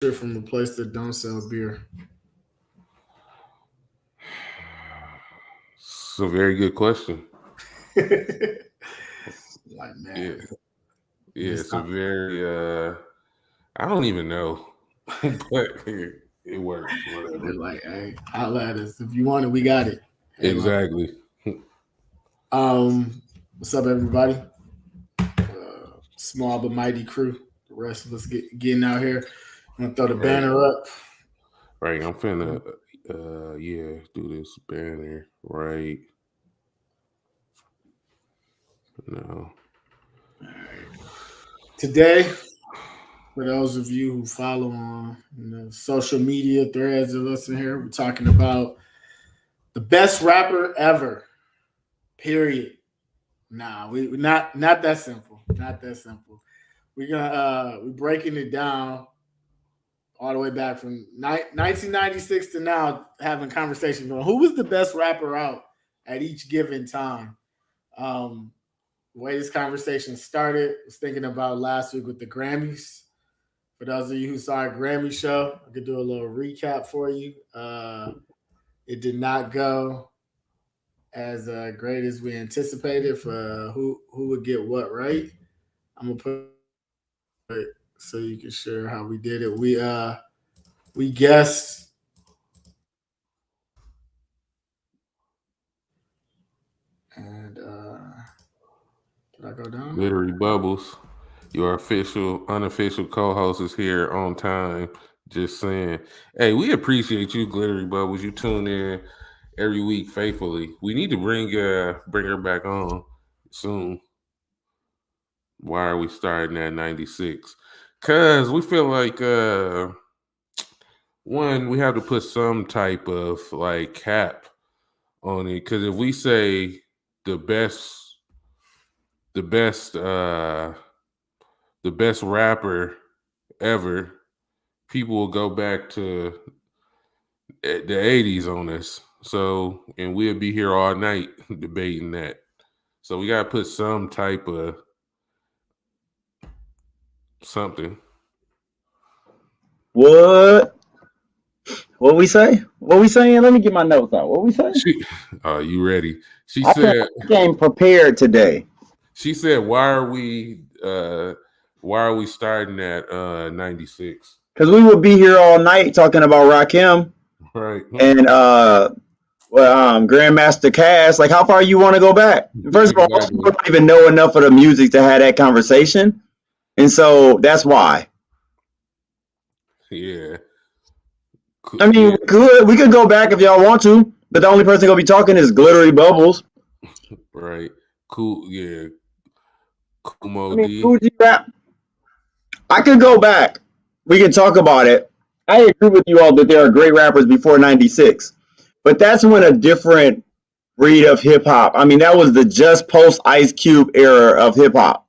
From a place that don't sell beer? It's a very good question. Like Yeah, man, yeah, this it's a time very I don't even know, but it works. they're Whatever. like, hey, holla at us if you want it. We got it. Hey, like, Exactly. what's up, everybody? Small but mighty crew. The rest of us getting out here. I'm gonna throw the Right. banner up. Right. I'm finna yeah, do this banner right now. Today, for those of you who follow on social media threads of us in here, we're talking about the best rapper ever. Period. Nah, we not that simple. Not that simple. We're breaking it down all the way back from 1996 to now, having conversations on who was the best rapper out at each given time. Um, the way this conversation started was thinking about last week with the Grammys. For those of you who saw our Grammy show, I could do a little recap for you. It did not go as great as we anticipated for who would get what right. I'm gonna put it so you can share how we did it. We guessed and did I go down there? Glittery Bubbles, your official, unofficial co-host is here on time. Just saying. Hey, we appreciate you, Glittery Bubbles. You tune in every week faithfully. We need to bring her back on soon. Why are we starting at 96? Cause we feel like one, we have to put some type of like cap on it. Cause if we say the best the best the best rapper ever, people will go back to the 80s on us. So, and we'll be here all night debating that. So we got to put some type of something. What? What we say? What we saying? Let me get my notes out. What we say? She, you ready? She I came, said, I came prepared today she said, why are we starting at 96? because we would be here all night talking about Rakim Right. and Grandmaster Cass. Like, how far you want to go back? First of all, most Exactly. people don't even know enough of the music to have that conversation, and so that's why. Yeah. I mean, Yeah. we could go back if y'all want to, but the only person gonna be talking is Glittery Bubbles. Right. Cool. Yeah. I Kumo mean, D. Fuji rap. I could go back. We can talk about it. I agree with you all that there are great rappers before '96, but that's when a different breed of hip hop. I mean, that was the just post Ice Cube era of hip hop.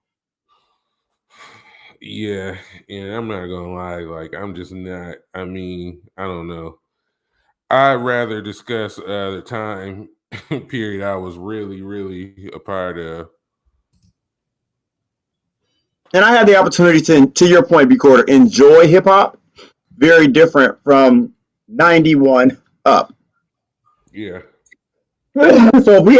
Yeah, and I'm not gonna lie, like I'm just not. I mean, I don't know. I'd rather discuss the time period I was really a part of. And I had the opportunity to your point, B Quarter, enjoy hip hop. Very different from '91 up. Yeah, So if we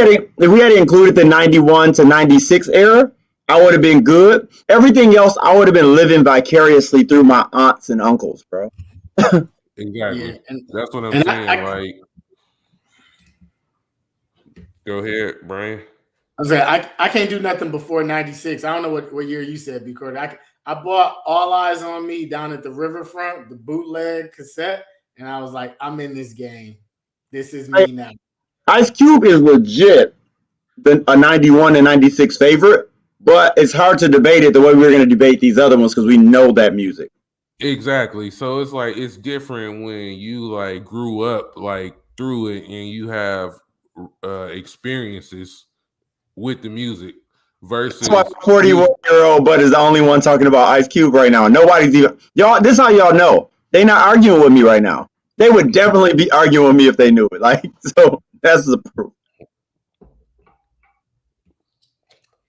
had included the '91 to '96 era, I would have been good. Everything else, I would have been living vicariously through my aunts and uncles, bro. exactly. Yeah, That's what I'm and saying. Like, go ahead, Brian. I was like, I can't do nothing before '96. I don't know what year you said because I bought All Eyes on Me down at the riverfront, the bootleg cassette, and I was like, I'm in this game. This is me now. Ice Cube is legit a '91 and '96 favorite, but it's hard to debate it the way we're going to debate these other ones because we know that music. Exactly. So it's like it's different when you like grew up like through it and you have experiences with the music That's why versus my 41-year-old bud is the only one talking about Ice Cube right now. Nobody's even y'all. This is how y'all know they not arguing with me right now. They would definitely be arguing with me if they knew it. Like so, that's the proof.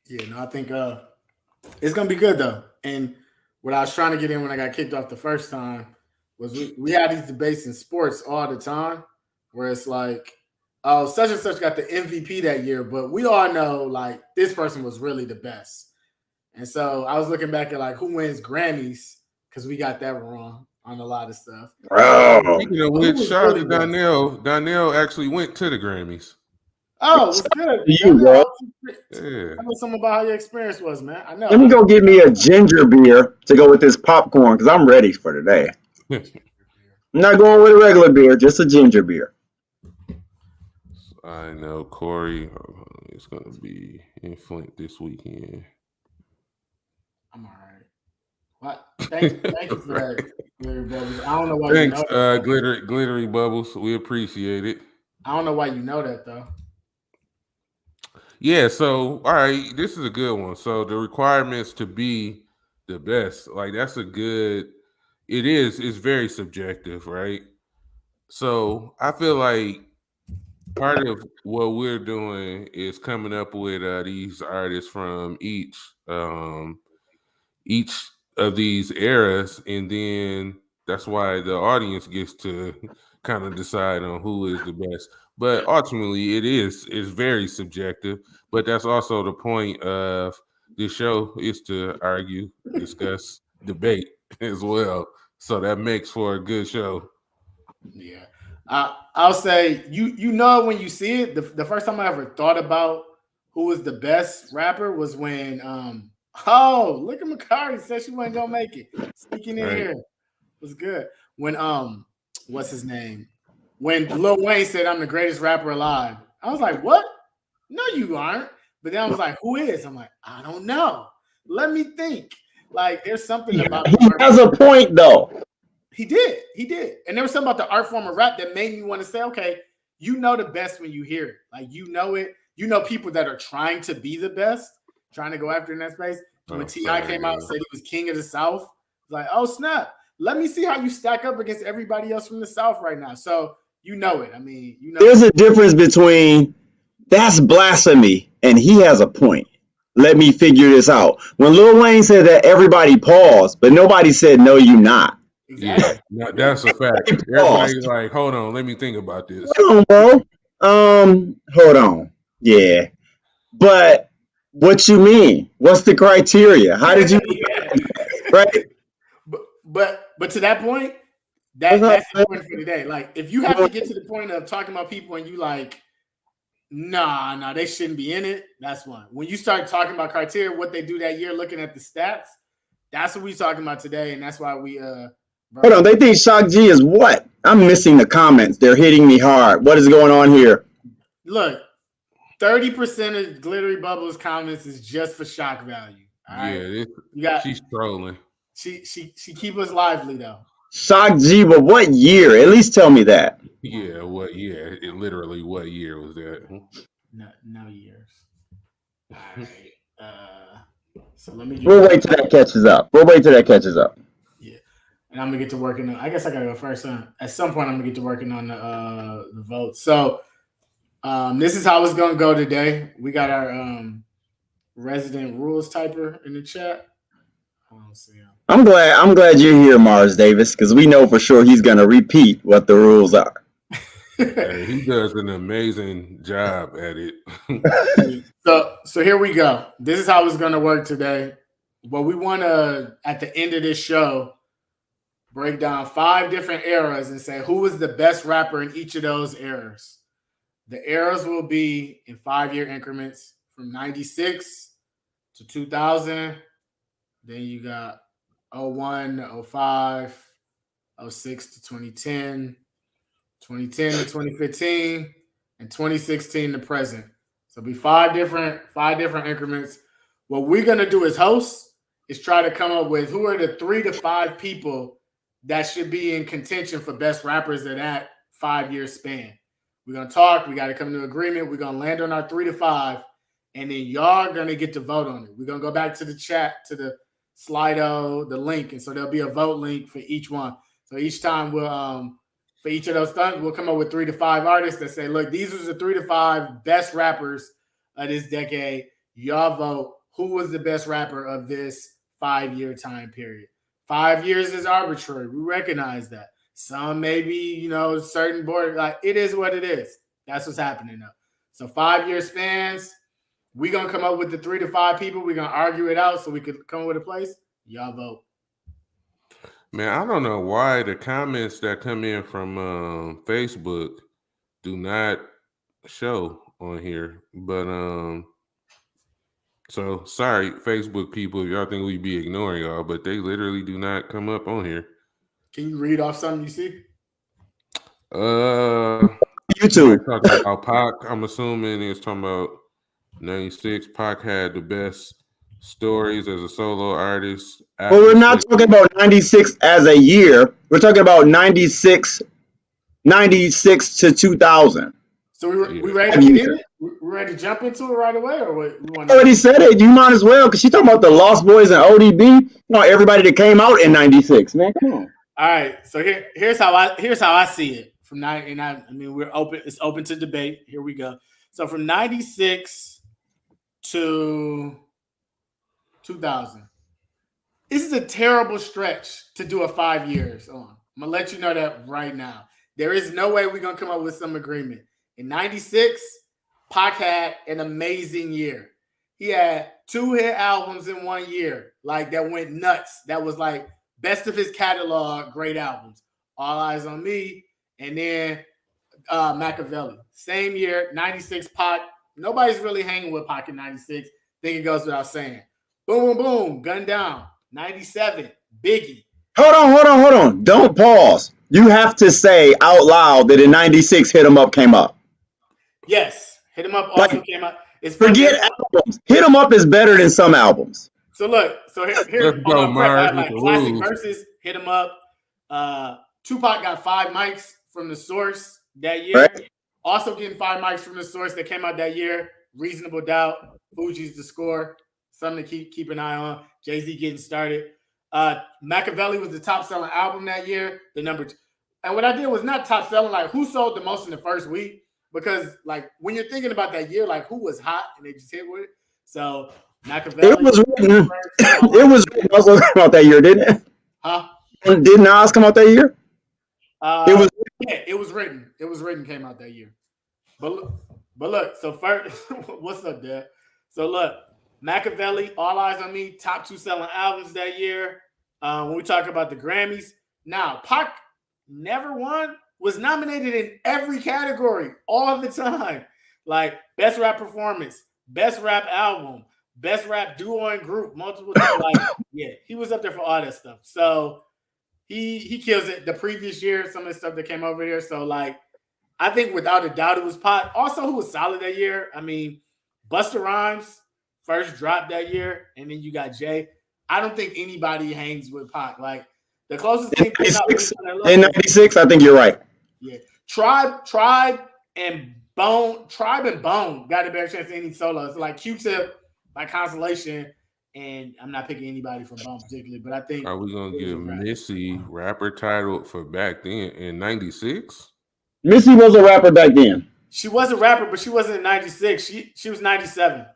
Yeah, no, I think it's gonna be good though. And what I was trying to get in when I got kicked off the first time was we had these debates in sports all the time where it's like, oh, such and such got the MVP that year, but we all know like this person was really the best. And so I was looking back at like who wins Grammys because we got that wrong on a lot of stuff. Bro. Speaking of which, shout out to Donnell. Donnell actually went to the Grammys. Oh, it's good. You, bro. Yeah. Tell me something about how your experience was, man. I know. Let me go get me a ginger beer to go with this popcorn because I'm ready for today. I'm not going with a regular beer, just a ginger beer. I know Corey is going to be in Flint this weekend. I'm all right. What? Thank you for that, Glittery Bubbles. I don't know why Thanks, you know that. Glittery Bubbles. We appreciate it. I don't know why you know that, though. Yeah, so, all right, this is a good one. So the requirements to be the best, like that's a good, it's very subjective, right? So I feel like part of what we're doing is coming up with these artists from each of these eras, and then that's why the audience gets to kind of decide on who is the best. But ultimately, it's very subjective. But that's also the point of this show is to argue, discuss, debate as well. So that makes for a good show. Yeah. I'll say you know when you see it. The first time I ever thought about who was the best rapper was when look at Makari said she wasn't gonna make it. Speaking in here was good. When what's his name? When Lil Wayne said I'm the greatest rapper alive, I was like, what? No, you aren't. But then I was like, who is? I'm like, I don't know. Let me think. Like, there's something about he has a point though. He did. And there was something about the art form of rap that made me want to say, okay, you know the best when you hear it. Like, you know it. You know people that are trying to be the best, trying to go after in that space. When T.I. came out and said he was king of the South, like, oh, snap. Let me see how you stack up against everybody else from the South right now. So you know it. I mean, you know. There's a difference between that's blasphemy and he has a point. Let me figure this out. When Lil Wayne said that, everybody paused, but nobody said, no, you not. Exactly. Yeah, that's a fact. Everybody's like, hold on, let me think about this. Hold on, bro. Hold on. Yeah. But what you mean? What's the criteria? How did you right? But to that point, that's important for today. Like, if you have to get to the point of talking about people and you like, nah, they shouldn't be in it, that's one. When you start talking about criteria, what they do that year, looking at the stats, that's what we're talking about today, and that's why we hold on, they think Shock G is what? I'm missing the comments. They're hitting me hard. What is going on here? Look, 30% of Glittery Bubbles comments is just for shock value. All right? Yeah, she's trolling. She keep us lively though. Shock G, but what year? At least tell me that. Yeah, what year? Literally, what year was that? No years. All right. So let me. We'll wait till that catches up. Yeah, and I'm gonna get to working on. I guess I gotta go first. At some point, I'm gonna get to working on the vote. So, this is how it's gonna go today. We got our resident rules typer in the chat. I'm glad you're here, Mars Davis, because we know for sure he's gonna repeat what the rules are. Hey, he does an amazing job at it. So here we go. This is how it's going to work today. Well, we want to, at the end of this show, break down 5 different eras and say who was the best rapper in each of those eras. The eras will be in 5-year increments from 96 to 2000. Then you got 01 to 05, 06 to 2010. 2010 to 2015, and 2016 to present. So it'll be 5 different increments. What we're gonna do as hosts is try to come up with who are the 3 to 5 people that should be in contention for best rappers of that 5-year span. We're gonna talk. We got to come to an agreement. We're gonna land on our 3 to 5, and then y'all are gonna get to vote on it. We're gonna go back to the chat, to the Slido, the link, and so there'll be a vote link for each one. So each time we'll for each of those stunts, we'll come up with 3 to 5 artists that say, look, these are the 3 to 5 best rappers of this decade. Y'all vote who was the best rapper of this 5-year time period. 5 years is arbitrary. We recognize that. Some maybe, certain border, like it is what it is. That's what's happening now. So 5-year spans, we're going to come up with the 3 to 5 people. We're going to argue it out so we could come up with a place. Y'all vote. Man, I don't know why the comments that come in from Facebook do not show on here. But so sorry, Facebook people, y'all think we be ignoring y'all, but they literally do not come up on here. Can you read off something you see? YouTube. Talking about Pac, I'm assuming it's talking about 96. Pac had the best stories as a solo artist. Well, we're not talking about 96 as a year. We're talking about 96 to 2000. So we ready to get in it? We ready to jump into it right away, or what? I already said it. You might as well, because she's talking about the Lost Boys and ODB. Everybody that came out in 96, man. Come on. All right. So here's how I see it. From 99, I mean, we're open. It's open to debate. Here we go. So from 96 to 2000, this is a terrible stretch to do a 5 years on. I'm gonna let you know that right now. There is no way we're gonna come up with some agreement. In 96, Pac had an amazing year. He had 2 hit albums in 1 year, like that went nuts. That was like best of his catalog, great albums. All Eyes on Me, and then Machiavelli. Same year, 96, Pac. Nobody's really hanging with Pac in 96. Think it goes without saying. Boom, boom, boom, Gun Down. 97, Biggie. Hold on. Don't pause. You have to say out loud that in 96, Hit 'Em Up came up. Yes, Hit 'Em Up also came out. Forget albums. Hit 'Em Up is better than some albums. So look, here Let's go, Mars, with the classic rules. verses, Hit 'Em Up. Tupac got 5 mics from The Source that year. Right. Also getting 5 mics from The Source that came out that year. Reasonable Doubt, Fuji's The Score. Something to keep an eye on. Jay-Z getting started. Machiavelli was the top selling album that year. The number 2. And what I did was not top selling, like who sold the most in the first week. Because like when you're thinking about that year, like who was hot and they just hit with it. So Machiavelli. It was written. It was written also come out that year, didn't it? Huh? Did Nas come out that year? It was written. It was written, came out that year. But look, so first, what's up, Dad? So look, Machiavelli, All Eyes on Me, top 2 selling albums that year. When we talk about the Grammys, now Pac never won, was nominated in every category all the time. Like best rap performance, best rap album, best rap duo and group, multiple like he was up there for all that stuff. So he kills it. The previous year, some of the stuff that came over there. So like I think without a doubt it was Pac. Also, who was solid that year? I mean, Busta Rhymes first dropped that year, and then you got Jay. I don't think anybody hangs with Pac. Like the closest thing in 96, I think you're right. Yeah, Tribe and Bone got a better chance than any solo. It's like Q-Tip, by Consolation, and I'm not picking anybody from Bone particularly, but I think are we gonna give Missy rapper title for back then in 96? Missy was a rapper back then. She was a rapper, but she wasn't in 96. She was 97.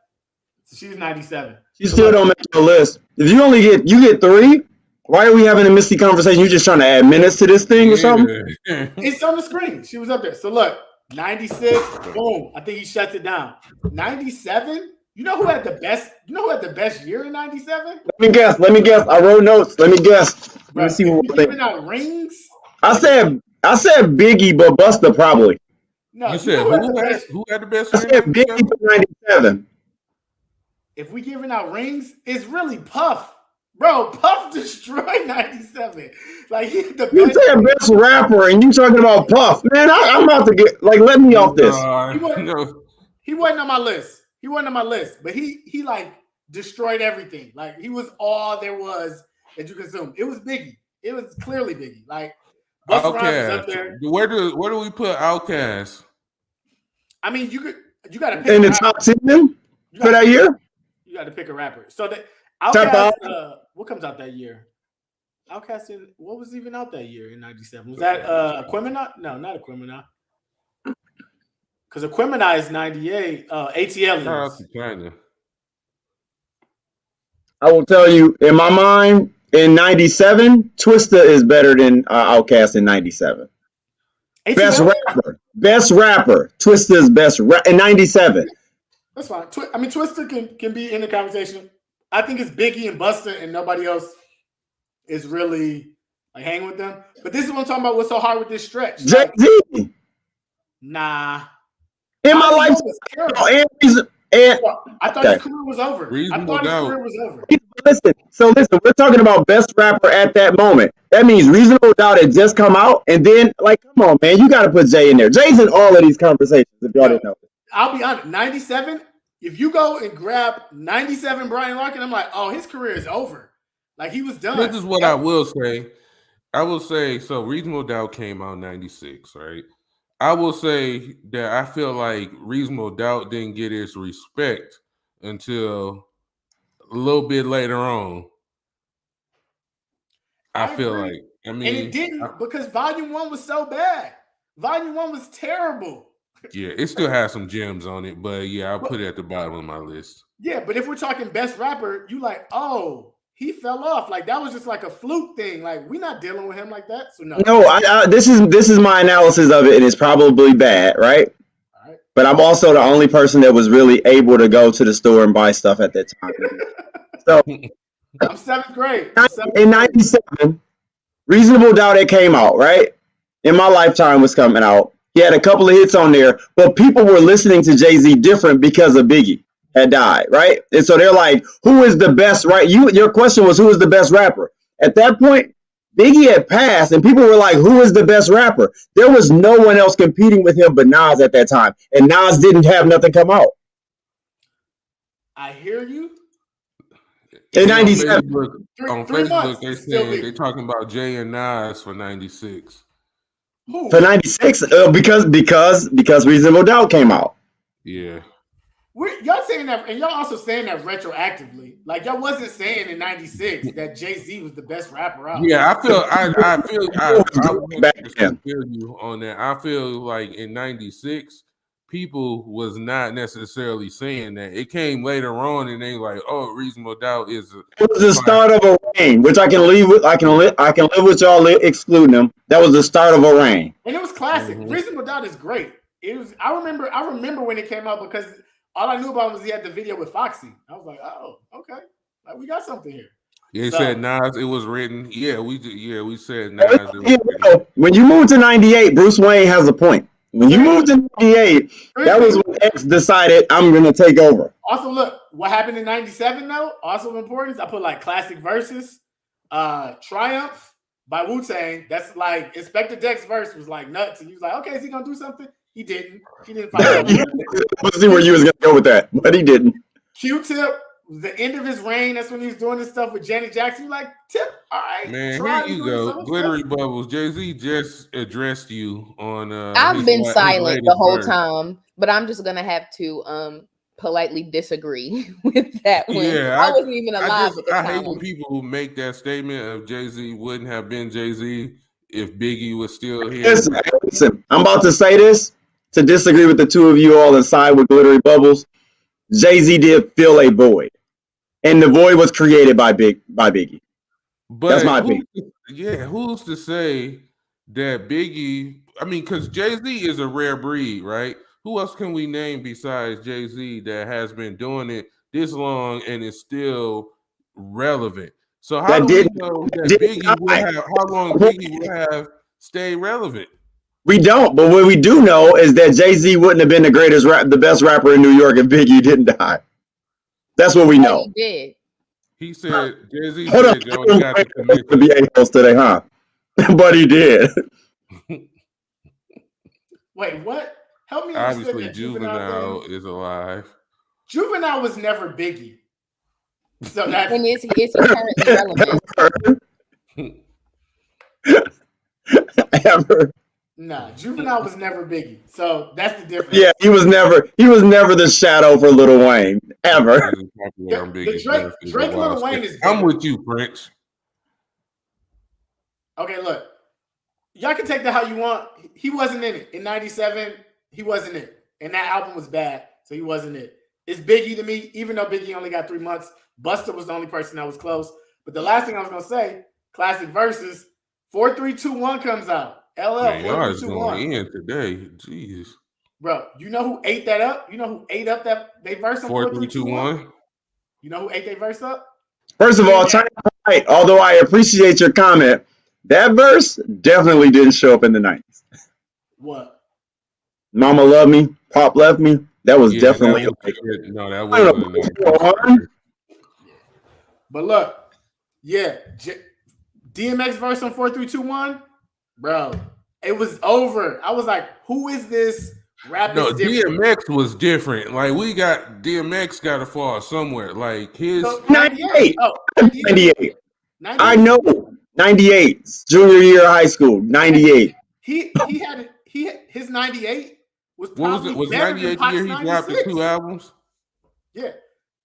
So she was 97. She still don't make your list. If you get 3, why are we having a Missy conversation? You just trying to add minutes to this thing or something? It's on the screen. She was up there. So look, 96, boom. I think he shuts it down. 97. You know who had the best? You know who had the best year in 97? Let me guess. I wrote notes. Let me guess. Let me see what we're giving out rings. I said Biggie, but Busta probably. No, you said who had the best? I said Biggie for 97. If we giving out rings, it's really Puff. Bro, Puff destroyed 97. Like he's the you said best rapper, and you talking about Puff, man. I'm about to get let me off this. He wasn't on my list. He wasn't on my list, but he like destroyed everything. Like he was all there was that you consumed. It was Biggie. It was clearly Biggie. Like Busta Rhymes was up there. Where do we put Outkast? I mean, you got to pick in the top 10 for that year. You got to pick a rapper. So the Outkast, what comes out that year? Outkast, what was even out that year in 97? Was that Aquemini? No, not Aquemini. Because Aquemini is 98. ATL is. I will tell you, in my mind, in 97, Twista is better than Outkast in 97. Best rapper. Best rapper. Twista is best in 97. That's fine. Twista can be in the conversation. I think it's Biggie and Busta, and nobody else is really like hanging with them. But this is what I'm talking about. What's so hard with this stretch? Jay-Z. Nah. In my life, I thought his career was over. Listen, we're talking about best rapper at that moment. That means Reasonable Doubt had just come out, and then like, come on, man, you got to put Jay in there. Jay's in all of these conversations. If y'all didn't know, I'll be honest. 97. If you go and grab 97 Brian Larkin, I'm like, oh, his career is over. Like he was done. This is what I will say. I will say so. Reasonable Doubt came out in 96, right? I will say that I feel like Reasonable Doubt didn't get its respect until a little bit later on. I feel agree. like, and it didn't because Volume 1 was so bad. Volume 1 was terrible. Yeah, it still has some gems on it, but yeah, I'll put it at the bottom of my list. Yeah, but if we're talking best rapper, you like, oh, he fell off. Like that was just like a fluke thing. Like we're not dealing with him like that. So no. No, this is my analysis of it, and it's probably bad, right? All right. But I'm also the only person that was really able to go to the store and buy stuff at that time. So I'm seventh grade. In 97, Reasonable Doubt it came out, right? In My Lifetime was coming out. He had a couple of hits on there, but people were listening to Jay-Z different because of Biggie had died, right? And so they're like, who is the best, right? Your question was, who is the best rapper? At that point, Biggie had passed, and people were like, who is the best rapper? There was no one else competing with him but Nas at that time, and Nas didn't have nothing come out. I hear you. In 97. On Facebook, they're talking about Jay and Nas for 96. Who? For 96, because Reasonable Doubt came out. Yeah. Y'all saying that, and y'all also saying that retroactively. Like y'all wasn't saying in 96 that Jay-Z was the best rapper out. Yeah, I feel you on that. I feel like in 96, people was not necessarily saying that. It came later on, and they like, oh, Reasonable Doubt is. It was the start of a reign, which I can live with. I can live with y'all excluding them. That was the start of a reign, and it was classic. Mm-hmm. Reasonable Doubt is great. It was. I remember when it came out because all I knew about was he had the video with Foxy. I was like, oh, okay, like we got something here. Yeah, said Nas. It was written. Yeah, we said Nas. When you move to 98, Bruce Wayne has a point. When you moved to 98, that was when X decided I'm going to take over. Also, look, what happened in 97, though, also of importance, I put like classic verses. Triumph by Wu-Tang. That's like Inspector Deck's verse was like nuts. And he was like, okay, is he going to do something? He didn't. He didn't find out. Let's see where you was going to go with that, but he didn't. Q-Tip, the end of his reign, that's when he was doing this stuff with Janet Jackson. You're like, Tip, all right. Man, here you go. Glittery Bubbles. Jay-Z just addressed you on I've been silent the whole time, but I'm just gonna have to politely disagree with that one. Yeah, I wasn't even alive at the time. I hate when people who make that statement of Jay-Z wouldn't have been Jay-Z if Biggie was still here. Listen, I'm about to say this to disagree with the two of you all and side with Glittery Bubbles. Jay-Z did fill a void, and the void was created by Biggie. But that's my opinion. Yeah, who's to say that Biggie? I mean, because Jay-Z is a rare breed, right? Who else can we name besides Jay-Z that has been doing it this long and is still relevant? So how do we know that Biggie will have? How long Biggie will have stayed relevant? We don't, but what we do know is that Jay-Z wouldn't have been the best rapper in New York if Biggie didn't die. That's what we know. He did. He said, Jay-Z said, you got to be a-host today, huh? But he did. Wait, what? Help me. Obviously, Juvenile is alive. Juvenile was never Biggie. So that's and is he currently relevant? Ever. Nah, Juvenile was never Biggie. So that's the difference. Yeah, he was never the shadow for Lil Wayne, ever. Drake Lil Wayne is I'm with you, French. Okay, look. Y'all can take that how you want. He wasn't in it. In 97, he wasn't it. And that album was bad, so he wasn't it. It's Biggie to me, even though Biggie only got 3 months. Busta was the only person that was close. But the last thing I was gonna say, classic versus 4-3-2-1 comes out. LL Man, y'all is 4-3-2-1. going in today. Jeez. Bro, you know who ate that up? You know who ate up that they verse on 4-3-2-1? You know who ate their verse up? First of all, China White, although I appreciate your comment, that verse definitely didn't show up in the 90s. What? Mama Love Me, Pop Left Me. That was definitely that wasn't. But look, yeah, DMX verse on 4-3-2-1, bro, it was over. I was like, who is this rap? No, DMX was different. Like DMX got to fall somewhere. Like his 98. Oh, 98. I know. 98. Junior year of high school. 98. He had his 98 was what was it? Was 98 the year he dropped the 2 albums? Yeah.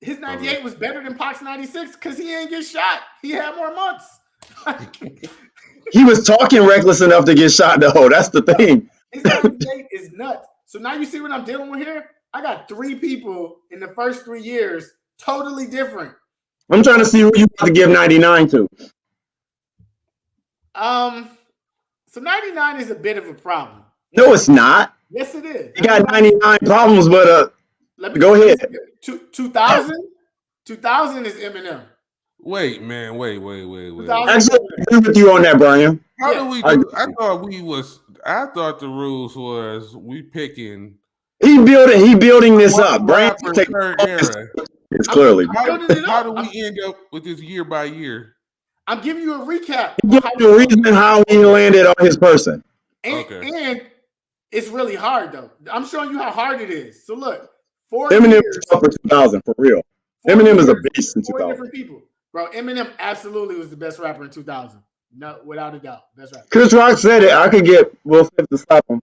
His 98 was better than Pac's 96 because he ain't get shot. He had more months. He was talking reckless enough to get shot, though. That's the thing. His 98 is nuts. So now you see what I'm dealing with here? I got 3 people in the first 3 years, totally different. I'm trying to see who you want to give 99 to. So 99 is a bit of a problem. No, it's not. Yes, it is. You got 99 problems, but go ahead. 2000 is Eminem. Wait, man. Wait. Actually, I agree with you on that, Brian. How do we do? I thought the rules was we picking. He building this up. Brian, it's clearly. How do we end up with this year by year? I'm giving you a recap. The reason how he landed on his person. And it's really hard though. I'm showing you how hard it is. So look, Eminem was up for 2000 for real. Eminem is a beast in 2000. Different people, bro. Eminem absolutely was the best rapper in 2000. No, without a doubt, best rapper. Chris Rock said it. I could get Will Smith to stop him.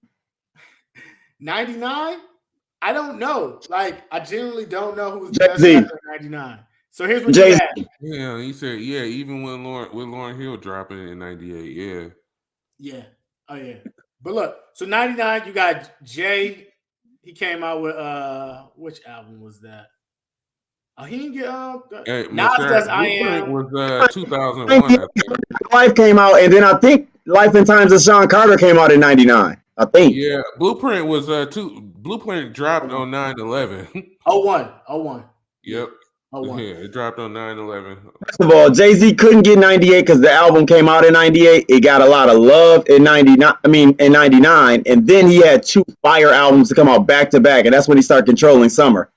99. I don't know. Like I genuinely don't know who's the best rapper in 99. So here's what you have. Yeah, he said, yeah, even when Lauryn Hill dropping it in 98, yeah. Yeah. Oh, yeah. But look, so 99, you got Jay. He came out with which album was that? Oh, he didn't get Nas does I Am was 2001. Life came out, and then I think Life and Times of Sean Carter came out in 99. I think. Yeah, Blueprint was Blueprint dropped on 9/11. 01. Yep. Oh, yeah, it dropped on 9/11. First of all, Jay-Z couldn't get 98 because the album came out in 98. It got a lot of love in 99. In 99, and then he had 2 fire albums to come out back to back, and that's when he started controlling summer.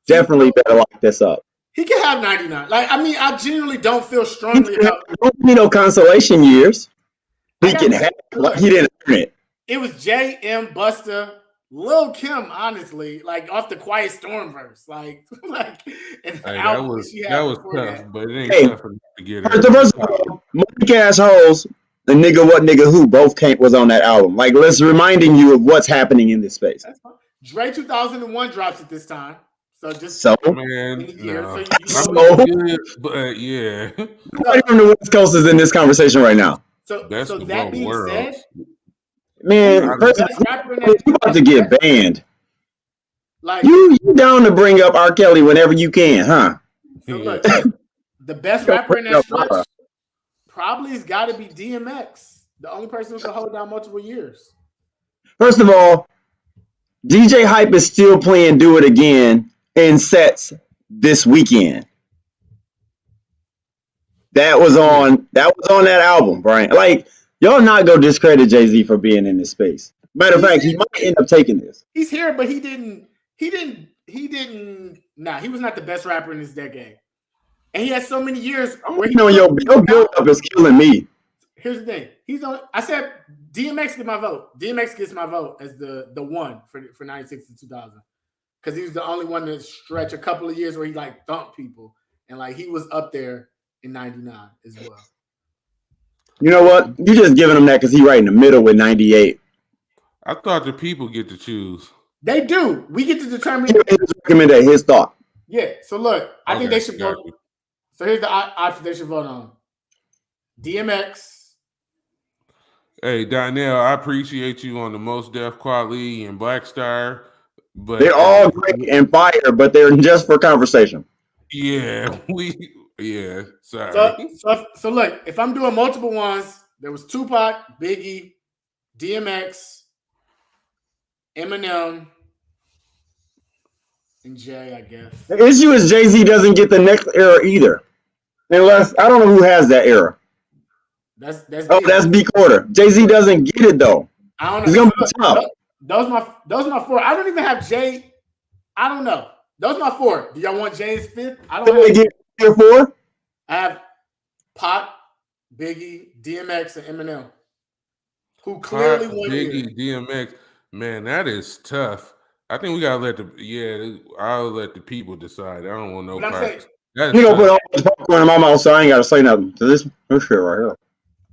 Definitely better lock this up. He can have 99. Like, I mean, I genuinely don't feel strongly about. Don't need no consolation years. He can have. He didn't earn it. It was J.M. Busta. Lil Kim, honestly, like off the Quiet Storm verse, like and that was tough, but it ain't tough to get it. First of all, Mike assholes, the nigga what nigga who both was on that album. Like, let's reminding you of what's happening in this space. That's fine. Dre 2001 drops at this time, so just man, no. But yeah, nobody from the West Coast is in this conversation right now. So that being said. Man, you about to get banned. Like you down to bring up R. Kelly whenever you can, huh? So look, the best rapper in that stretch probably has got to be DMX, the only person who can hold down multiple years. First of all, DJ Hype is still playing "Do It Again" in sets this weekend. That was on that album, Brian. Like. Y'all not go discredit Jay-Z for being in this space. Matter of fact, he might end up taking this. He's here, but he didn't. Nah, he was not the best rapper in this decade. And he has so many years. Your build-up is killing me. Here's the thing. I said DMX get my vote. DMX gets my vote as the one for 96 to 2000. Because he was the only one to stretch a couple of years where he like thumped people. And like he was up there in 99 as well. You know what? You're just giving him that because he's right in the middle with 98. I thought the people get to choose. They do. We get to determine. His thought. Yeah. So look, I think they should vote. So here's the option they should vote on. DMX. Hey, Donnell, I appreciate you on the Mos Def Quali and Black Star, but they're all great and fire, but they're just for conversation. Yeah, Yeah, sorry. So look, if I'm doing multiple ones, there was Tupac, Biggie, DMX, Eminem, and Jay, I guess. The issue is Jay-Z doesn't get the next era either. Unless, I don't know who has that era. That's B Quarter. Jay-Z doesn't get it though. I don't know. It's gonna be tough. Those my four. I don't even have Jay. I don't know. Those my four. Do y'all want Jay's fifth? I don't know. Get your four? I have Pac, Biggie, DMX, and Eminem, who clearly won Biggie, DMX. Man, that is tough. I think we gotta I'll let the people decide. I don't want no facts. You don't put all this popcorn in my mouth, so I ain't gotta say nothing to this shit right here.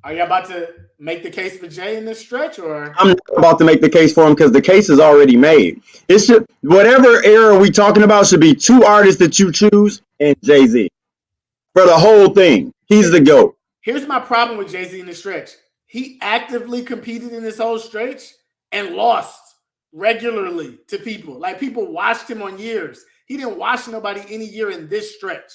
Are you about to make the case for Jay in this stretch, or I'm not about to make the case for him because the case is already made. It should whatever era we talking about should be two artists that you choose and Jay-Z for the whole thing. He's the GOAT. Here's my problem with Jay-Z in the stretch. He actively competed in this whole stretch and lost regularly to people. Like people watched him on years. He didn't watch nobody any year in this stretch.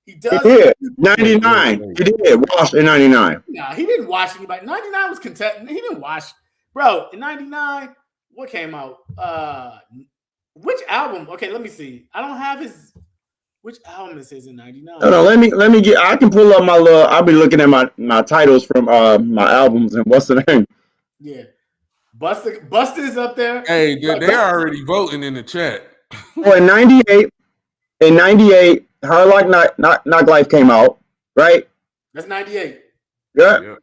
He does. He did. 99. He did. Watch in 99. Nah, he didn't watch anybody. 99 was contested. He didn't watch. Bro, in 99, what came out? Which album? Okay, let me see. I don't have his. Which album is his in 99? No, let me get. I can pull up my little. I'll be looking at my titles from my albums and what's the name? Yeah, Busta is up there. Hey, they're already voting in the chat. Oh, in 98, Hard Knock Life came out, right? That's 98. Yeah.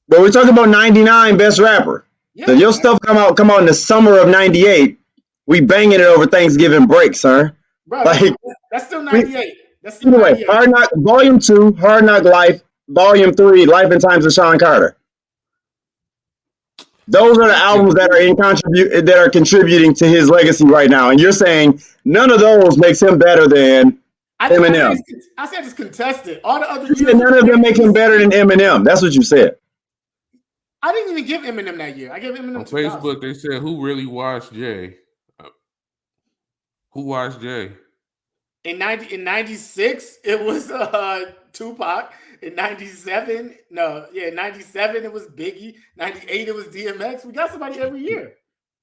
But we're talking about 99 best rapper. Yeah. So your stuff come out in the summer of 98. We banging it over Thanksgiving break, sir. Bro, like, that's still 98. That's still anyway, 98. Hard Knock Volume 2, Hard Knock Life, Volume 3, Life and Times of Sean Carter. Those are the albums that are contributing to his legacy right now. And you're saying none of those makes him better than Eminem. I said it's contested. All the other years, none of them make him better than Eminem. That's what you said. I didn't even give Eminem that year. I gave Eminem on Facebook. They said, "Who really watched Jay? Who watched Jay?" In 96, it was Tupac. In 97, in 97 it was Biggie. 98 it was DMX. We got somebody every year.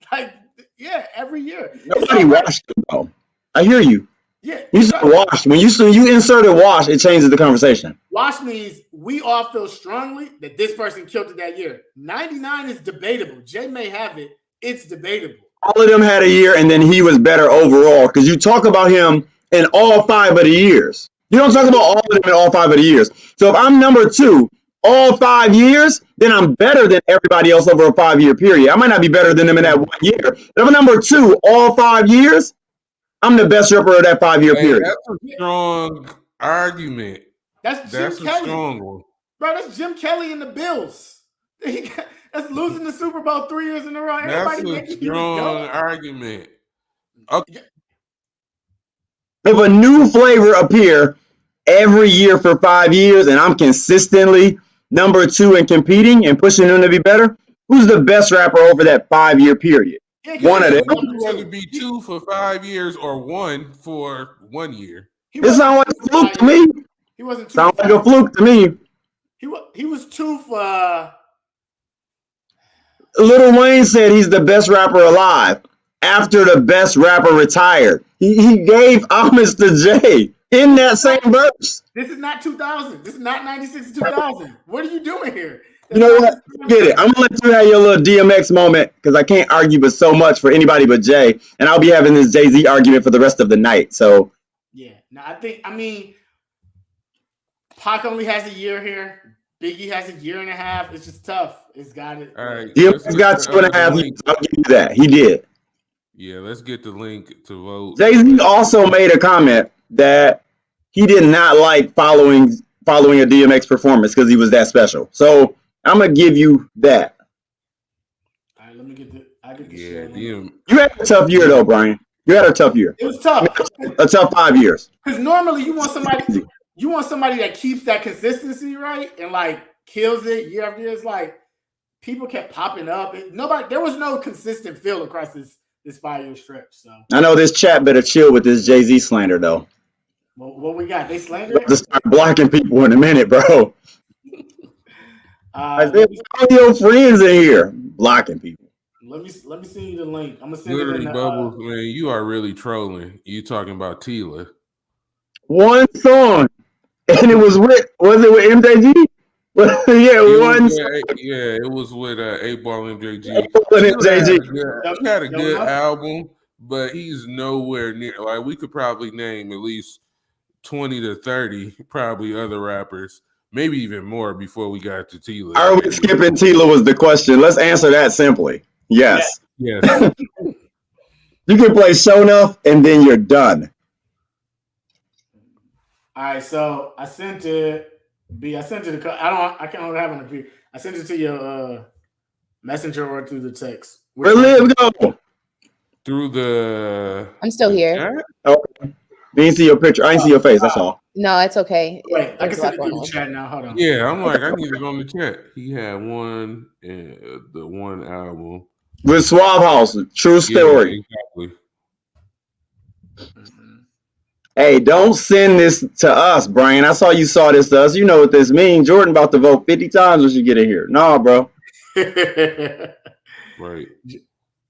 Like, yeah, every year. Nobody watched him though. I hear you. Yeah, you said wash. When you inserted wash, it changes the conversation. Wash means we all feel strongly that this person killed it that year. 99 is debatable. Jay may have it. It's debatable. All of them had a year, and then he was better overall because you talk about him in all 5 of the years. You don't talk about all of them in all 5 of the years. So if I'm number 2 all 5 years, then I'm better than everybody else over a 5-year period. I might not be better than them in that 1 year. But if I'm number 2 all 5 years, I'm the best rapper of that 5-year period. That's a strong argument. That's Jim Kelly. A strong one. Bro, that's Jim Kelly and the Bills. That's losing the Super Bowl 3 years in a row. That's a strong argument. Okay. If a new flavor appear every year for 5 years and I'm consistently number 2 and competing and pushing them to be better, who's the best rapper over that 5-year period? One of them. Would you rather be 2 for 5 years or 1 for 1 year? It sounds like a fluke to me. He wasn't 2. Sounds like a fluke to me. He was 2 for. Lil Wayne said he's the best rapper alive after the best rapper retired. He gave homage to Jay in that same verse. This is not 2000. This is not 96 to 2000. What are you doing here? You know what? Get it. I'm gonna let you have your little DMX moment because I can't argue but so much for anybody but Jay, and I'll be having this Jay-Z argument for the rest of the night. So yeah, no, I mean, Pac only has a year here. Biggie has a year and a half. It's just tough. It's got it. All right. DMX got 2.5 years. I'll give you that. He did. Yeah, let's get the link to vote. Jay-Z also made a comment that he did not like following a DMX performance because he was that special. So I'm gonna give you that. All right, let me get the. You had a tough year though, Brian. You had a tough year. It was tough. A tough 5 years. Because normally you want somebody that keeps that consistency, right, and like kills it year after year. It's like people kept popping up. There was no consistent feel across this 5-year stretch. So I know this chat better chill with this Jay-Z slander though. What we got? They slandering? Just start blocking people in a minute, bro. I said, all your friends in here blocking people. Let me see the link. I'm gonna send Literally, it in Bubbles, man, you are really trolling. You talking about Tila. One song. And it was with MJG? It was with 8 Ball MJG. He had a good album, but he's nowhere near. Like, we could probably name at least 20 to 30 probably other rappers, maybe even more before we got to Tila. Are we skipping Tila was the question. Let's answer that simply. Yes. Yes. You can play Show Enough and then you're done. All right, so I sent it. I sent it. I can't have it on the. I sent it to your messenger or through the text. Where Liv go? Through the. I'm still here. Okay. We didn't see your picture. I didn't see your face. That's all. No, it's okay. Wait, I can send it through the chat now. Hold on. Yeah, I'm like, I need it on the chat. He had the one album with Suave House. True story. Yeah, exactly. Hey, don't send this to us, Brian. I saw you saw this to us. You know what this means. Jordan about to vote 50 times when you get in here. Nah, bro. Right.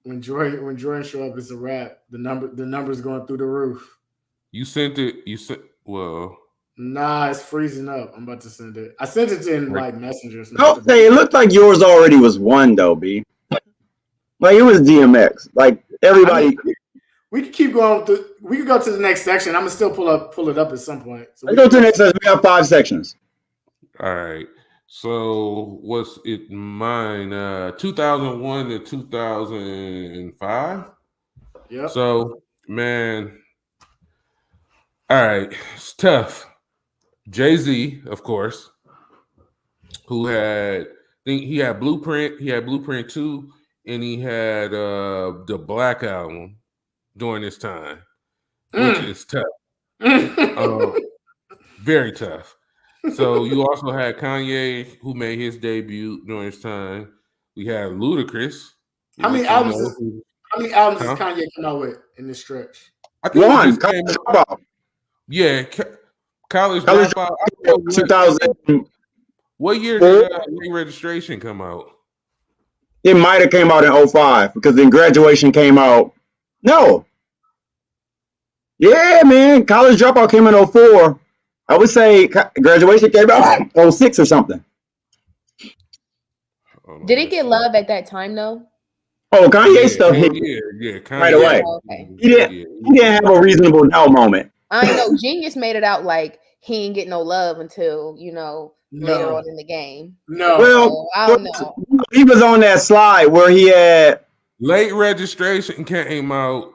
When Jordan show up, it's a wrap. The number's going through the roof. You sent it. Well. Nah, it's freezing up. I'm about to send it. I sent it in like messengers. Okay, it looked like yours already was one though, B. Like it was DMX. Like everybody. We can keep going. We can go to the next section. I'm gonna still pull it up at some point. So let's go to the next section. We got 5 sections. All right. So what's it? Mine 2001 to 2005. Yeah. So man, all right, it's tough. Jay-Z, of course, who had he had Blueprint. He had Blueprint 2, and he had the Black Album during this time, which is tough. Very tough. So you also had Kanye, who made his debut during this time. We had Ludacris. How many albums does Kanye come out with in this stretch? I think one. Yeah, College Dropout. 2000. What year did Late Registration come out? It might have came out in 05 because then Graduation came out. No. Yeah, man. College Dropout came in 04. I would say Graduation came out in 06 or something. Did it get love at that time though? Oh, Kanye stuff hit Kanye, right away. Oh, okay. He didn't have a reasonable doubt moment. I know Genius made it out like he ain't get no love until later on in the game. No, well, so, I don't know. He was on that slide where he had Late Registration came out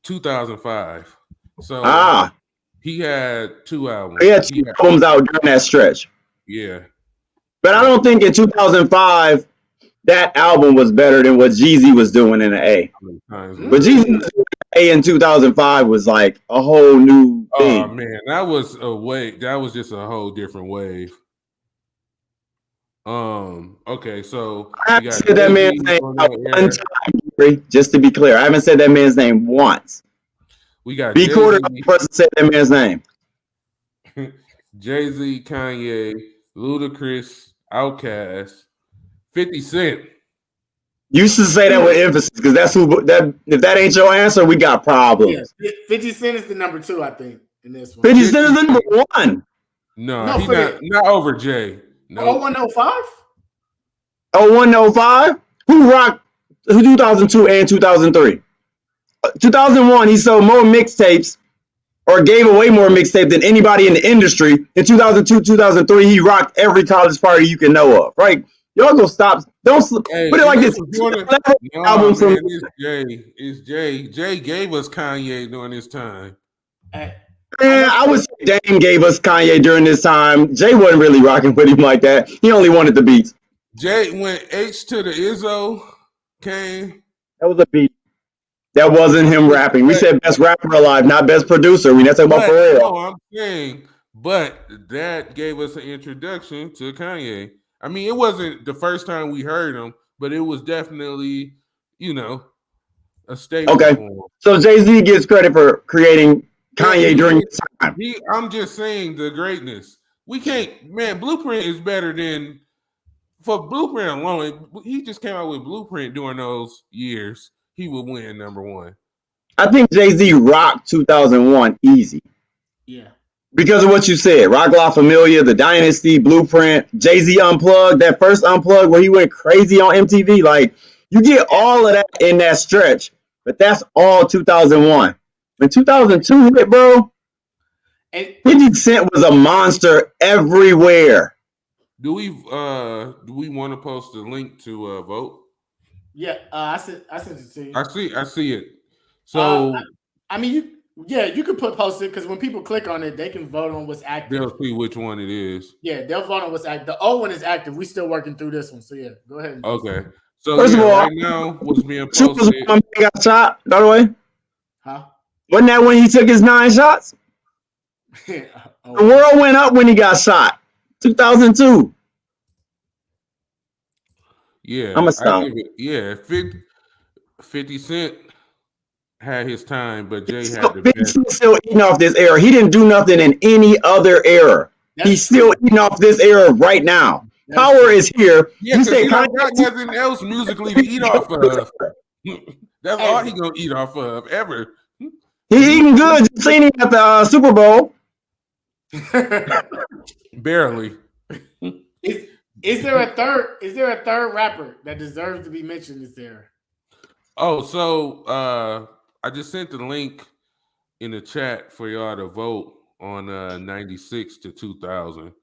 2005. So he had 2 albums. He had 2 albums out during that stretch. Yeah, but I don't think in 2005 that album was better than what Jeezy was doing in the A. But Jeezy A in 2005 was like a whole new thing. Oh man, that was a wave. That was just a whole different wave. Okay, so I haven't said that man's name one time, just to be clear. I haven't said that man's name once. We got B Quarter the person said that man's name. Jay-Z, Kanye, Ludacris, Outkast, 50 Cent. You should say that with emphasis because that's if that ain't your answer, we got problems. Yeah, 50 Cent is the number 2, I think, in this one. 50 Cent is the number 1. No, he's not over Jay. No. 0105? 0105? Who rocked 2002 and 2003? 2001, he sold more mixtapes or gave away more mixtapes than anybody in the industry. In 2002, 2003, he rocked every college party you can know of, right? Y'all go stop. Don't put it like this. Album from it's Jay. Jay gave us Kanye during this time. I would say Dame gave us Kanye during this time. Jay wasn't really rocking with him like that. He only wanted the beats. Jay, when H to the Izzo came. That was a beat. That wasn't him rapping. We said best rapper alive, not best producer. We not talking about Pharrell. No, I'm saying, but that gave us an introduction to Kanye. I mean, it wasn't the first time we heard him, but it was definitely, a statement. Okay. So Jay-Z gets credit for creating Kanye during his time. I'm just saying the greatness. We can't, man. Blueprint is better than for Blueprint alone. He just came out with Blueprint during those years. He would win #1. I think Jay-Z rocked 2001 easy. Yeah. Because of what you said, Rock La Familia, The Dynasty, Blueprint, Jay-Z Unplugged, that first Unplugged where he went crazy on MTV. Like, you get all of that in that stretch, but that's all 2001. When 2002 hit, bro, 50 Cent was a monster everywhere. Do we want to post a link to vote? Yeah, I sent it to you. I see it. So I mean, you could post it because when people click on it, they can vote on what's active. They'll see which one it is. Yeah, they'll vote on what's active. The old one is active. We're still working through this one. So yeah, go ahead. Okay. So first of all, right now, what's being posted? He got shot, by the way. Huh? Wasn't that when he took his 9 shots? The world went up when he got shot. 2002. Yeah, I'm a stop. 50 Cent had his time, but Jay had the 50 best. Cent's still eating off this era. He didn't do nothing in any other era. He's still eating off this era right now. Power is here. Yeah, you say got nothing else musically to eat off of. That's all he gonna eat off of ever. He eating good. You seen him at the Super Bowl? Barely. Is there a third rapper that deserves to be mentioned this era? Oh, so I just sent the link in the chat for y'all to vote on 96 to 2000.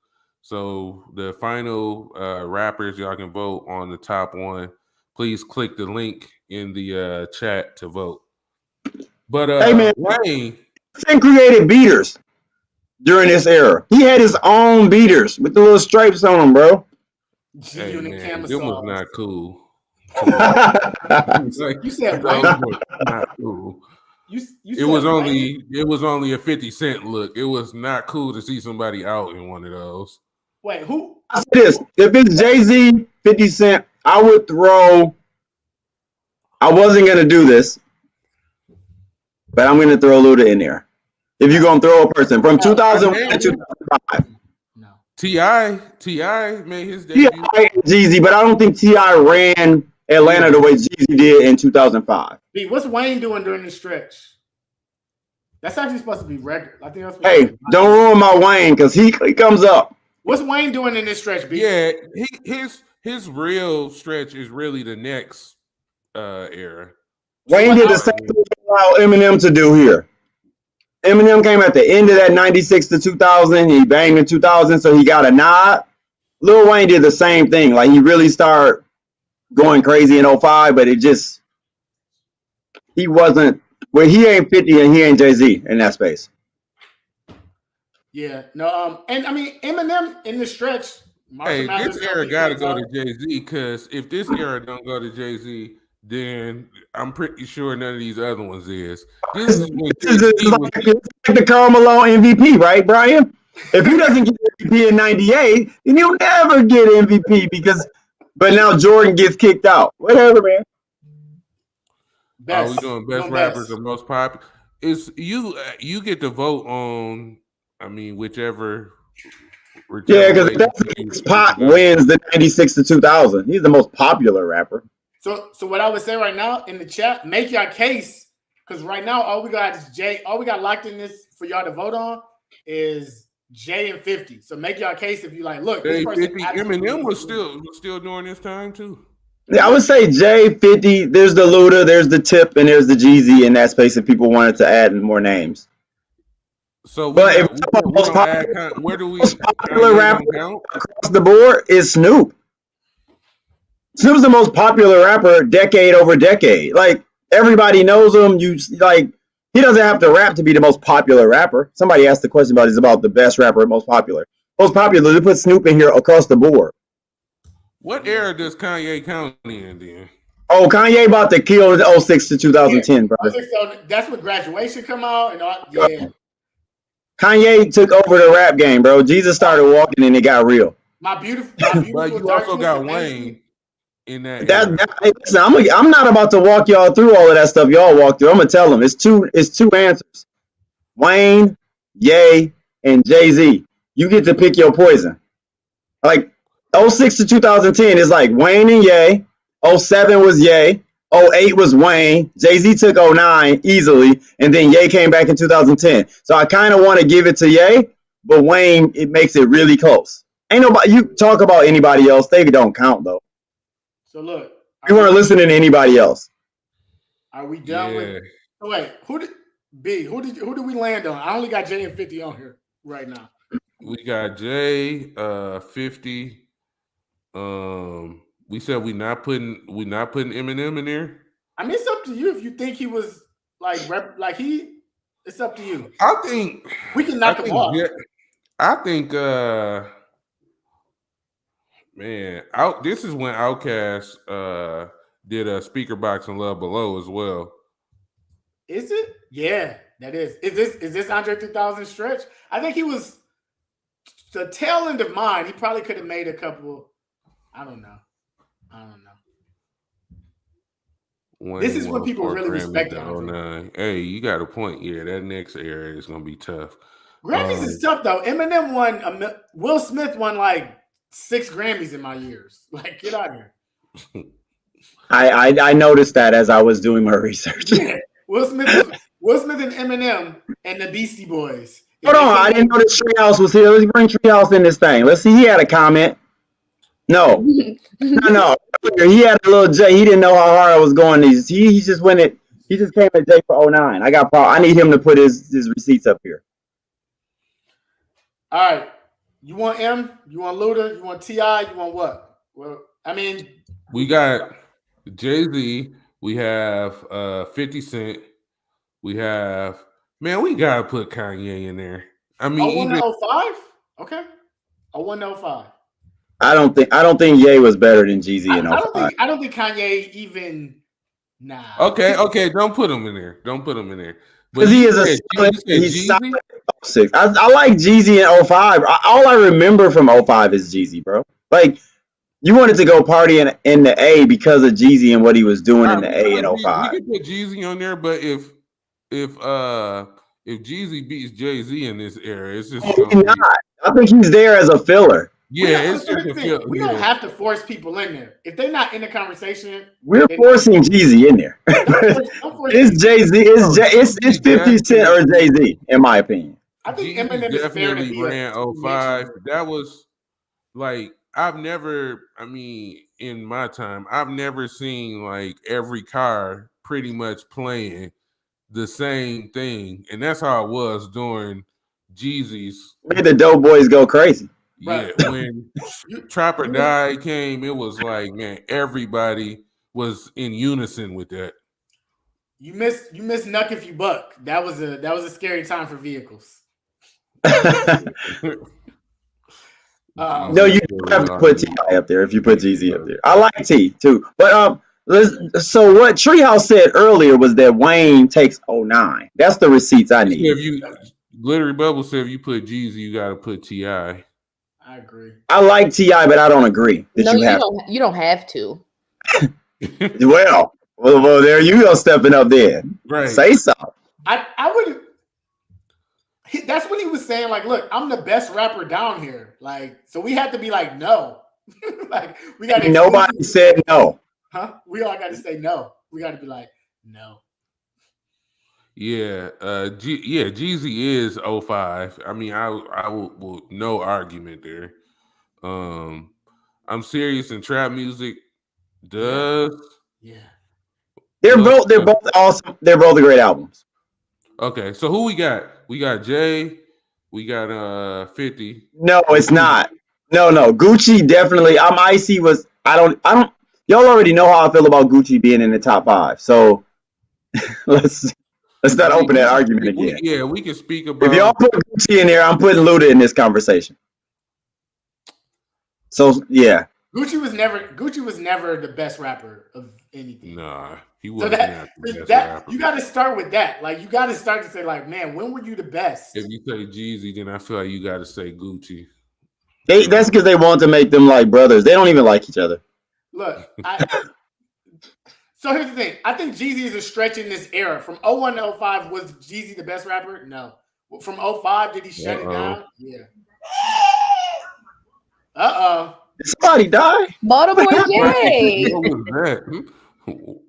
So the final rappers, y'all can vote on the top one. Please click the link in the chat to vote. But hey man, Wayne created beaters during this era. He had his own beaters with the little stripes on them, bro. Hey man, them was not cool. You said not cool. It was only a 50 Cent look. It was not cool to see somebody out in one of those. Wait, who? I say this: if it's Jay-Z, 50 Cent, I would throw. I wasn't gonna do this, but I'm gonna throw Luda in there. If you're gonna throw a person from 2001 to 2005. No. T.I. made his debut. T.I. and Jeezy, but I don't think T.I. ran Atlanta the way Jeezy did in 2005. What's Wayne doing during this stretch? That's actually supposed to be record. I think that's. Hey, don't ruin my Wayne because he comes up. What's Wayne doing in this stretch, B? Yeah, his real stretch is really the next era. Wayne did the same thing allowed Eminem to do here. Eminem came at the end of that 96 to 2000. He banged in 2000, so he got a nod. Lil Wayne did the same thing. Like, he really started going crazy in 05, but he wasn't, well, he ain't 50 and he ain't Jay-Z in that space. Yeah, no, and I mean, Eminem in the stretch. Hey, this era got to go to Jay-Z, because if this era don't go to Jay-Z, then I'm pretty sure none of these other ones is. This is like the Karl Malone MVP, right, Brian? If he doesn't get MVP in 98, then he'll never get MVP but now Jordan gets kicked out. Whatever, man. We doing best rappers or most popular? It's you get to vote on, I mean, whichever yeah, because that's Pac wins the 96 to 2000. He's the most popular rapper. So what I would say right now in the chat, make your case, because right now all we got is Jay. All we got locked in this for y'all to vote on is Jay and 50. So make y'all case if you like. Look, Jay 50. Eminem was still during this time too. Yeah, I would say Jay 50. There's the Luda, there's the Tip, and there's the Jeezy in that space. If people wanted to add more names. So, but where do we most popular rapper across the board is Snoop. Snoop's the most popular rapper decade over decade. Like, everybody knows him. He doesn't have to rap to be the most popular rapper. Somebody asked the question about the best rapper, most popular. Most popular, they put Snoop in here across the board. What era does Kanye count in then? Oh, Kanye about to kill the 06 to 2010, bro. That's when Graduation come out and all, yeah. Kanye took over the rap game, bro. Jesus started walking and it got real. My beautiful but you also got Wayne in that. Listen, I'm not about to walk y'all through all of that stuff y'all walk through. I'm gonna tell them it's two answers. Wayne, Ye, and Jay-Z. You get to pick your poison. Like 06 to 2010 is like Wayne and Ye. 07 was Ye. 08 was Wayne. Jay-Z took 09 easily, and then Ye came back in 2010. So I kind of want to give it to Ye, but Wayne, it makes it really close. Ain't nobody, you talk about anybody else, they don't count though. So look, You weren't listening to anybody else. Are we done with? Oh, wait, who did we land on? I only got Jay and 50 on here right now. We got Jay, 50. We said we not putting Eminem in there. I mean, it's up to you if you think he was like it's up to you. I think we can knock him off. I think man, this is when Outkast did a Speaker Box and Love Below as well. Is it? Yeah, that is. Is this Andre 3000 stretch? I think he was the tail end of mine. He probably could have made a couple. I don't know. This is when people really respect Andre. Hey, you got a point. Yeah, that next era is gonna be tough. Grammys is tough though. Eminem won. Will Smith won like 6 Grammys in my years. Like, get out of here. I noticed that as I was doing my research. Yeah. Will Smith and Eminem and the Beastie Boys. Hold on, I didn't know that Treehouse was here. Let's bring Treehouse in this thing. Let's see. He had a comment. No. He had a little J. He didn't know how hard I was going. He just went it. He just came at J for 09. I need him to put his receipts up here. All right. You want M? You want Luda? You want T.I.? You want what? Well, I mean, we got Jay-Z. We have 50 Cent. We have we gotta put Kanye in there. I mean, 01 to 05? Okay. 01 to 05. I don't think Ye was better than Jeezy in 05. I don't think Kanye even. Nah. Okay. Don't put him in there. Because he is he's solid. 06. I like Jeezy in 05. All I remember from 05 is Jeezy, bro. Like, you wanted to go party in the A because of Jeezy and what he was doing in the A in 05. We could put Jeezy on there, but if Jeezy beats Jay-Z in this era, it's just not. I think he's there as a filler. Yeah, it's just a filler. We don't have to force people in there. If they're not in the conversation, we're forcing Jeezy in there. It's Jay-Z. It's 50 Cent or Jay-Z, in my opinion. I think Eminem definitely ran 05. That was like in my time, I've never seen like every car pretty much playing the same thing, and that's how it was during Jeezy's. Made the dope boys go crazy. Yeah, when Trap or Die came, it was like, man, everybody was in unison with that. You missed Knuck If You Buck. That was a scary time for vehicles. No, you have to put T.I. up there if you put Jeezy up there. I like T too, but so what Treehouse said earlier was that Wayne takes 09. That's the receipts I need. Glittery Bubble said if you put Jeezy, you got to put T.I. I agree. I like T.I., but I don't agree that you don't have to. well, there you go, stepping up there. Right. Say so. I wouldn't. That's when he was saying, like, look, I'm the best rapper down here. Like, so we had to be like, no. Like, we got to. Nobody said no. Huh? We all got to say no. We got to be like, no. Yeah, Jeezy is 05. I mean, I will no argument there. I'm Serious and Trap Music does. Yeah. They're both awesome. They're both great albums. Okay, so who we got? We got Jay. We got 50. No, it's not. No. Gucci definitely. Icy was. I don't. Y'all already know how I feel about Gucci being in the top 5. So let's not open that argument again. We can speak about. If y'all put Gucci in there, I'm putting Luda in this conversation. So yeah. Gucci was never the best rapper of anything. Nah, he wasn't. You got to start with that. Like, you got to start to say, like, man, when were you the best? If you say Jeezy, then I feel like you got to say Gucci. That's because they want to make them like brothers. They don't even like each other. Look, so here's the thing. I think Jeezy is a stretch in this era. From 01 to 05, was Jeezy the best rapper? No. From 05, did he shut it Uh-oh. down? Yeah. Uh-oh. Did somebody die? Baltimore J. What was that?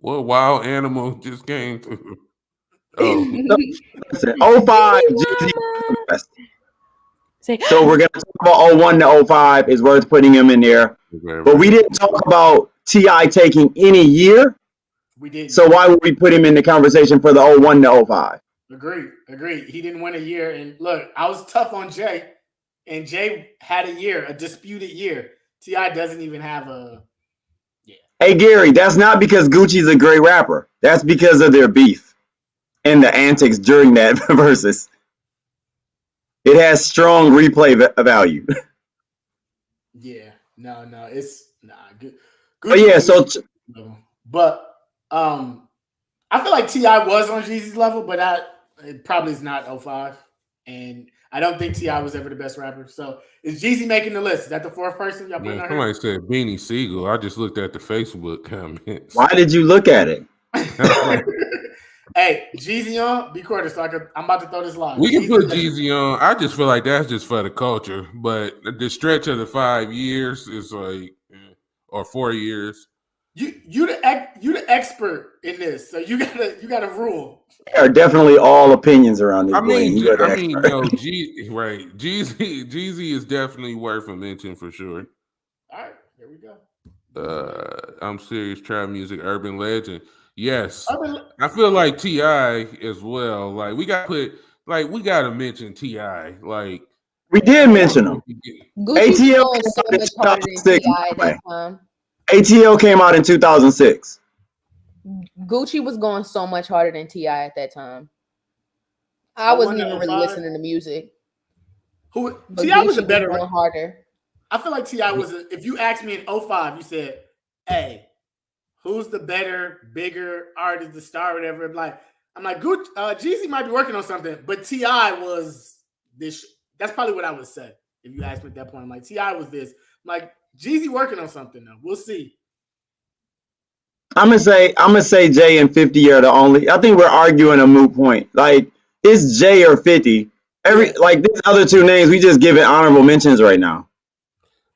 What wild animal just came through? Oh, Listen, 05, Jeezy. So we're gonna talk about 01 to 05 is worth putting him in there. But we didn't talk about T.I. taking any year. We did. So why would we put him in the conversation for the 01 to 05? Agreed. He didn't win a year. And look, I was tough on Jay. And Jay had a year, a disputed year. T.I. doesn't even have a. Yeah. Hey, Gary, that's not because Gucci's a great rapper. That's because of their beef and the antics during that versus. It has strong replay value. Yeah. No. It's good. But yeah, so. But I feel like T.I. was on Jeezy's level, but it probably is not 05. And I don't think T.I. was ever the best rapper. So is Jeezy making the list? Is that the fourth person y'all putting on somebody said Beanie Siegel. I just looked at the Facebook comments. Why did you look at it? Hey, Jeezy on, be quarter, so I'm about to throw this live. We can put Jeezy on. I just feel like that's just for the culture. But the stretch of the 5 years is like, or 4 years. You the expert in this, so you gotta rule. There are definitely all opinions around this. Jeezy is definitely worth a mention for sure. All right, here we go. I'm serious. Trap music, urban legend. Yes, I feel like T.I. as well. Like we gotta mention T.I. Like we did mention him. ATL came out in 2006. Gucci was going so much harder than T.I. at that time. I wasn't even really listening to music. T.I. was a better going harder. I feel like T.I. was if you asked me in 05, you said, hey, who's the better, bigger artist, the star, whatever? I'm like, Gucci, Jeezy might be working on something, but T.I. was this. That's probably what I would say if you asked me at that point. I'm like, T.I. was this. I'm like, Jeezy working on something though. We'll see. I'm gonna say Jay and 50 are the only. I think we're arguing a moot point. Like it's Jay or 50. Like these other two names, we just giving honorable mentions right now.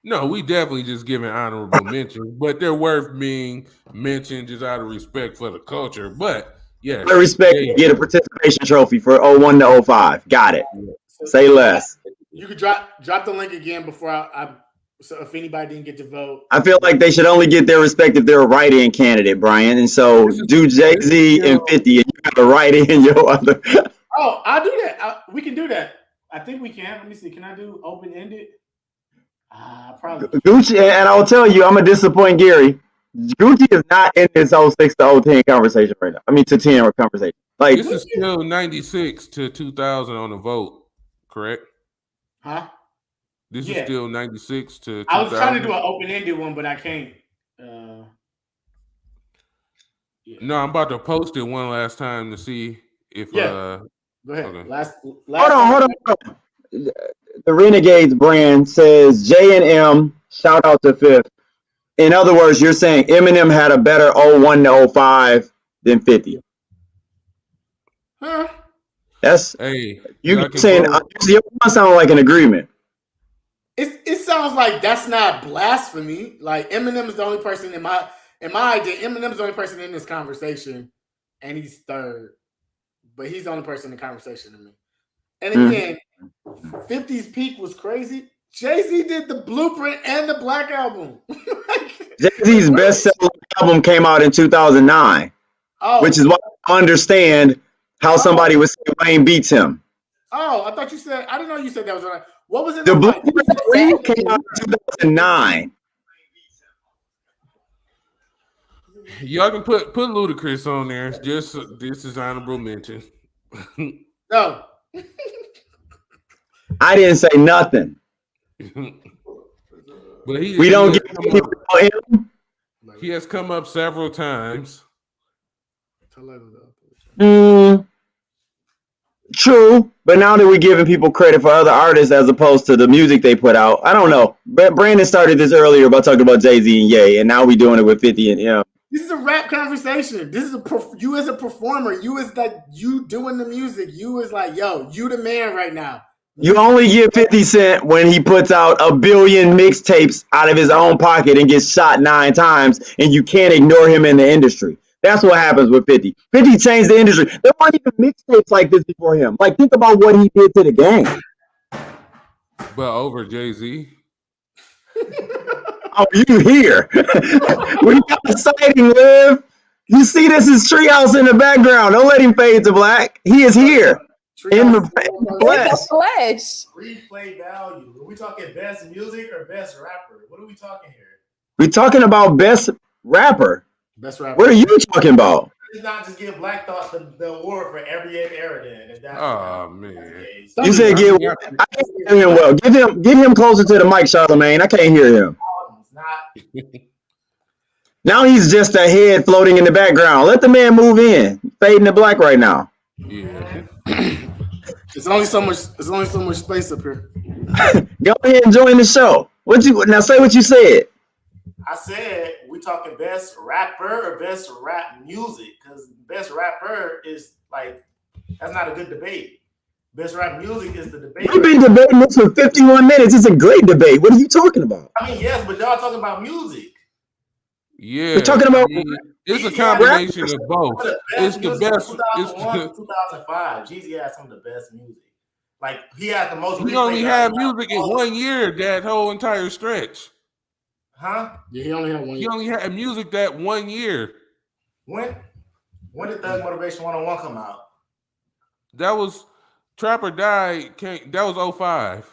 No, we definitely just giving honorable mentions, but they're worth being mentioned just out of respect for the culture. But yeah, I respect you get a participation trophy for 01 to 05. Got it. Say less. You could drop the link again before so if anybody didn't get to vote. I feel like they should only get their respect if they're a write-in candidate, Brian. And so do Jay-Z and 50, and you got to write in your other. Oh, I'll do that. We can do that. I think we can. Let me see. Can I do open-ended? Probably. Gucci, and I'll tell you, I'm going to disappoint Gary. Gucci is not in this 06 to 010 conversation right now. I mean, to 10 conversation. Like this is still 96 to 2000 on the vote, correct? Huh? This is still 96 to 2000. I was trying to do an open-ended one, but I can't. No, I'm about to post it one last time to see if. Go ahead. Okay. Last hold on. The Renegades brand says J&M. Shout out to Fifth. In other words, you're saying Eminem had a better 01 to 05 than 50. Huh? That's you're saying. You sound like an agreement. It sounds like that's not blasphemy. Like Eminem is the only person in my idea. Eminem's the only person in this conversation, and he's third, but he's the only person in the conversation to me. And again, 50's peak was crazy. Jay-Z did the Blueprint and the Black Album. Jay-Z's best-selling album came out in 2009, which is why I understand how somebody would say Wayne beats him. Oh, I thought you said. I didn't know you said that was on. What was it? The Blueprint came out in 2009. Y'all can put Ludacris on there. Just this is honorable mention. No. I didn't say nothing. But we don't get people him. He has come up several times. True, but now that we're giving people credit for other artists as opposed to the music they put out, I don't know. Brandon started this earlier about talking about Jay-Z and Ye, and now we're doing it with 50 and him. This is a rap conversation. This is you as a performer. You as you doing the music. You is like, yo, you the man right now. You only get 50 Cent when he puts out a billion mixtapes out of his own pocket and gets shot 9 times, and you can't ignore him in the industry. That's what happens with 50. 50 changed the industry. There weren't even mixtapes like this before him. Like, think about what he did to the game. But over Jay-Z. Oh, you here? We got a sighting, Liv. You see this is Treehouse in the background. Don't let him fade to black. He is here. In the flesh. Replay value. Are we talking best music or best rapper? What are we talking here? We're talking about best rapper. Best rapper. What are you talking about? Let's not just give Black Thought the award for every era then. If that's Man. You said give. I can't hear him well. Give him closer to the mic, Charlamagne. I can't hear him. Now he's just a head floating in the background. Let the man move in. Fading to black right now. Yeah. It's only so much space up here. Go ahead and join the show. Now say what you said. I said we talking best rapper or best rap music, because best rapper is like, that's not a good debate. Best rap music is the debate. We've been debating this for 51 minutes. It's a great debate. What are you talking about? I mean, yes, but y'all talking about music. Yeah, we're talking about. It's a combination of both. It's the best. 2001 2005. Jeezy had some of the best music. Like, he had the most. He only had music in 1 year. That whole entire stretch. Huh? Yeah, he only had 1 year. He only had music that 1 year. When did Thug Motivation 101 come out? That was Trapper Died. That was 05.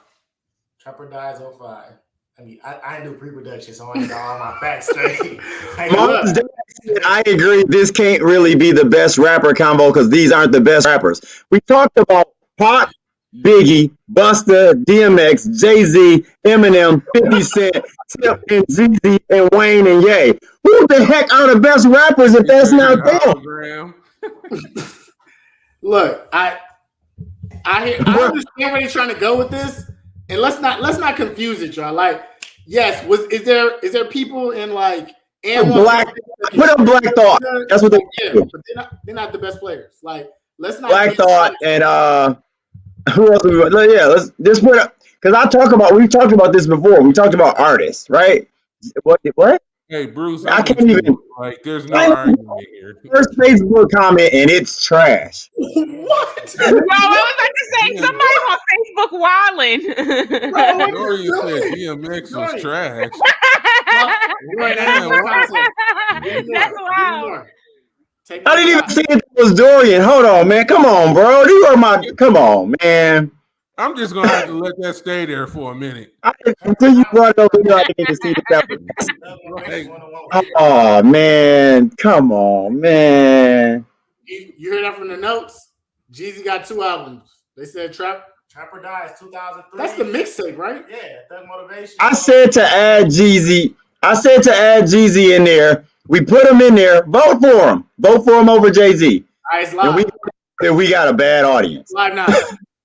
Trapper Died 05. I mean, I do pre-production, so I need all my facts straight. I agree. This can't really be the best rapper combo because these aren't the best rappers. We talked about Pac, Biggie, Busta, DMX, Jay-Z, Eminem, 50 Cent, Tip, and ZZ, and Wayne, and Ye. Who the heck are the best rappers if that's not them? Look, I understand where they're trying to go with this, and let's not confuse it, y'all. Like, yes, is there people in like Black? Put up Black Thought. That's what they do. But they're not the best players. Like, let's not Black Thought and who else? Let's just put up, because we've talked about this before. We talked about artists, right? What? Hey, Bruce, I can't even. Like, there's no argument here. First Facebook comment and it's trash. What? Well, I was about to say somebody on Facebook wilding. Gloria said DMX was trash. That's wild. I didn't even see it was Dorian. Hold on, man. Come on, bro. You are come on, man. I'm just gonna have to let that stay there for a minute. Until you brought it over here, I didn't even see the Oh man, come on, man. You heard that from the notes? Jeezy got 2 albums. They said Trapper Dies 2003. That's the mixtape, right? Yeah, Thug Motivation. I said to add Jeezy. In there. We put him in there. Vote for him. Vote for him over Jay-Z. All right, it's live. And we got a bad audience. Live now.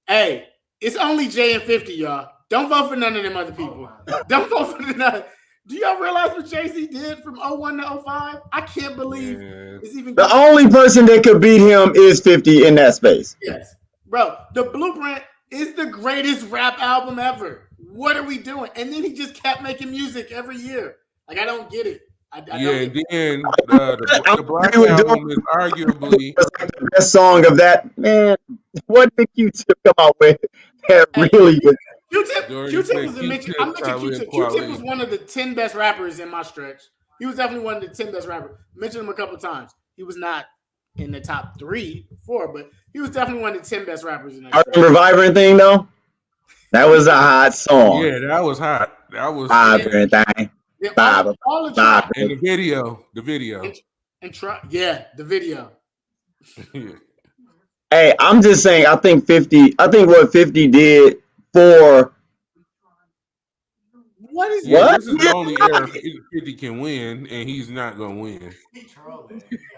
Hey, it's only Jay and 50, y'all. Don't vote for none of them other people. Don't vote for none. Do y'all realize what Jay-Z did from 01 to 05? I can't believe it's even. The only person that could beat him is 50 in that space. Yes. Bro, The Blueprint is the greatest rap album ever. What are we doing? And then he just kept making music every year. Like, I don't get it. Then the Black Album is arguably the best song of that. Man, what did Q-Tip come out with? That really good. Q-Tip was a mention. I'm mentioning Q-Tip. Q-Tip was one of the 10 best rappers in my stretch. He was definitely one of the 10 best rappers. Mentioned him a couple times. He was not in the top 3, 4, but he was definitely one of the 10 best rappers in that. I remember Vibrant thing though. That was a hot song. Yeah, that was hot. That was Vibrant thing. Yeah, all and the video. The video. Hey, I'm just saying. I think what 50 did for. What is what? This is the only era 50 can win, and he's not gonna win.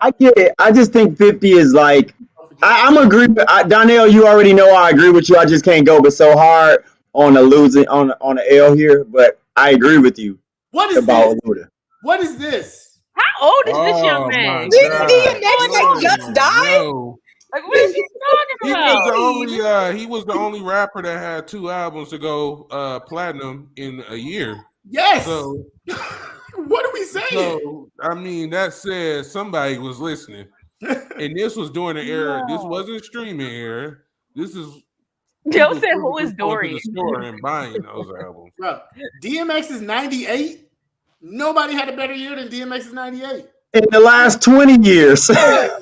I get it. I just think 50 is like. I'm agreeing. Donnell, you already know I agree with you. I just can't go but so hard on the losing on the L here, but I agree with you. What is about this? Luda. What is this? How old is this young Oh man? my Did God. DMX like just die? No. Like, what is he He talking was the about? only he was the only rapper that had 2 albums to go platinum in a year. Yes. So What are we saying? I mean that says somebody was listening. And this was during the era. This wasn't streaming era. This is Joe people said, "Who is going to Dorian?" the store and buying those albums. Bro, DMX is 98. Nobody had a better year than DMX is 98. In the last 20 years.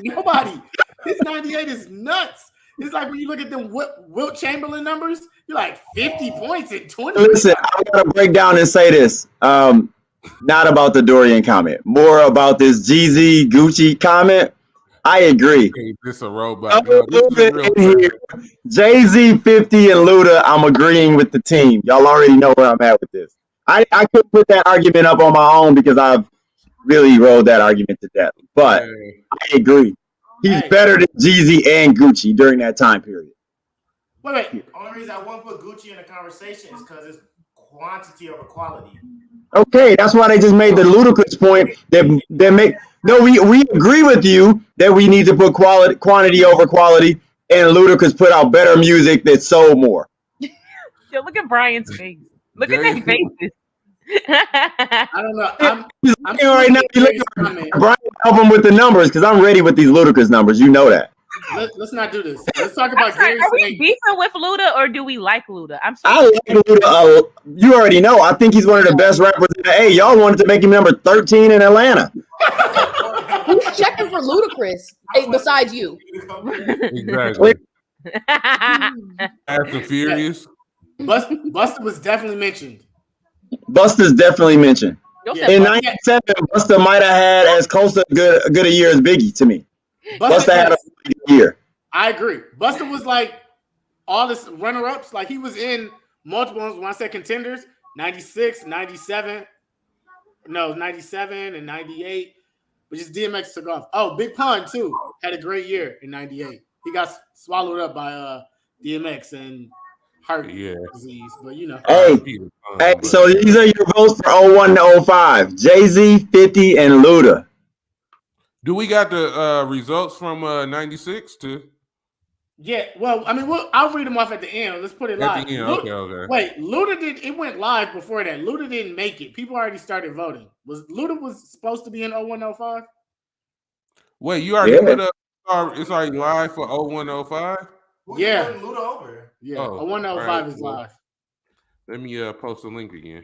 Nobody. His 98 is nuts. It's like when you look at them Wilt Chamberlain numbers, you're like 50 points in 20. Listen, I gotta break down and say this. Not about the Dorian comment, more about this Jeezy Gucci comment. I agree. Hey, this a robot. No, this is a real In here, Jay-Z, 50, and Luda, I'm agreeing with the team. Y'all already know where I'm at with this. I could put that argument up on my own because I've really rode that argument to death. But I agree. He's better than Jeezy and Gucci during that time period. Wait. The only reason I won't put Gucci in the conversation is because it's quantity over quality. Okay, that's why they just made the ludicrous point that make. No, we agree with you that we need to put quantity over quality, and Ludacris put out better music that sold more. Yo, look at Brian's face. Look at their faces. I don't know. I'm right now. Brian, help him with the numbers because I'm ready with these Ludacris numbers. You know that. Let's not do this. Let's talk about Gary Are we Snake. beefing with Luda or do we like Luda? I'm I sorry. like Luda. You already know. I think he's one of the best rappers in the A. Y'all wanted to make him number 13 in Atlanta. Who's checking for Ludacris besides you? Exactly. Fast and Furious. Busta was definitely mentioned. Busta's definitely mentioned. In 97, Busta might have had as close to good a year as Biggie to me. Busta had a good year. I agree. Busta was like all this runner-ups. Like he was in multiple ones. When I said contenders, 96, 97. No, 97 and 98. But just DMX took off. Oh, Big Pun too. Had a great year in 98. He got swallowed up by DMX and heart disease. But you know. Hey, so these are your votes for 01 to 05. Jay-Z, 50, and Luda. Do we got the results from 96 too? Yeah, well, I mean, I'll read them off at the end. Let's put it live. At the end, okay. Wait, Luda it went live before that. Luda didn't make it. People already started voting. Luda was supposed to be in 0105? Wait, you already put up? It's already live for 0105? Yeah. Luda over. Yeah, 0105 is live. Let me post the link again.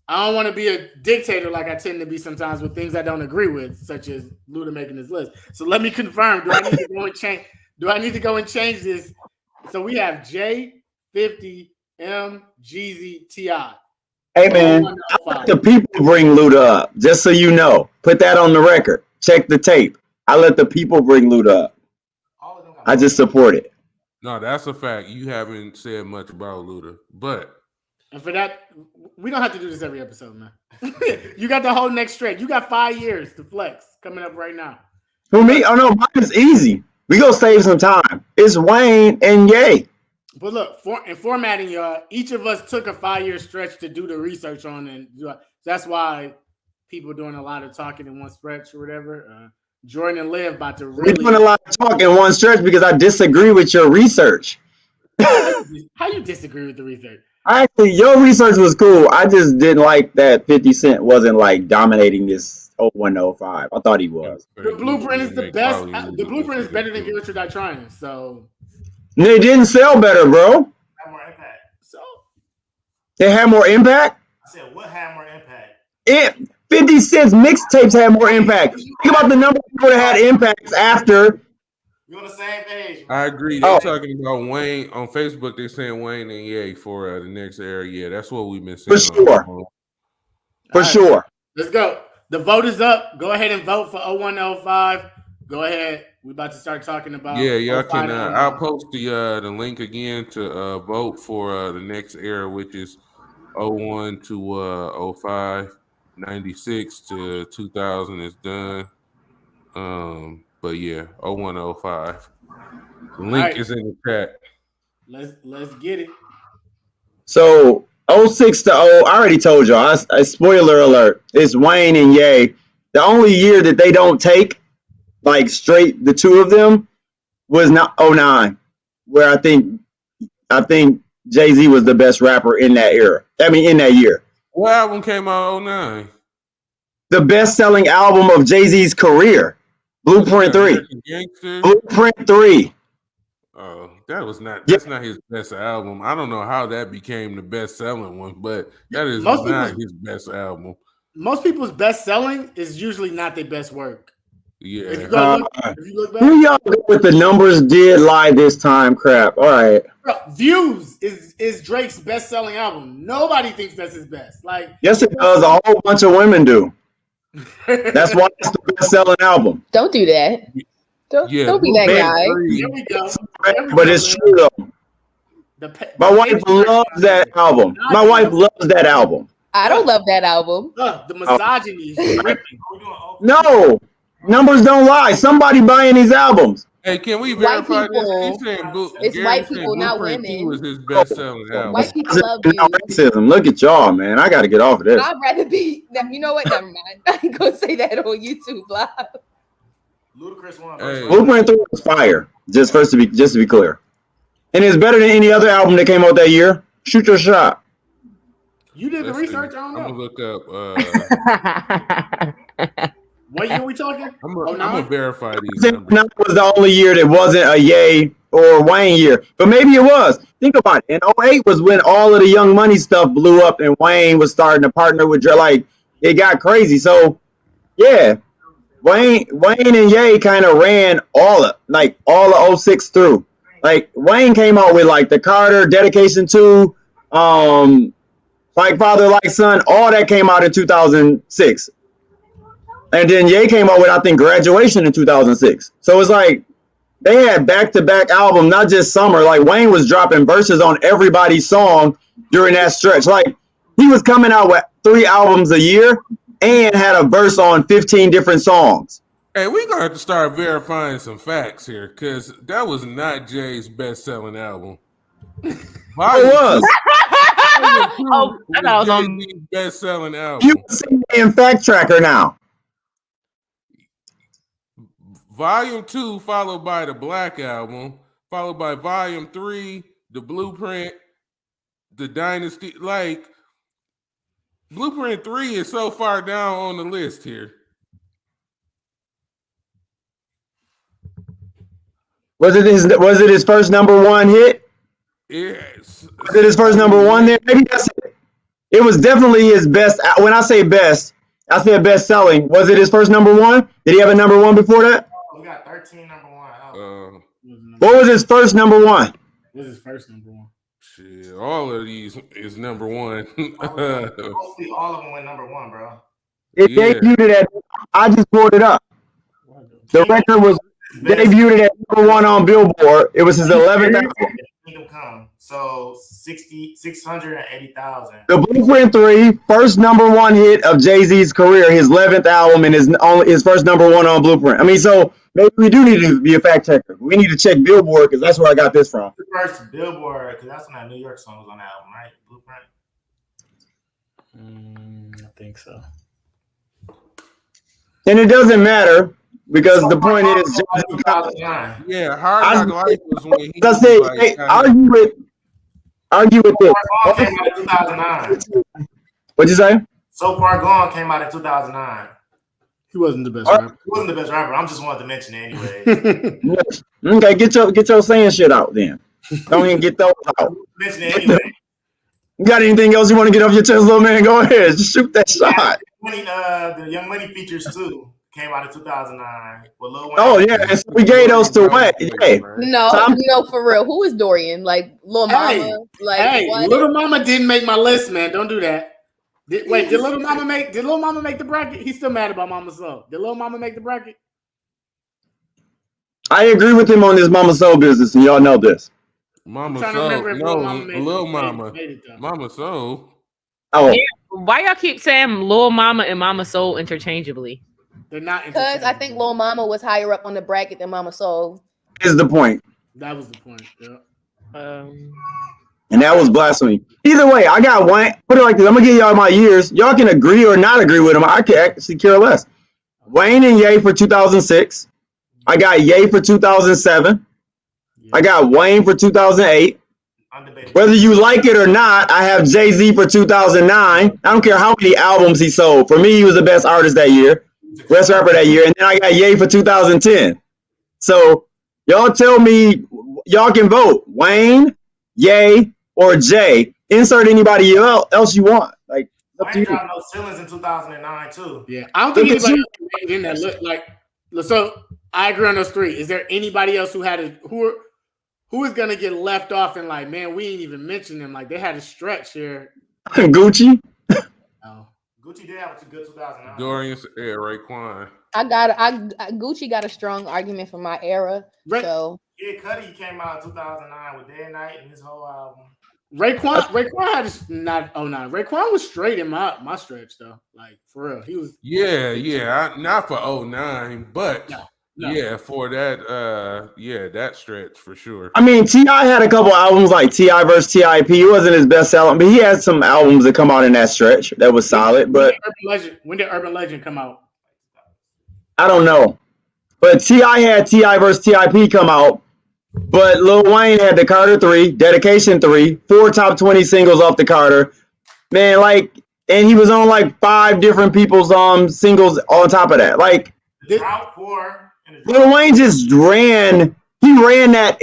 I don't want to be a dictator like I tend to be sometimes with things I don't agree with, such as Luda making his list. So let me confirm. Do I need to go and change? Do I need to go and change this? So we have J, 50, M, Jeezy, T.I. Hey man, I let the people bring Luda up, just so you know. Put that on the record. Check the tape. I let the people bring Luda up. I just support it. No, that's a fact. You haven't said much about Luda, but. And for that, we don't have to do this every episode, man. You got the whole next stretch. You got 5 years to flex coming up right now. For me, oh no, mine is easy. We gonna save some time. It's Wayne and Ye. But look, in formatting, y'all, each of us took a 5-year stretch to do the research on, and that's why people are doing a lot of talking in one stretch or whatever. Jordan and Liv about to really. We're doing a lot of talk in one stretch because I disagree with your research. How you disagree with the research? Actually, your research was cool. I just didn't like that 50 Cent wasn't like dominating this 0105. I thought he was. The blueprint is the best. The blueprint is better than Get Rich or Die Trying. So they didn't sell better, bro. Had more impact. So they had more impact. I said, what had more impact? 50 Cent's mixtapes had more impact. Think about the number of people that had impacts after. You're on the same page. I agree. They're talking about Wayne on Facebook. They're saying Wayne and Ye for the next era. Yeah, that's what we've been saying. For sure. For sure. Let's go. The vote is up. Go ahead and vote for 0105. Go ahead. We're about to start talking about. Yeah, y'all can. I'll post the link again to vote for the next era, which is 01 to 05. 96 to 2000 is done. But yeah, 0105. The link is in the chat. Let's get it. So 06 to I already told y'all. I spoiler alert. It's Wayne and Ye. The only year that they don't take like straight the two of them was not 09, where I think Jay-Z was the best rapper in that era. I mean, in that year. What album came out in 09? The best-selling album of Jay-Z's career, Blueprint 3. American Gangster? Blueprint 3. Oh, that's not his best album. I don't know how that became the best-selling one, but that is not his best album. Most people's best selling is usually not their best work. Yeah. If you look back, Who y'all go with the numbers did lie this time crap? All right. bro, Views is Drake's best selling album. Nobody thinks that's his best. Like, Yes, it does. A whole bunch of women do. That's why it's the best-selling album. Don't do that. Don't be that guy. Here we go. But it's true though. My wife loves that album. My wife loves that album. I don't love that album. The misogyny is ripping. No, numbers don't lie. Somebody buying these albums. Hey, can we White verify people. this? It's white people, not Blueprint 2 women. was his best-selling album. White people love No you. racism. Look at y'all, man. I got to get off of this. I'd rather be. You know what? Never mind. I ain't gonna say that on YouTube live. Ludacris won. Hey. Blueprint 3 was fire. Just to be clear, and it's better than any other album that came out that year. Shoot your shot. You did the research? I don't I'm know. gonna look up. What year we talking? I'm gonna verify these That numbers. was the only year that wasn't a Ye or Wayne year, but maybe it was. Think about it. In 08 was when all of the Young Money stuff blew up, and Wayne was starting to partner with Dre. Like it got crazy. So yeah, Wayne and Ye kind of ran all of 06 through. Like Wayne came out with like the Carter, Dedication 2, Like Father, Like Son, all that came out in 2006. And then Ye came out with, I think, Graduation in 2006. So it's like they had back-to-back album, not just summer. Like Wayne was dropping verses on everybody's song during that stretch. Like he was coming out with 3 albums a year and had a verse on 15 different songs. Hey, we're gonna have to start verifying some facts here, because that was not Jay's best-selling album. It was. Oh, I thought I was on. Jay-Z's best-selling album. You can see me in Fact Tracker now. Volume 2, followed by the Black Album, followed by Volume 3, the Blueprint, the Dynasty. Like, Blueprint 3 is so far down on the list here. Was it his first #1 hit? Yes. Was it his first #1 there? Maybe that's it. It was definitely his best. When I say best, I said best selling. Was it his first #1? Did he have a #1 before that? We got 13 #1. What was his first #1? This is first #1. Shit, all of these is #1. Hopefully all of them went #1, bro. It Yeah. debuted at. I just pulled it up. The record was debuted at #1 on Billboard. It was his 11th album. Kingdom Come. So 680,000. The Blueprint 3, first #1 hit of Jay-Z's career, his 11th album, and his first #1 on Blueprint. I mean, so maybe we do need to be a fact checker. We need to check Billboard because that's where I got this from. The first Billboard, because that's when that New York song was on the album, right? Blueprint. I think so. And it doesn't matter because the point is, 2009. Yeah, Hard Knock Life was when he I say, was hey, like, argue with this. So Far Gone came out in 2009. What'd you say? So Far Gone came out in 2009. He wasn't the best All right. rapper. He wasn't the best rapper. I'm just wanted to mention it anyway. Okay, get your saying shit out then. Don't even get those out. Mention it anyway. You got anything else you want to get off your chest, little man? Go ahead, just shoot that shot. The Young Money features too came out in 2009 with Lil Wayne. Oh yeah, and so we gave those to Wayne. Hey, No, for real. Who is Dorian? Like Lil Mama? Hey, Like Hey, what? Little Mama didn't make my list, man. Don't do that. Did Little Mama make the bracket? He's still mad about Mama Soul. Did Little Mama make the bracket? I agree with him on this Mama Soul business, and y'all know this. Mama I'm trying to remember Soul. if No, Lil Mama made Lil it, Mama. made it, though. Mama Soul. Oh, Why y'all keep saying Lil Mama and Mama Soul interchangeably? They're not Because I think Lil Mama was higher up on the bracket than Mama Soul. is the point, That was the point. Yeah. and that was blasphemy. Either way, I got Wayne. Put it like this: I'm gonna give y'all my years. Y'all can agree or not agree with him. I can actually care less. Wayne and Ye for 2006. I got Ye for 2007. I got Wayne for 2008. Undebatable. Whether you like it or not, I have Jay-Z for 2009. I don't care how many albums he sold. For me, he was the best artist that year, best rapper that year. And then I got Ye for 2010. So y'all tell me, y'all can vote Wayne, Ye, or Jay. Insert anybody else you want. Like, up to Wayne you. dropped no ceilings in 2009 too. Yeah, I don't think Look at anybody you. else made it in that look like. So I agree on those three. Is there anybody else who had who is gonna get left off and like, man, we ain't even mentioned them. Like they had a stretch here. Gucci. Oh. Gucci did have a good 2009. Dorian said Raekwon. I Gucci got a strong argument for my era. Right. So Kid Cudi came out in 2009 with Day and Night and his whole album. Raekwon had not 09. Raekwon was straight in my stretch though. Like for real. He was Not for 09, but No. yeah, for that that stretch for sure. I mean, T.I. had a couple albums like T.I. versus T.I.P. It wasn't his best album, but he had some albums that come out in that stretch that was solid. But when did Urban Legend come out? I don't know. But T.I. had T.I. versus T.I.P. come out. But Lil Wayne had the Carter 3, Dedication 3, 4 top 20 singles off the Carter. Man, like, and he was on like 5 different people's singles on top of that. Like, The Drought 4 and the Lil Wayne just ran that.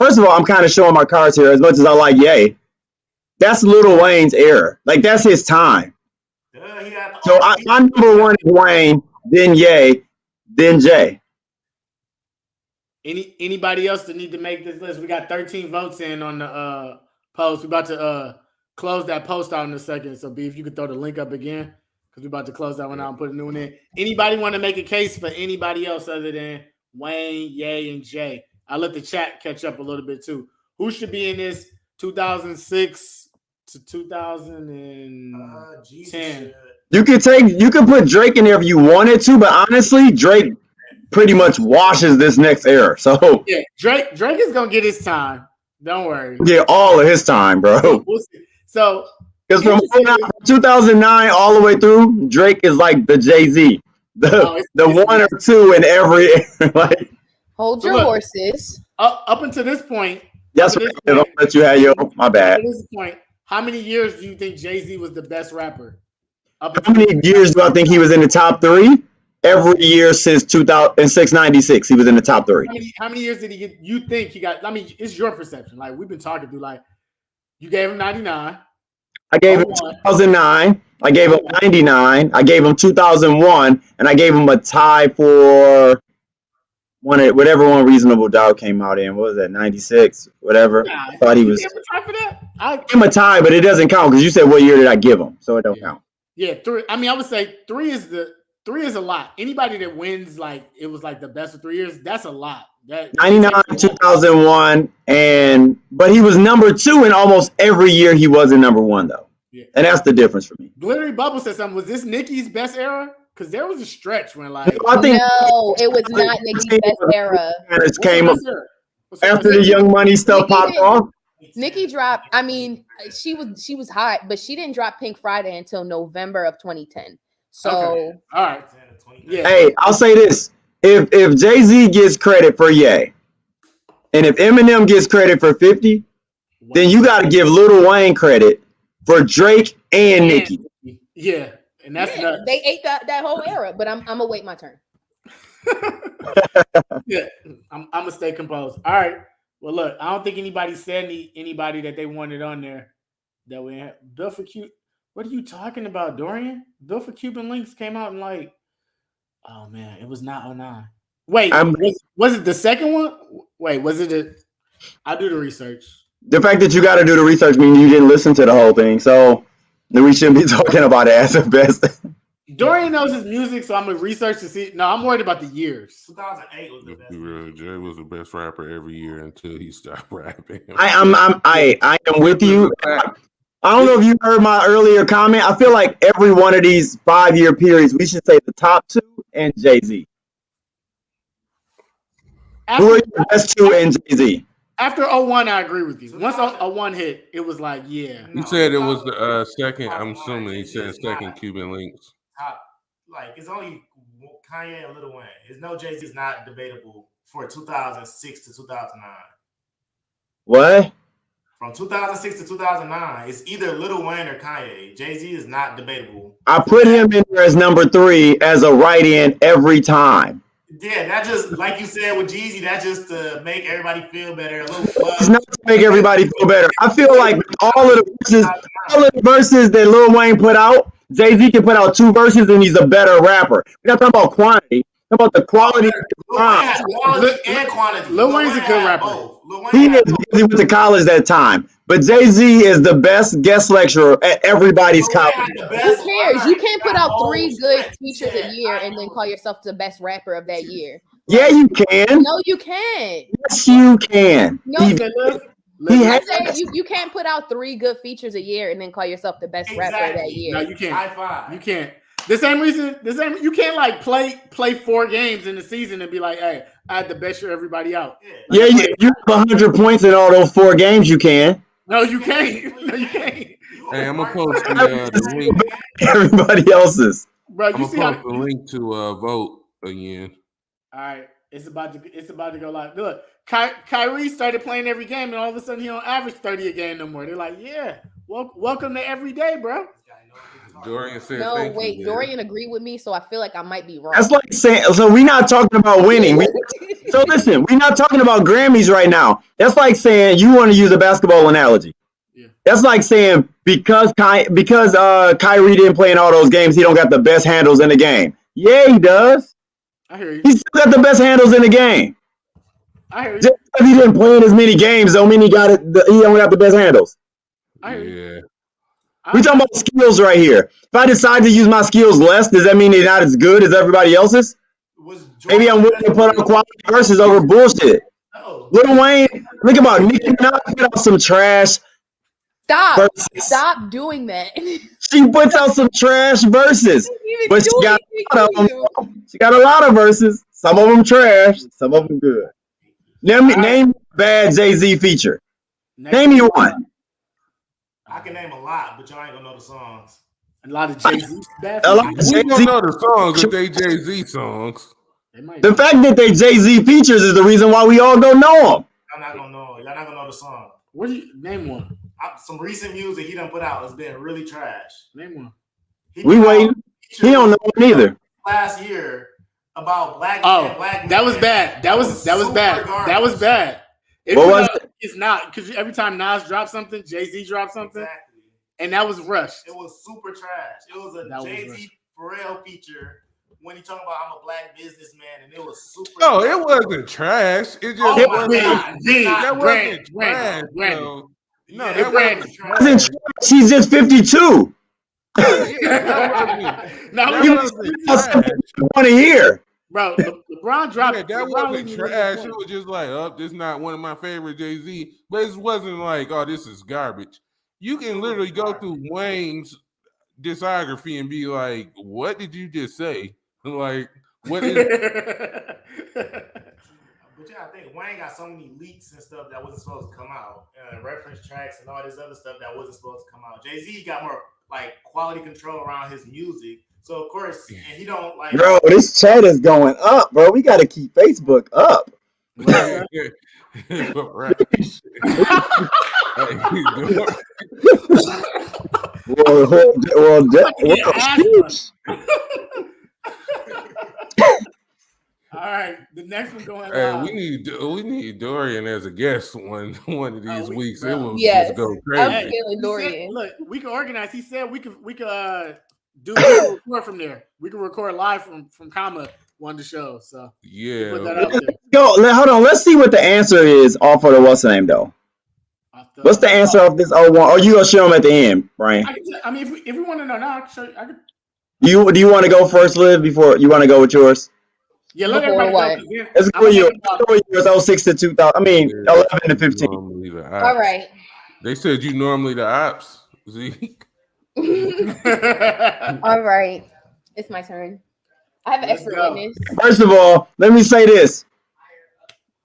First of all, I'm kind of showing my cards here as much as I like Ye. That's Lil Wayne's era. Like, that's his time. He had the So my number one is Wayne, then Ye, then Jay. Anybody else that need to make this list? We got 13 votes in on the post. We're about to close that post out in a second. So B, if you could throw the link up again, because we're about to close that one out and put a new one in. Anybody want to make a case for anybody else other than Wayne, Ye, and Jay? I'll let the chat catch up a little bit too. Who should be in this 2006 to 2010? Jesus. You could put Drake in there if you wanted to, but honestly, Drake pretty much washes this next era. So Yeah, Drake is gonna get his time. Don't worry. get all of his time, bro. We'll see. So Because from 2009 all the way through, Drake is like the Jay-Z, the one or two in every like. hold So your look. horses. up until this point, That's up what to this I'll point, let you have your. My up bad. to this point, how many years do you think Jay-Z was the best rapper? Up How many years do I think he was in the top 3? Every year since 96, he was in the top 3. How many years did he get? You think he got? I mean, it's your perception. Like we've been talking through. Like you gave him 99. I gave him 2009. I gave him 99. I gave him 2001, and I gave him a tie for whatever one Reasonable Doubt came out in. What was that? 96, whatever. Nah, I thought he you was. gave him a tie for that? I Gave him a tie, but it doesn't count because you said what year did I give him, so it don't count. Yeah, 3. I mean, I would say 3 is a lot. Anybody that wins like it was like the best of 3 years, that's a lot. That 99, 2001, but he was number 2 in almost every year he wasn't number 1 though. Yeah. And that's the difference for me. Glittery Bubble said something. Was this Nicki's best era? Because there was a stretch when like I think No, it was not Nicki's best era. it came up what's her best era? after the Young Money stuff Nicki popped didn't- off. Nicki dropped. I mean, she was hot, but she didn't drop Pink Friday until November of 2010. So Okay. All right. Yeah. Hey, I'll say this. If Jay-Z gets credit for Ye, and if Eminem gets credit for 50, then you got to give Lil Wayne credit for Drake and Nicki. Yeah, and that's yeah, nuts. they ate that whole era. But I'm gonna wait my turn. Yeah, I'm gonna stay composed. All right. Well, look, I don't think anybody said anybody that they wanted on there that we had. Bill for Cuban. What are you talking about, Dorian? Bill for Cuban Links came out in like, oh man, it was not 09. Wait, was it the second one? Wait, was it a? I'll do the research. The fact that you got to do the research means you didn't listen to the whole thing, so we shouldn't be talking about it as the best. Dorian knows his music, so I'm gonna research to see. No, I'm worried about the years. 2008 was the Let's best. be real, Jay was the best rapper every year until he stopped rapping. I am with you. I don't know if you heard my earlier comment. I feel like every one of these 5-year periods, we should say the top 2 and Jay-Z. Who are your best 2 and Jay-Z? After 01, I agree with you. Once 01 hit, it was like, yeah. He said it was the second. I'm assuming he said second Cuban Links. Top, like it's only Kanye and Lil Wayne. It's no Jay-Z is not debatable for 2006 to 2009. What? From 2006 to 2009, it's either Lil Wayne or Kanye. Jay-Z is not debatable. I put him in there as number 3 as a write-in every time. Yeah, that just like you said with Jeezy, that just to make everybody feel better. A little It's fun. not to make everybody feel better. I feel like all of the verses that Lil Wayne put out, Jay-Z can put out 2 verses and he's a better rapper. We're not talking about quantity. We're talking about the quality of the Lil Wayne rhyme. has quality and quantity. Lil Wayne's a Wayne good had rapper. both. Lil Wayne He had is both. because he went to college that time. But Jay-Z is the best guest lecturer at everybody's Lil Wayne college. had the Who best cares? line. You can't put That out whole 3 good stretch. features Yeah, a year I and then know. call yourself the best rapper of that year. Yeah, you can. No, you can't. Yes, you can. No, He, Okay, look. he I has. said you can't put out 3 good features a year and then call yourself the best rapper of that Exactly. year. No, you can't. High five. You can't. The same reason. You can't like play 4 games in the season and be like, "Hey, I had the best year everybody out." Yeah, you have 100 points in all those 4 games. You can. No, you can't. No, you can't, Hey, I'm gonna post the link. Everybody else's. bro. I'm You see gonna how? post the link to vote again. All right, it's about to go live. Look, Kyrie started playing every game, and all of a sudden he don't average 30 a game no more. They're like, "Yeah, welcome to every day, bro." Dorian said, No, "Thank wait, you." Dorian agreed with me, so I feel like I might be wrong. That's like saying. So we're not talking about winning. So listen, we're not talking about Grammys right now. That's like saying you want to use a basketball analogy. Yeah. That's like saying because Kyrie didn't play in all those games, he don't got the best handles in the game. Yeah, he does. I hear you. He still got the best handles in the game. I hear you. Just because he didn't play in as many games don't mean he got it. He only got the best handles. I hear you. Yeah. We're talking about skills right here. If I decide to use my skills less, does that mean they're not as good as everybody else's? Maybe I'm willing to put on quality verses over bullshit. No. Lil Wayne, think about Nicki Minaj put out some trash Stop! verses. Stop doing that. She puts out some trash verses, but she got a lot of them. She got a lot of verses. Some of them trash, some of them good. Name bad Jay-Z feature. Name me one. I can name a lot, but y'all ain't gonna know the songs. A lot of Jay-Z bad. A lot of features. We Jay-Z. don't know the songs if they Jay-Z songs. They might The not. fact that they Jay-Z features is the reason why we all don't know them. Y'all not gonna know. Y'all not gonna know the song. What do you name one? Some recent music he done put out has been really trash. Name one. He We put out waiting. He don't know them either. last year about black Oh, men, black that was men. bad. That was super bad. garbage. That was bad. What was It's not because every time Nas dropped something, Jay-Z dropped something, Exactly. and that was rushed. It was super trash. It was a That was Jay-Z Pharrell feature when he talking about I'm a black businessman, and it was super. No, it wasn't trash. It just Oh my wasn't. God. That Brandon, wasn't trash. Brandon. though. No, Yeah, that it Brandon. wasn't Wasn't trash. trash. He's just 52. Now That we wasn't That's trash. what you want to hear. bro, LeBron dropped. Yeah, that LeBron wasn't leading the trash. league. It was just like, oh, this is not one of my favorite Jay-Z. But it wasn't like, oh, this is garbage. You can literally go through Wayne's discography and be like, what did you just say? Like, what is But yeah, I think Wayne got so many leaks and stuff that wasn't supposed to come out, reference tracks and all this other stuff that wasn't supposed to come out. Jay-Z got more like quality control around his music, so of course, and he don't like. Bro, this chat is going up, bro. We got to keep Facebook up. right. All right, the next one going Hey, live. we need Dorian as a guest one of these weeks. It bro. will Yes. just go I'm crazy. feeling He said- Dorian. look, we can organize. He said we could do a record from there. We can record live from Comma one of the shows. So put that Yeah. out there. Yo, hold on. Let's see what the answer is off of the what's the name though. What's the answer of this 01? Or you gonna show them at the end, Brian? I mean, if we want to know now, I can show you. Do you want to go first, Liv? Before you want to go with yours? Yeah, let Before everybody what? go. 'Cause then Let's go I'm with yours. thinking about- Let's go with yours. 06 to 2000. I mean, 11 to 15. Normally the ops. All right. They said you normally the ops. Zeke. All right. It's my turn. I have an Let's expert go. witness. First of all, let me say this.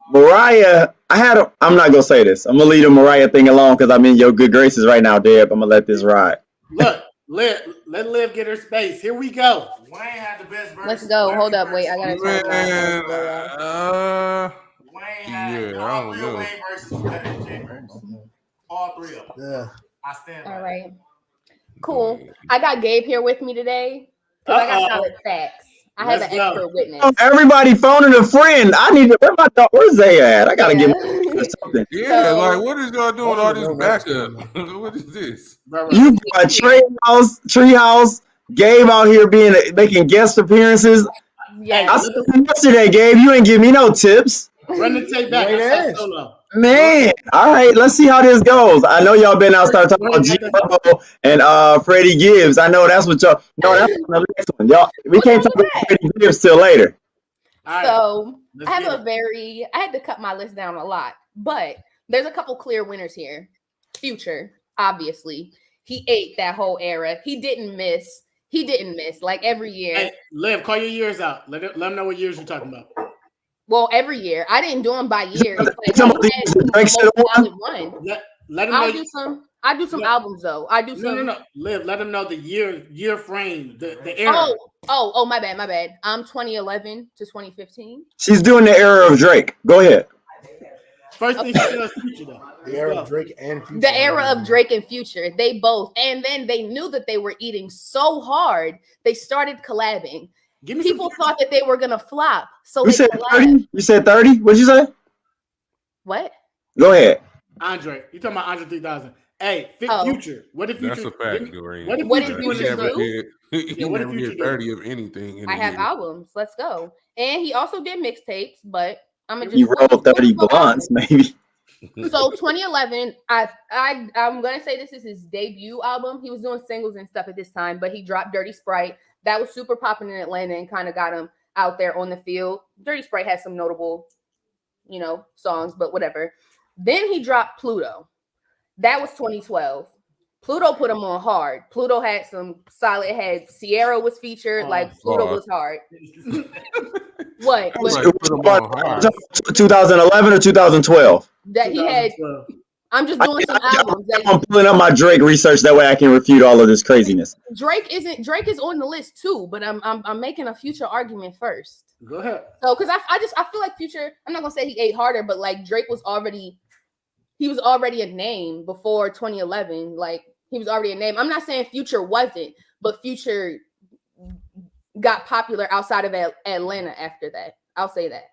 Mariah, I'm not gonna say this. I'm gonna leave the Mariah thing alone because I'm in your good graces right now, Deb. I'm gonna let this ride. Look, Let Liv get her space. Here we go. Wayne had the best verse. Let's go. Hold up. Wait, I verse. gotta turn Man, Wayne had yeah, I all don't three know. of Wayne verses was better than Jay. All three of them. Yeah. I stand by All that. right. Cool. I got Gabe here with me today because I got solid facts. I have Let's an go. expert witness. Everybody phoning a friend. I need to. Where's they at? I gotta Yeah. get my something. Yeah, So- like what is y'all doing? All this Don't know what's backup. going What is this? Right. You got Treehouse, Gabe out here making guest appearances. Yeah. I said yesterday, Gabe, you ain't give me no tips. Run the tape back. Wait, I saw ass. Solo. Man, all right, let's see how this goes. I know y'all been out started talking about G-Bo and Freddie Gibbs. I know that's what y'all. No, that's the next one. Y'all, we can't talk about Freddie Gibbs till later. All right. So Let's I have get a it. very, I had to cut my list down a lot, but there's a couple clear winners here. Future, obviously, he ate that whole era. He didn't miss. Like every year. Hey, Liv, call your years out. Let them know what years you're talking about. Well, every year. I didn't do them by year. It's like, Some of hey, these man, the Drake most should've won. solid one. Let them know. I do some Yeah. albums though. I do some. No. Liv, let them know the year frame, the era. Oh, my bad. I'm 2011 to 2015. She's doing the era of Drake. Go ahead. First thing she does, Future though. The era of Drake and Future. The era of Drake and Future, they both, and then they knew that they were eating so hard, they started collabing. Give me People some. thought that they were gonna flop, so You they said collabed. 30? You said 30? What'd you say? What? Go ahead. Andre, you talking about Andre 3000? Hey, Oh. Future. What if Future? That's a fact, Dorian. What if What Future if doing He this? Future never do? did. He what if never Future did do? 30 of anything in I a have year. albums. Let's go. And he also did mixtapes, but I'm gonna just You rolled 30 blunts, maybe. So 2011, I'm gonna say this is his debut album. He was doing singles and stuff at this time, but he dropped Dirty Sprite. That was super popping in Atlanta and kind of got him out there on the field. Dirty Sprite has some notable, songs, but whatever. Then he dropped Pluto. That was 2012. Pluto put him on hard. Pluto had some solid. Had Sierra was featured. Like Pluto was hard. What? I'm like, But put him on hard. 2011 or 2012? that he had. 2012. I'm just doing some albums. That I'm pulling up my Drake research that way I can refute all of this craziness. Drake is on the list too, but I'm making a Future argument first. Go ahead. So because I feel like Future, I'm not gonna say he ate harder, but like Drake was already a name before 2011. Like he was already a name. I'm not saying Future wasn't, but Future got popular outside of Atlanta after that. I'll say that.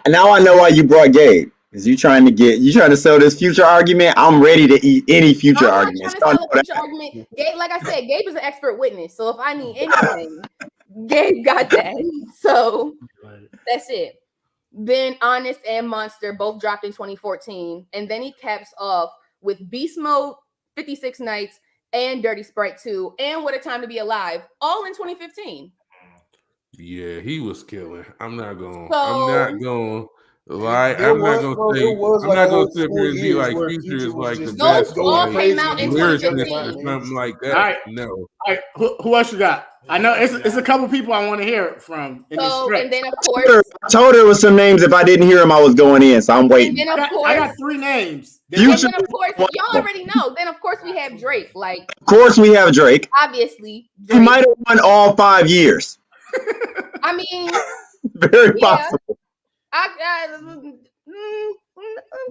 Now I know why you brought Gabe. Because you trying to sell this Future argument. I'm ready to eat any Future I'm not argument. trying to sell a Future argument. Gabe, like I said, Gabe is an expert witness. So if I need anything, Gabe got that. So that's it. Then Honest and Monster both dropped in 2014. And then he caps off with Beast Mode, 56 Nights, and Dirty Sprite 2, and What a Time to Be Alive, all in 2015. Yeah, he was killing. I'm not gonna lie. There I'm not was- gonna bro, say. there was I'm like not gonna old sit school here and be years like where Future Future is was like the just- best. Those all like, came out in lyricist 2015. or something like that. All right. No. All right, who else you got? I know it's a couple people I want to hear from in this So, stretch. and then of course, I told her it was some names. If I didn't hear them, I was going in. So I'm and waiting. then I of got course, three names. and Future- then of course, y'all already know. Then of course we have Drake. Like Of course, we have Drake. obviously, He Drake. might have won all 5 years. I mean, Very Yeah. possible.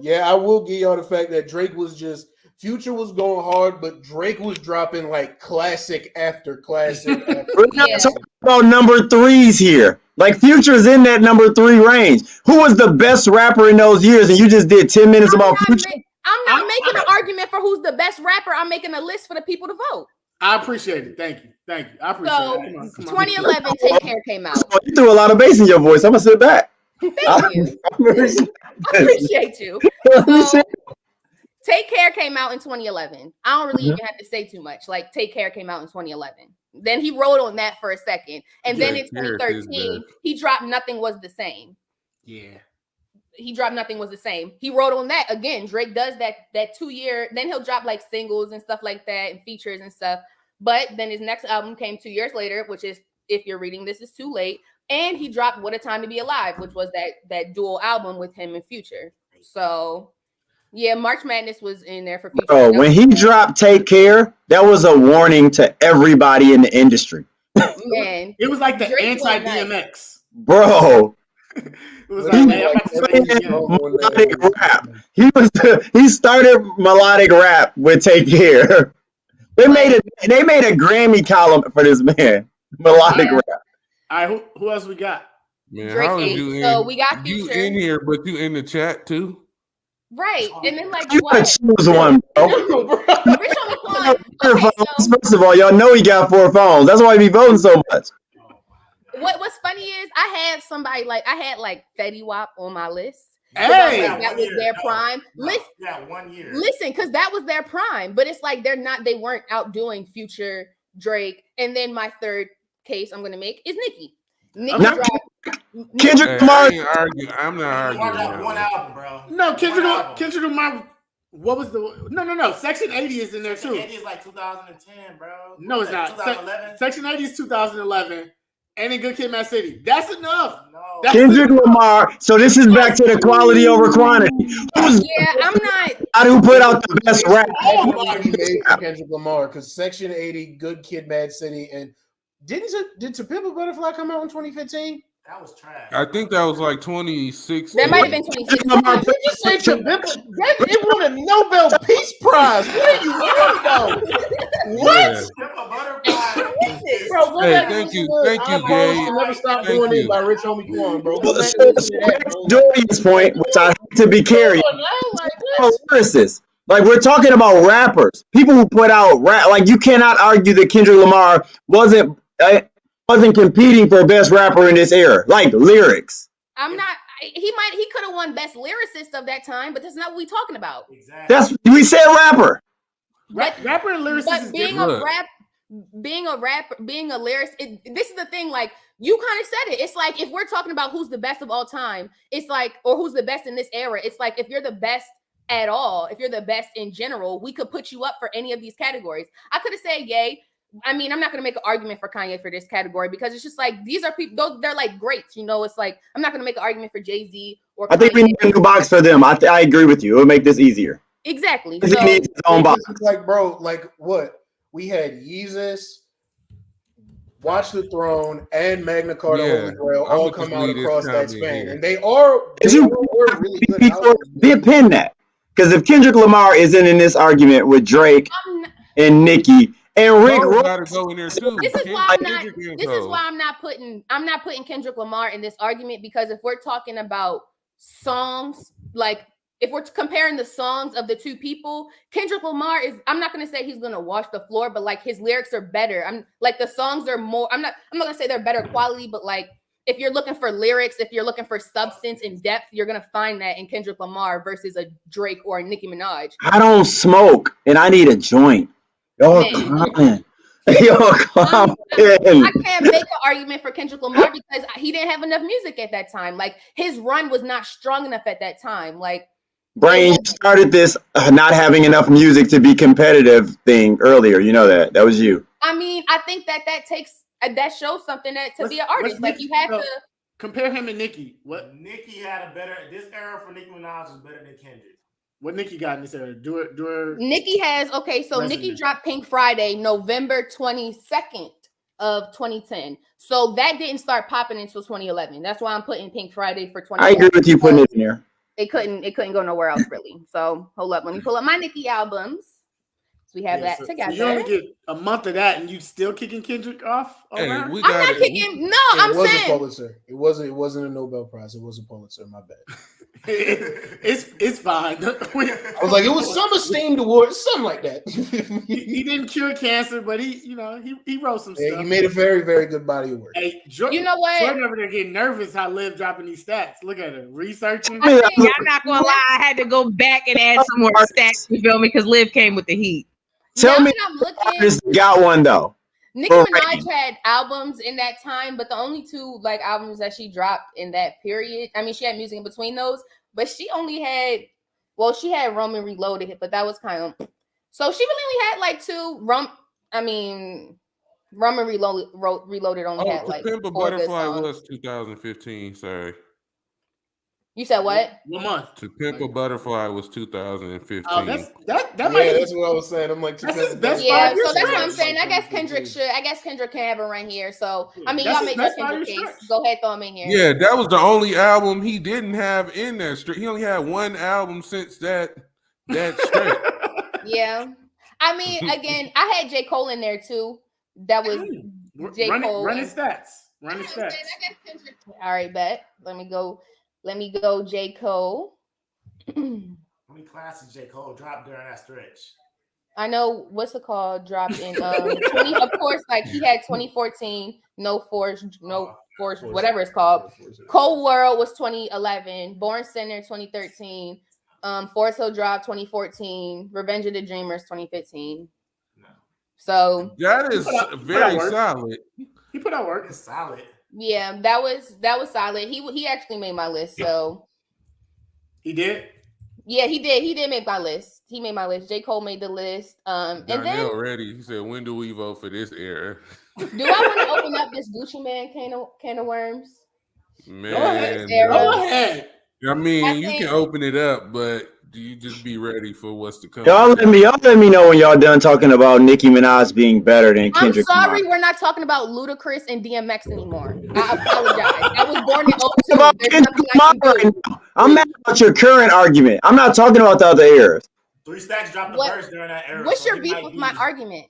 Yeah, I will give y'all the fact that Drake was just Future was going hard, but Drake was dropping like classic after classic. After We're not Yeah. talking about number threes here. Like Future's in that number 3 range. Who was the best rapper in those years? And you just did 10 minutes about Future. I'm not making an argument for who's the best rapper. I'm making a list for the people to vote. I appreciate it. Thank you. I appreciate So it. Come on. 2011, Take Care came out. Oh, you threw a lot of bass in your voice. I'm gonna sit back. Thank you. I appreciate you. So, Take Care came out in 2011. I don't really even have to say too much. Like Take Care came out in 2011. Then he rode on that for a second, and then in Take Care is 2013 best. he dropped Nothing Was the Same. Yeah. He dropped Nothing Was the Same. He wrote on that again. Drake does that 2 year. Then he'll drop like singles and stuff like that and features and stuff. But then his next album came 2 years later, which is If You're Reading This Is Too Late. And he dropped What a Time to Be Alive, which was that dual album with him and Future. So Yeah, March Madness was in there for Future. Bro, when he dropped Take Care, that was a warning to everybody in the industry. Man, It was like the Drake went anti-DMX. Bro, It was Literally, like, hey, I'm about to say this again. melodic rap. He started melodic rap with Take Care. They made a Grammy column for this man. Melodic Yeah. rap. All right, who else we got? Man, Drake how is eight. you in? So we got you Future. in here, but you in the chat too? Right. And then like You gotta what? choose one, bro. Rich Homie Quan. Four Okay, phones. so First of all, y'all know he got 4 phones. That's why he be voting so much. what's funny is I had somebody like Fetty Wap on my list. Hey, That was their prime. Yeah, 1 year. Listen, because that was their prime, but it's like they weren't outdoing Future, Drake, and then my third case I'm gonna make is Nicki. Nicki No, dropped. Kendrick Hey, Lamar. I ain't arguing. I'm not Mark arguing. out one now. album, bro. no, Kendrick One album. Lamar. What was the no? Section 80 is in there too. 80 is like 2010, bro. No, it's not. 2011. Section 80 is 2011. And in Good Kid, Mad City. That's enough. No. That's Kendrick Lamar. So this is back to the quality over quantity. Who's Yeah, I'm not. who put out the best rap? Definitely made for Kendrick Lamar because Section 80, Good Kid, Mad City, and did To Pimp a Butterfly come out in 2015? That was trash. I think that was like 2016. That might have been 2016. Lamar. Did you say To Pimp? It won a Nobel Peace Prize. What are you talking about? What? Pimp a Butterfly. Bro, go Hey, back and thank listen you. to Thank you, iPhones Gabe. Can Never Stop Thank Doing you. It by Rich Homie Quan, bro. Go back So, and listen to that, bro. Dorian's point, which I hate to be carried, Come on now, like, what? lyricists. Like we're talking about rappers, people who put out rap. Like you cannot argue that Kendrick Lamar wasn't competing for best rapper in this era. Like lyrics. I'm not. He could have won best lyricist of that time, but that's not what we're talking about. Exactly. We said rapper. Rapper and lyricist But is being different. being a lyricist, this is the thing. Like you kind of said it. It's like if we're talking about who's the best of all time, it's like, or who's the best in this era. It's like if you're the best at all, if you're the best in general, we could put you up for any of these categories. I could have said Ye. I mean, I'm not going to make an argument for Kanye for this category because it's just like these are people, they're like greats, you know. It's like I'm not going to make an argument for Jay-Z or I think we need a new box for them. I agree with you. It would make this easier. Exactly. Because he needs his own box. Like, bro, like what? We had Yeezus, Watch the Throne, and Magna Carta Yeah, Holy Grail I'm all gonna come just out leave this across that comment span. here. And they are really good albums. Did pin that. Because if Kendrick Lamar isn't in this argument with Drake and Nicki and Rick Cole Ross, gotta go in there too. This is why I'm not. Kendrick and This is Cole. why I'm not putting Kendrick Lamar in this argument because if we're talking about songs, like if we're comparing the songs of the two people, Kendrick Lamar is. I'm not gonna say he's gonna wash the floor, but like his lyrics are better. I'm like the songs are more. I'm not gonna say they're better quality, but like if you're looking for lyrics, if you're looking for substance and depth, you're gonna find that in Kendrick Lamar versus a Drake or a Nicki Minaj. I don't smoke and I need a joint. Y'all clowning. Y'all clowning. I can't make an argument for Kendrick Lamar because he didn't have enough music at that time. Like his run was not strong enough at that time. Like Brain, you started this not having enough music to be competitive thing earlier. You know that. That was you. I mean, I think that takes that shows something that to be an artist. Like you have to compare him and Nicki. What Nicki had a better. This era for Nicki Minaj is better than Kendrick. What Nicki got in this era? Do her. Nicki has so Nicki dropped Pink Friday November 22nd of 2010. So that didn't start popping until 2011. That's why I'm putting Pink Friday for 2011. I agree with you putting it in there. It couldn't go nowhere else really. So hold up, let me pull up my Nicki albums. So we have that together. So you only get a month of that, and you still kicking Kendrick off. Hey, I'm not kicking. No, I'm was saying a Pulitzer. It wasn't a Nobel Prize. It was a Pulitzer. My bad. It's fine. I was like, it was some esteemed award, something like that. he didn't cure cancer, but he wrote some stuff. He made a very, very good body of work. Hey, you know what? Jordan over there getting nervous how Liv dropping these stats. Look at her researching. I'm not gonna lie, I had to go back and add some more stats. You feel me? Because Liv came with the heat. Tell me, artist got one though. Nicki Minaj had albums in that time, but the only two like albums that she dropped in that period. I mean, she had music in between those, but she only had. Well, she had Roman Reloaded, but that was kind of. So she really only had like two. Roman Reloaded only had like. Pimp a Butterfly was 2015. Sorry. You said what? What month? To Pimp a Butterfly was 2015. Oh, that Yeah, might that's what I was saying. I'm like, That's his best Yeah, 5 years so that's what I'm stretch. saying. I guess Kendrick can have a run here. So I mean, That's y'all his make your best 5 Kendrick year case. stretch. Go ahead, throw him in here. Yeah, that was the only album he didn't have in that stretch. He only had one album since that stretch. Yeah. I mean, again, I had J. Cole in there too. That was J. Cole. Run his stats. Run his stats. All right, bet. Let me go, J. Cole. How many classes J. Cole dropped during that stretch? I know what's it called? Dropped in 20, of course, like he had 2014, no force, whatever it's called. Cold World was 2011, Born Center 2013, Forest Hill Drive 2014, Revenge of the Dreamers 2015. No. So That is very solid. He put out work. It's solid. yeah, that was solid. He actually made my list. So He did. yeah, he did make my list. He made my list. J. Cole made the list. And then Donnell ready. He said, "When do we vote for this era?" do I want to open up this Gucci Man can of worms? Man, Go ahead. I mean, I you think- can open it up, but you just be ready for what's to come. Y'all let me know when y'all done talking about Nicki Minaj being better than I'm Kendrick sorry, Lamar. we're not talking about Ludacris and DMX anymore. I apologize. I was born in 02. About There's Kendrick nothing Lamar I can do. right now. I'm mad about your current argument. I'm not talking about the other eras. 3 Stacks dropped the What- verse during that era. What's so your he beef might with be- my argument?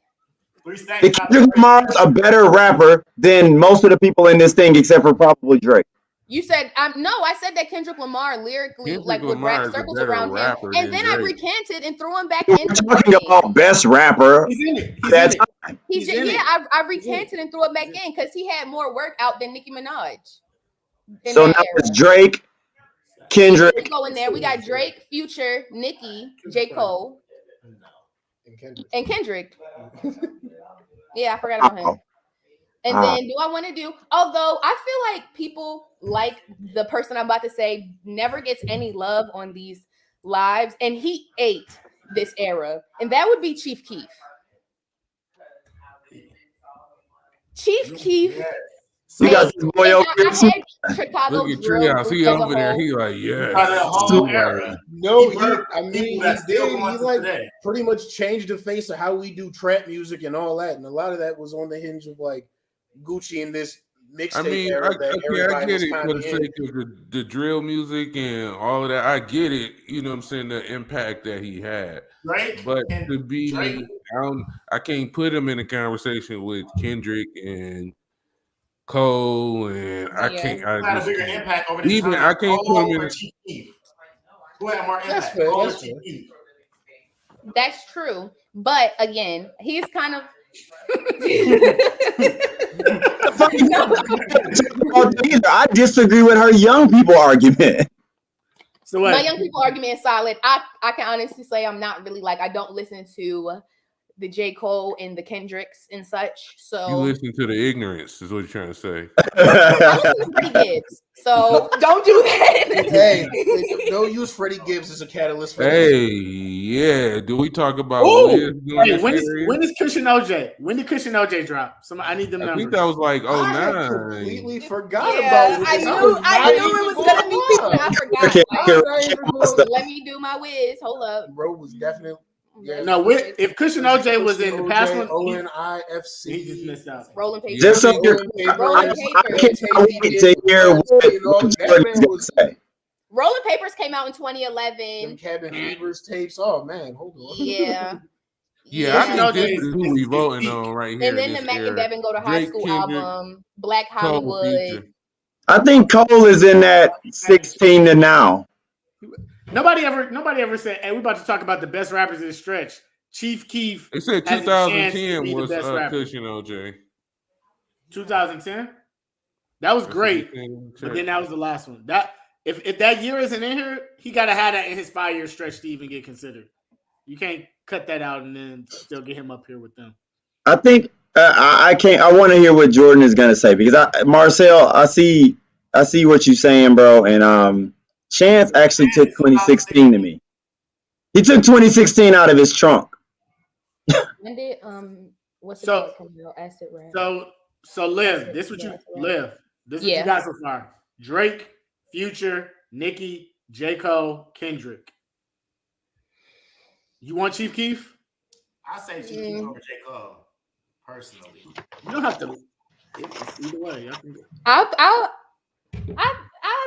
3 Stacks The dropped the Kendrick verse. Lamar's a better rapper than most of the people in this thing, except for probably Drake. You said no. I said that Kendrick Lamar lyrically Kendrick like would Lamar wrap is a circles better around him, rapper and than then I Drake. recanted and threw him back We're into talking the thing. about best rapper. He's in it. He's That's in it. He He's just, in it. I recanted and threw it back in because he had more work out than Nicki Minaj. in So that now era. it's Drake, Kendrick. We go in there. We got Drake, Future, Nicki, J. Cole, and Kendrick. Yeah, I forgot about him. And then do I want to do, although I feel like people like the person I'm about to say never gets any love on these lives, and he ate this era, and that would be Chief Keef. Chief Keef. You got this boy over here. I had Chicago Look at Drill Treehouse. He as a over there. whole. He like, yeah. By the whole era. No, He worked I mean, people he that still did. go on He to like today. pretty much changed the face of how we do trap music and all that, and a lot of that was on the hinge of like Gucci and this mixtape I mean, era that I everybody get was it for kind the of sake of the drill music and all of that. I get it. You know what I'm saying? The impact that he had. Drake, But and to be, Drake. I can't put him in a conversation with Kendrick and Cole, and I Yeah. can't. Who had a just bigger can't. impact over this Even time? I can't put him Cole in or a- Chief Keef? Who had more impact? That's fair, Cole or that's Chief fair. Keef? That's true, but again, he's kind of. I disagree with her young people argument. So My what? young people argument is solid. I can honestly say I'm not really like I don't listen to the J. Cole and the Kendricks and such. You So listen to the ignorance, is what you're trying to say. I listen to Freddie Gibbs. So don't do that. Hey, no use Freddie Gibbs as a catalyst for this. Hey, yeah. Do we talk about Ooh, Liz doing Hey, this area? when is Cushion OJ? When did Cushion OJ drop? I need them I think numbers. that was like I had 09. completely forgot Yeah, about it. I because knew was not it was even gonna be going people on. that I forgot. Okay, Like, let me do my whiz. Hold up. Bro was definitely yeah. No, if Cushion OJ was in the past one, ONIFC. he just missed out. Rolling paper. Just so you're, Rolling I papers. can't wait to hear what Jordan's gonna say. Rolling Papers came out in Them 2011. Cabin Fevers tapes. Oh man, hold on. Yeah. Yeah, I Yeah. think this is who we voting on right here. And then the this Mac era. and Devin Go to High Drake, School Kendrick, album, Black Cole, Hollywood. Future. I think Cole is in that 16 to now. Nobody ever said, "Hey, we're about to talk about the best rappers in the stretch." Chief Keef, They said has a chance to 2010 be the was best rapper. Cushion OJ. 2010. That was great, but then that was the last one. That if that year isn't in here, he gotta have that in his 5-year stretch to even get considered. You can't cut that out and then still get him up here with them. I think I can't. I want to hear what Jordan is gonna say because Marcel, I see what you're saying, bro. And Chance actually took 2016 to me. He took 2016 out of his trunk. When did what's So- it called? Acid Rap. So Liv, this what you live. This is what Yeah. you got so far. Drake, Future, Nicki, J. Cole, Kendrick. You want Chief Keef? I say Chief Keef over J. Cole, personally. You don't have to. It's either way. Y'all can go. I'll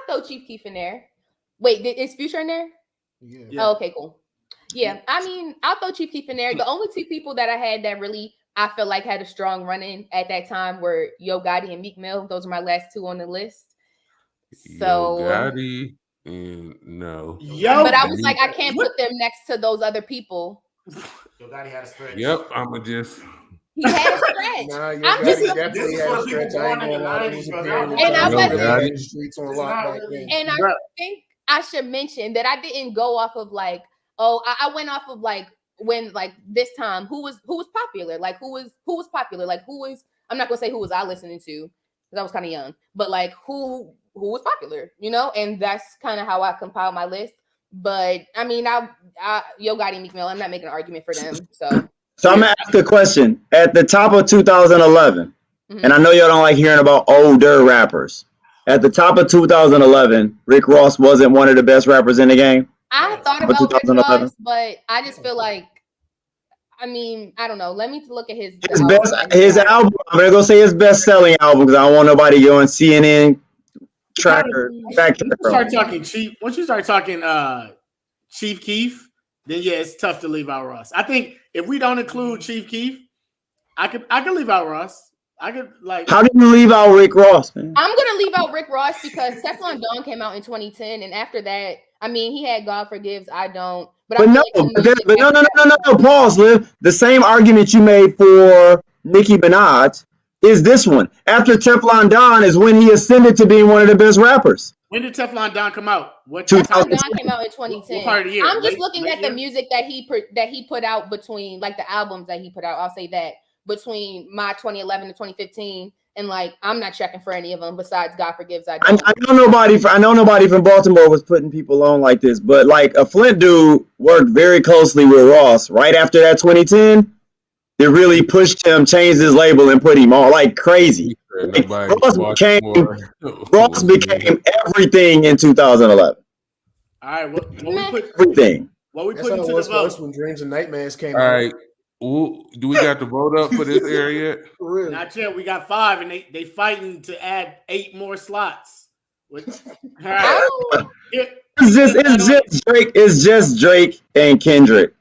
throw Chief Keef in there. Wait, is Future in there? Yeah. Oh, okay, cool. Yeah, I mean, I'll throw Chief Keef in there. The only two people that I had that really I feel like had a strong run-in at that time were Yo Gotti and Meek Mill. Those are my last two on the list. So Yo Gotti and no. Yo, but I was like, I can't put them next to those other people. Yo Gotti had a stretch. Yep, I'ma just. He had a stretch. Nah, Yo I'm Gotti just- definitely This had a is for stretch. people I ain't born in gonna the lie. 90s, It was a bro. period of And I time wasn't- where they had the streets on It's lock not back really- then. And I think I should mention that I didn't go off of like, I went off of like when like this time who was popular, like who was popular, like who was, I'm not gonna say who was I listening to because I was kind of young, but like who was popular, you know, and that's kind of how I compiled my list. But I mean, I Yo Gotti and Meek Mill, I'm not making an argument for them, so. So I'm gonna ask a question. At the top of 2011, Mhm. and I know y'all don't like hearing about older rappers. At the top of 2011, Rick Ross wasn't one of the best rappers in the game. I thought But about Rick 2011? Ross, but I just feel like, I mean, I don't know. Let me look at his His album, I'm gonna go say his best selling album because I don't want nobody going CNN tracker fact Once you checker. start talking Chief, once you start talking Chief Keef, then yeah, it's tough to leave out Ross. I think if we don't include Chief Keef, I could leave out Ross. I could like. How did you leave out Rick Ross, man? I'm gonna leave out Rick Ross because Teflon Don came out in 2010, and after that, I mean, he had God Forgives, I Don't. But I But feel no, like the but, there, music but no, no, after no, no, no, no. Pause, Liv. The same argument you made for Nicki Minaj is this one. After Teflon Don is when he ascended to being one of the best rappers. When did Teflon Don come out? What? Two- Teflon Don came out in 2010. What part of the year? I'm just Late- looking late at the year? music that he put out between like the albums that he put out. I'll say that between my 2011 to 2015, and like I'm not checking for any of them besides God Forgives, I Don't. I know nobody from Baltimore was putting people on like this, but like a Flint dude worked very closely with Ross right after that 2010. They really pushed him, changed his label, and put him on like crazy. Nobody Ross became everything in 2011. All right, what we put? Everything. What we That's put how it into the was for us vote? when Dreams and Nightmares came All out. right. Ooh, do we got the vote up for this area yet? For real. Not yet. We got 5, and they fighting to add 8 more slots. All right. Here- It's just Drake and Kendrick.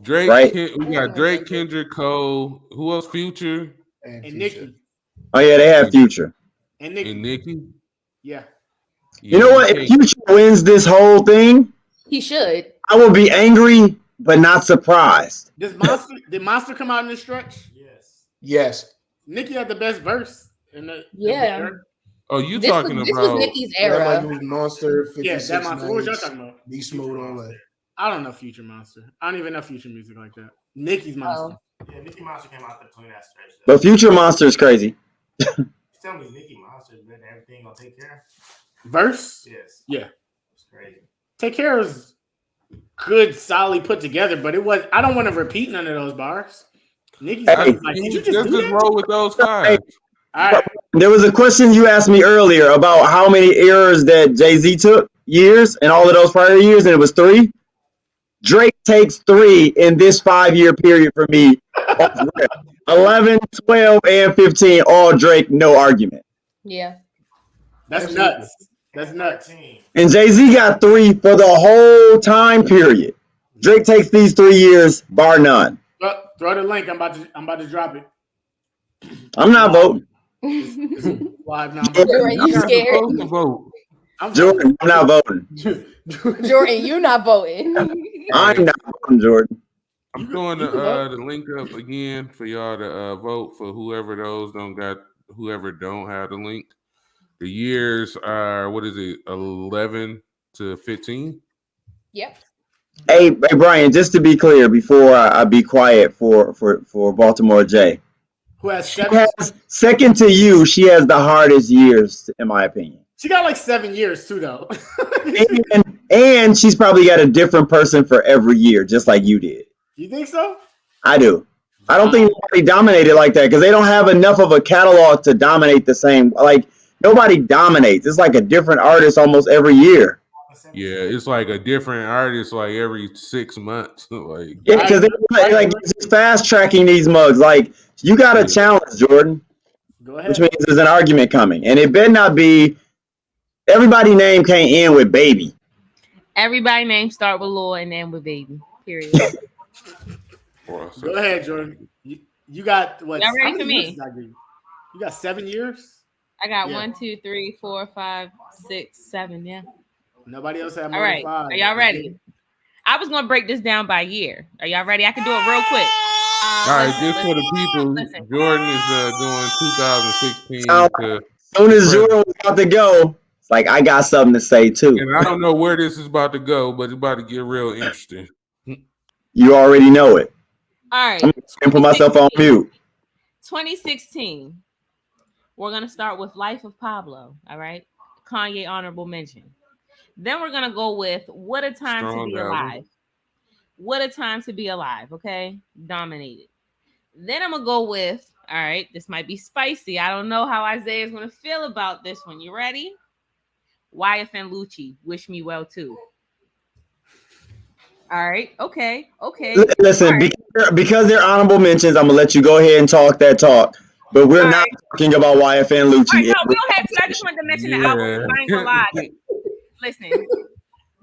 Drake, Right. we got Drake, Kendrick, Cole. Who else? Future and Future. Nicki. Oh yeah, they have Future. And Nicki. and Nicki. Yeah. You know what? If Future wins this whole thing, He should. I will be angry but not surprised. Did Monster come out in this stretch? Yes. Yes. Nicki had the best verse in the Yeah. in the- Oh, you This talking was about? Nicki's That like era. it was Monster, 56 Yeah, that Monster. What was y'all Nights, talking about? Be Smooth, all that. I don't know Future Monster. I don't even know Future music like that. Nicki's Monster. Yeah, Nicki Monster came out between that stretch. But Future Monster is crazy. You tell me Nicki Monster is better than everything gonna take care. Verse? Yes. Yeah. It's crazy. Take Care is good, solid put together, but it was. I don't want to repeat none of those bars. Nicki's Hey, like, did you just Let's do just that? roll with those 5. All right. There was a question you asked me earlier about how many errors that Jay-Z took years in all of those prior years, and it was 3. Drake takes 3 in this 5-year period for me. 11, 12, and 15, all Drake, no argument. Yeah. That's nuts. That's nuts. 13. And Jay-Z got 3 for the whole time period. Drake takes these 3 years, bar none. Throw the link. I'm about to drop it. I'm not voting. Live now. Jordan, you scared? Supposed to vote. I'm Jordan, I'm not voting. Jordan, you not voting. I'm not voting, Jordan. I'm throwing you can the link up again for y'all to vote for whoever don't have the link. The years are 11 to 15. Yep. Hey, Brian, just to be clear, before I be quiet for Baltimore J, Who has she 7? has, second to you, she has the hardest years, in my opinion. She got like 7 years too, though. And she's probably got a different person for every year, just like you did. You think so? I do. I don't think nobody dominated like that because they don't have enough of a catalog to dominate the same. Like nobody dominates. It's like a different artist almost every year. Yeah, it's like a different artist like every 6 months. Like, Yeah, because they're like just fast tracking these mugs. Like, you got a challenge, Jordan, Go ahead. which means there's an argument coming, and it better not be everybody name can't end with baby. Everybody names start with Lil and end with baby. Period. Go Go ahead, Jordan. You got what? Y'all ready how for many me? years did I give you? You got 7 years. I got Yeah. 1, 2, 3, 4, 5, 6, 7. Yeah. Nobody else had more All right. than 5. Are y'all ready? I was gonna break this down by year. Are y'all ready? I can do it real quick. All right, just for the people, listen. Jordan is doing 2016 So, to, as soon as Jordan was about to go, it's like I got something to say too. and I don't know where this is about to go, but it's about to get real interesting. You already know it. All right. I'm gonna put myself on mute. 2016. We're gonna start with Life of Pablo. All right. Kanye honorable mention. Then we're gonna go with What a Time Strong to Be album. Alive. What a Time to Be Alive. Okay. Dominated. Then I'm gonna go with, all right, this might be spicy. I don't know how Isaiah's gonna feel about this one. You ready? YFN Lucci, Wish Me Well Too. All right, okay. Listen, All right. because they're honorable mentions, I'm gonna let you go ahead and talk that talk. But we're All not talking about YFN All right, Lucci. no, we don't have to. I just wanted to mention the album. I ain't gonna lie. Listen,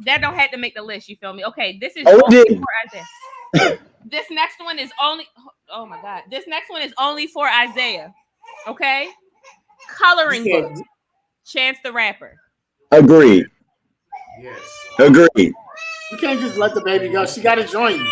that don't have to make the list. You feel me? Okay, this is Oh, it only did. for Isaiah. This next one is only. Oh my God, this next one is only for Isaiah. Okay, Coloring Book. Chance the Rapper. Agreed. Yes. Agreed. You can't just let the baby go. She got to join you.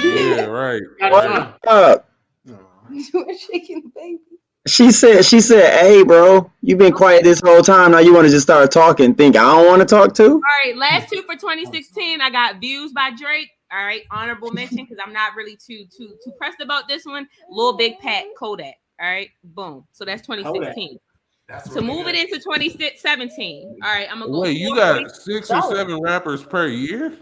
Yeah, right. Gotta Up. join. You were shaking the baby. She said, hey, bro, you've been quiet this whole time. Now you want to just start talking. Think I don't want to talk too? All right, last two for 2016. I got Views by Drake. All right, honorable mention because I'm not really too pressed about this one. Lil Big Pat, Kodak. All right, boom. So that's 2016. That's To really move good. it into 2017. All right, I'm gonna go. Wait, you 440. got 6 or 7 rappers per year?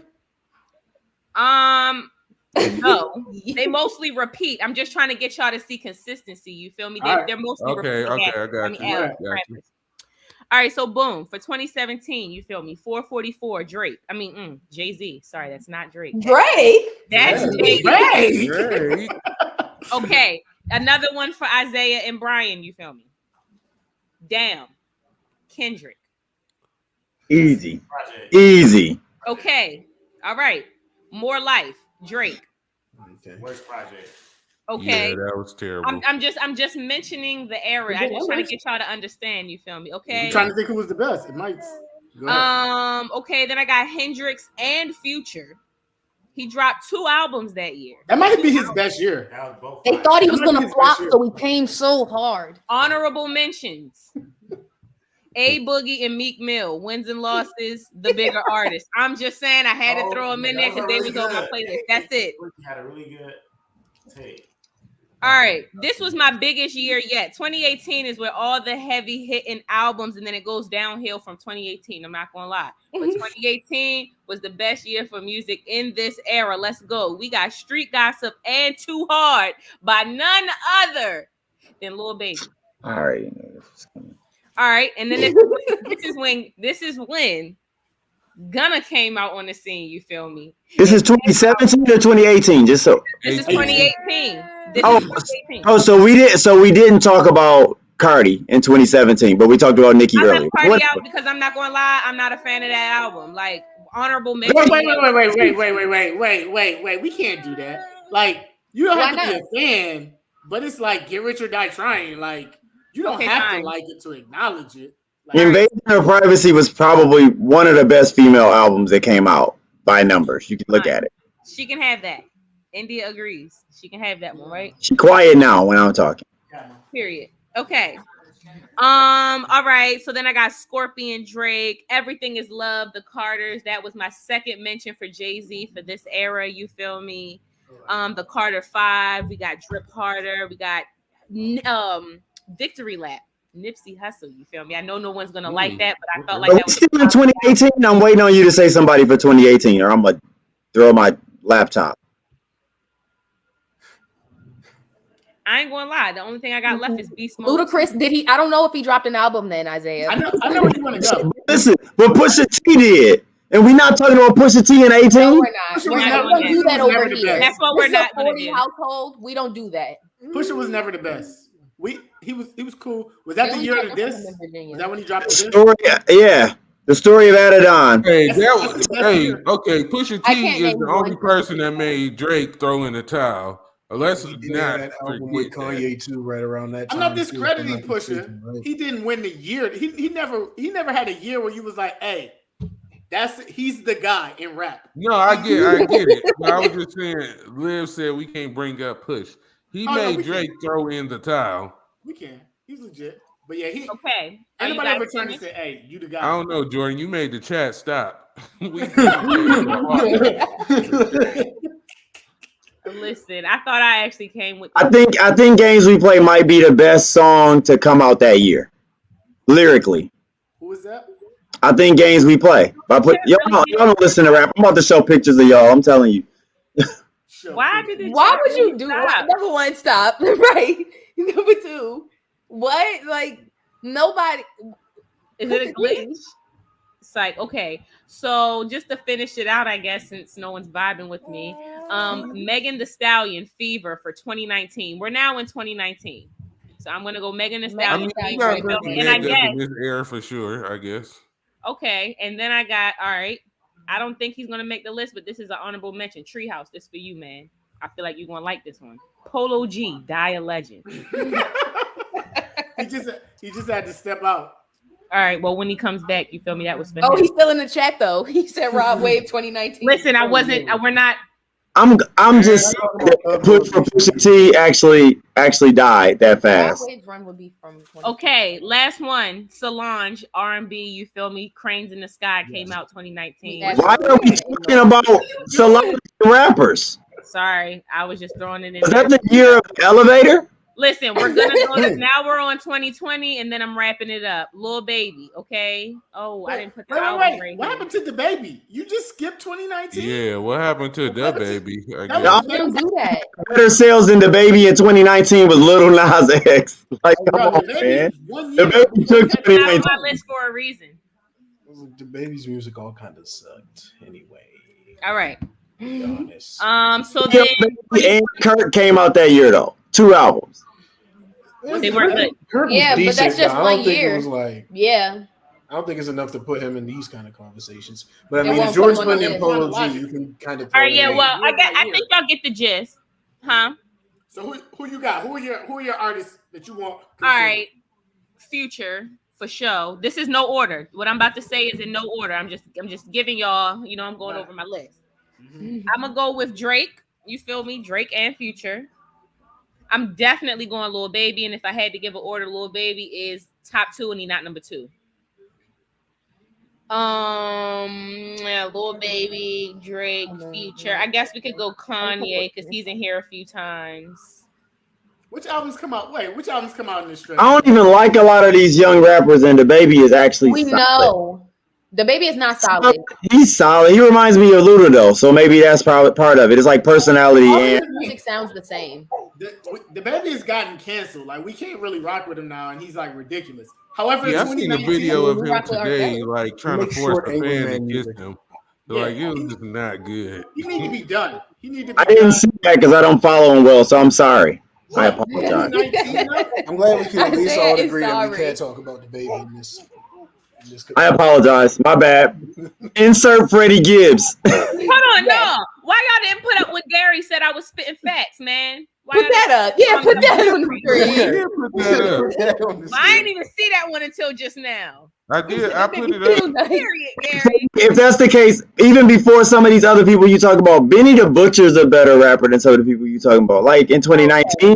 No, they mostly repeat. I'm just trying to get y'all to see consistency. You feel me? They're mostly Okay, repeating okay, I got acts. you. Rappers. Got you. All right, so boom for 2017. You feel me? 444 Drake. Jay-Z. Sorry, that's not Drake. Drake. That's Hey, Jay-Z. Great. Okay, another one for Isaiah and Brian. You feel me? Damn, Kendrick. Easy. Project. Easy. Okay, all right. More Life. Drake. Okay. Worst project. Okay. Yeah, that was terrible. I'm just mentioning the era. I'm just trying to get y'all to understand. You feel me? Okay. I'm trying to think who was the best. It might. Go ahead. Okay, then I got Hendrix and Future. He dropped 2 albums that year. That might be his best year. That was both. They fire. thought he was That might gonna be his flop, best year. so we came so hard. Honorable mentions. A Boogie and Meek Mill, wins and losses, the bigger artist. I'm just saying I had to throw them in there because they was on my playlist. That's it. He had a really good take. All right, this was my biggest year yet. 2018 is where all the heavy hitting albums, and then it goes downhill from 2018. I'm not gonna lie, but 2018 was the best year for music in this era. Let's go. We got Street Gossip and Too Hard by none other than Lil Baby. All right. All right, and then this is when Gunna came out on the scene. You feel me? This is 2017 or 2018, just so. This is 2018. This Oh, is 2018. Oh, so we didn't talk about Cardi in 2017, but we talked about Nicki I earlier. left Party Whatever. out because I'm not gonna lie, I'm not a fan of that album. Like honorable mention. Wait. We can't do that. Like, you don't have Why to be a fan, but it's like Get Rich or Die Trying. Like, you don't Okay, have fine. to like it to acknowledge it. Like, Invasion of Privacy was probably one of the best female albums that came out by numbers. You can look at it. She can have that. India agrees. She can have that one, right? She quiet now when I'm talking. Period. Okay. All right. So then I got Scorpion, Drake, Everything Is Love, The Carters. That was my second mention for Jay-Z for this era. You feel me? The Carter 5. We got Drip Harder. We got Victory Lap. Nipsey Hussle, you feel me? I know no one's gonna like that, but I felt like Are we that was still in 2018? I'm waiting on you to say somebody for 2018, or I'm gonna throw my laptop. I ain't gonna lie. The only thing I got left is Beast Mode. Ludacris, did he? I don't know if he dropped an album then, Isaiah. I know where you want to go. Listen, but Pusha T did. And we're not talking about Pusha T in No, 18? we're not. We don't do that over the here. best. That's what we're This is a not gonna 40 do. household. We don't do that. Pusha was never the best. He was cool. Was that the year of the disc? Was that when he dropped the disc? Story, yeah. The story of Adidon. Hey, That's- that was that's hey, weird. okay. Pusha I T can't is name the only one. person that made Drake throw in the towel. Let's He did not that album with forget that. Kanye too, right around that I'm time. not discrediting too, if I'm not Pusha. mistaken, right? He didn't win the year. He never had a year where you was like, hey, he's the guy in rap. No, I get it. But I was just saying, Liv said we can't bring up Push. He Oh, no, we made Drake throw in the towel. We can. He's legit. But yeah, Okay. Are you anybody guys ever trying to finished? say, hey, you the guy. I don't know, Jordan. You made the chat stop. Listen, I thought I actually came with. I think Games We Play might be the best song to come out that year. Lyrically. Who is that? I think Games We Play. Y'all don't listen to rap. I'm about to show pictures of y'all. I'm telling you. Sure. Why did it? Why would you do Stop. number one? Stop. Right. Number two. What? Like nobody. Is it a glitch? It's like, okay. So just to finish it out, I guess, since no one's vibing with me, Megan Thee Stallion Fever for 2019. We're now in 2019. So I'm gonna go Megan Thee I Stallion. mean, you Fever. got to And I guess, in this era for sure, I guess. okay, and then I got, all right. I don't think he's gonna make the list, but this is an honorable mention. Treehouse, this for you, man. I feel like you're gonna like this one. Polo G, Die a Legend. he just had to step out. All right, well, when he comes back, you feel me? That was for Oh, him. he's still in the chat though. He said Rob Wave 2019. Listen, I wasn't. We're not. I'm just saying that Push for Pusha T actually died that Rob fast. Wave's run would be from 20. Okay, last one. Solange, R&B. You feel me? Cranes in the Sky came out 2019. Yeah. Why are we talking about celebrity rappers? Sorry, I was just throwing it in. Was there. that the year of Elevator? Listen, we're gonna go. Now we're on 2020, and then I'm wrapping it up. Lil Baby, okay? Oh, I didn't put the album Wait. right What here. happened to the baby? You just skipped 2019. Yeah, what happened to that baby? I That guess. was- We don't do that. Better sales than the baby in 2019 was Little Nas X. Like, come Bro, on, the baby man. is 1 The year. baby took It's not 2019. on my list for a reason. The baby's music all kind of sucked anyway. All right. To be honest. So then And Kurt came out that year though. 2 albums. they weren't good. Kirk was Yeah, but that's decent, just though. I one don't think year. it was like. Yeah. I don't think it's enough to put him in these kind of conversations. But I It mean, won't if George put him put on in the Polo list. G, you can kind of. All right, yeah. Hey, Well, you're I right think y'all get the gist, huh? So who you got? Who are your artists that you want? All right, Future for sure. This is no order. What I'm about to say is in no order. I'm just giving y'all. You know, I'm going over my list. Mhm. I'm gonna go with Drake. You feel me? Drake and Future. I'm definitely going Lil Baby, and if I had to give an order, Lil Baby is top 2, and he not number 2. Yeah, Lil Baby, Drake, Future. I guess we could go Kanye because he's in here a few times. Which albums come out? Wait, which albums come out in this stretch? I don't even like a lot of these young rappers, and the baby is actually We solid. know. The baby is not solid. He's solid. He reminds me of Luda though, so maybe that's probably part of it. It's like personality All of and his music sounds the same. The baby has gotten canceled. Like we can't really rock with him now, and he's like ridiculous. However, Yeah, I in seen a 2019, video of we him rock with our today, fellas. like trying to Make force short the Angry fan to Man kiss music. him. Yeah. Like it was just not good. he need to be done. He need to be I didn't done. see that because I don't follow him well, so I'm sorry. I apologize. 2019, though? I'm glad we can at least Isaiah all is agree that we sorry. can't talk about the baby in this. I apologize. My bad. Insert Freddie Gibbs. Hold on, Yes. no. Why y'all didn't put up when Gary said I was spitting facts, man? Why Put y'all that up. Yeah, put that on the screen. Yeah, put that up. I didn't even see that one until just now. I did. I put it Feel up. nice. Period, Gary. If that's the case, even before some of these other people you talk about, Benny the Butcher's a better rapper than some of the people you talking about. Like in 2019,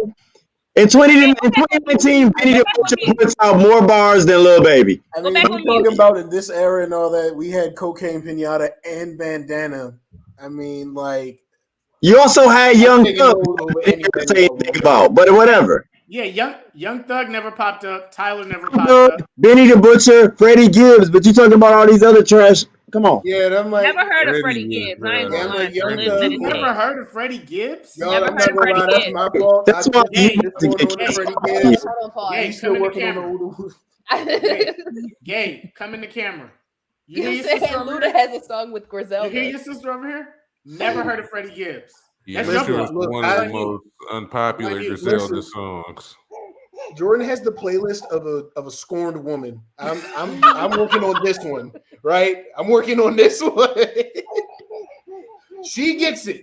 in 2019, Benny the Butcher puts out more bars than Lil Baby. I Go mean, back we're on talking mute. about in this era and all that. We had Cocaine Pinata and Bandana. I mean, like You also had Young taking Thug. those over I didn't anybody say else. anything about, but whatever. Yeah, Young Thug never popped up. Tyler never popped up. Benny the Butcher, Freddie Gibbs, but you talking about all these other trash. Come on. Yeah, I'm like, Never heard of Freddie Freddie Gibbs. I ain't was, gonna yeah, lie. like Young Liz Thug. said You it never did. heard of Freddie Gibbs? y'all, Never I'm heard not of gonna lie, Freddie that's Gibbs. my fault. That's why I you did have this to one get on Freddie Hold Gibbs. on, pause. Yeah, He's come still in the working on the camera. Udo. Gabe, come in the camera. You hear You your said sister over Luda here? has a song with You Griselda. hear your sister over here? Never heard of Freddie Gibbs. yeah, That's this your was fault. Look, one of the I- most unpopular Listen. Griselda songs. Jordan has the playlist of a scorned woman. I'm working on this one, right? I'm working on this one. She gets it.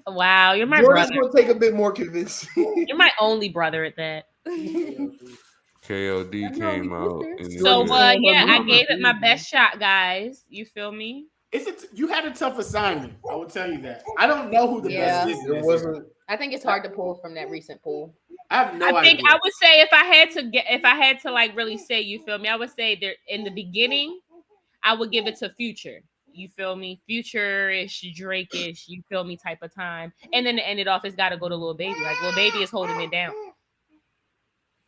Wow, you're my Jordan's brother. gonna take a bit more convincing. You're my only brother at that. KOD came out. In the So year. yeah, I gave it my best shot, guys. You feel me? You had a tough assignment. I will tell you that. I don't know who the Yeah. best is. in There this wasn't. era. I think it's hard to pull from that recent pool. I have no I think idea. I would say if I had to like really say, you feel me? I would say there in the beginning, I would give it to Future. You feel me? Future-ish, Drake-ish, you feel me type of time. And then to end it off, it's got to go to Lil Baby. Like Lil Baby is holding it down.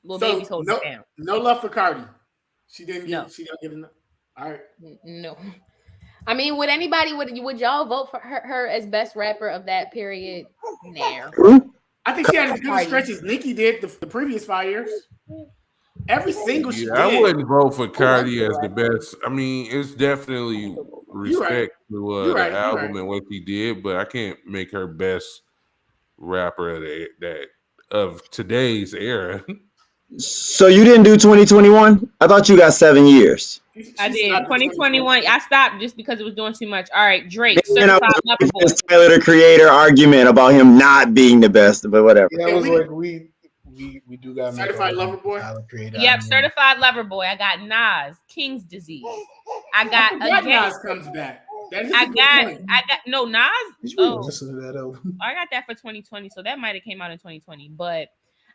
Lil So, Baby's holding it down. No love for Cardi. She didn't No. get. She didn't get enough. All right. No. I mean, would y'all vote for her as best rapper of that period? No. I think she had as good a Cardi. stretch as Nicki did the previous 5 years. Every single she Yeah, did. I wouldn't vote for Cardi as the best. I mean, it's definitely respect to You're right, the you're album right. and what she did, but I can't make her best rapper of today's era. So you didn't do 2021? I thought you got 7 years. I did. 2021. I stopped just because it was doing too much. All right, Drake, And I Certified was Lover Boy. against Tyler the Creator argument about him not being the best, but whatever. Yeah, I was like, we do got Certified Lover Boy? Yep, Certified Lover Boy. I got Nas, King's Disease. I got That Against. Nas comes back. That is a I good point. got no Nas. Oh, Listen to that album. I got that for 2020, so that might have came out in 2020. But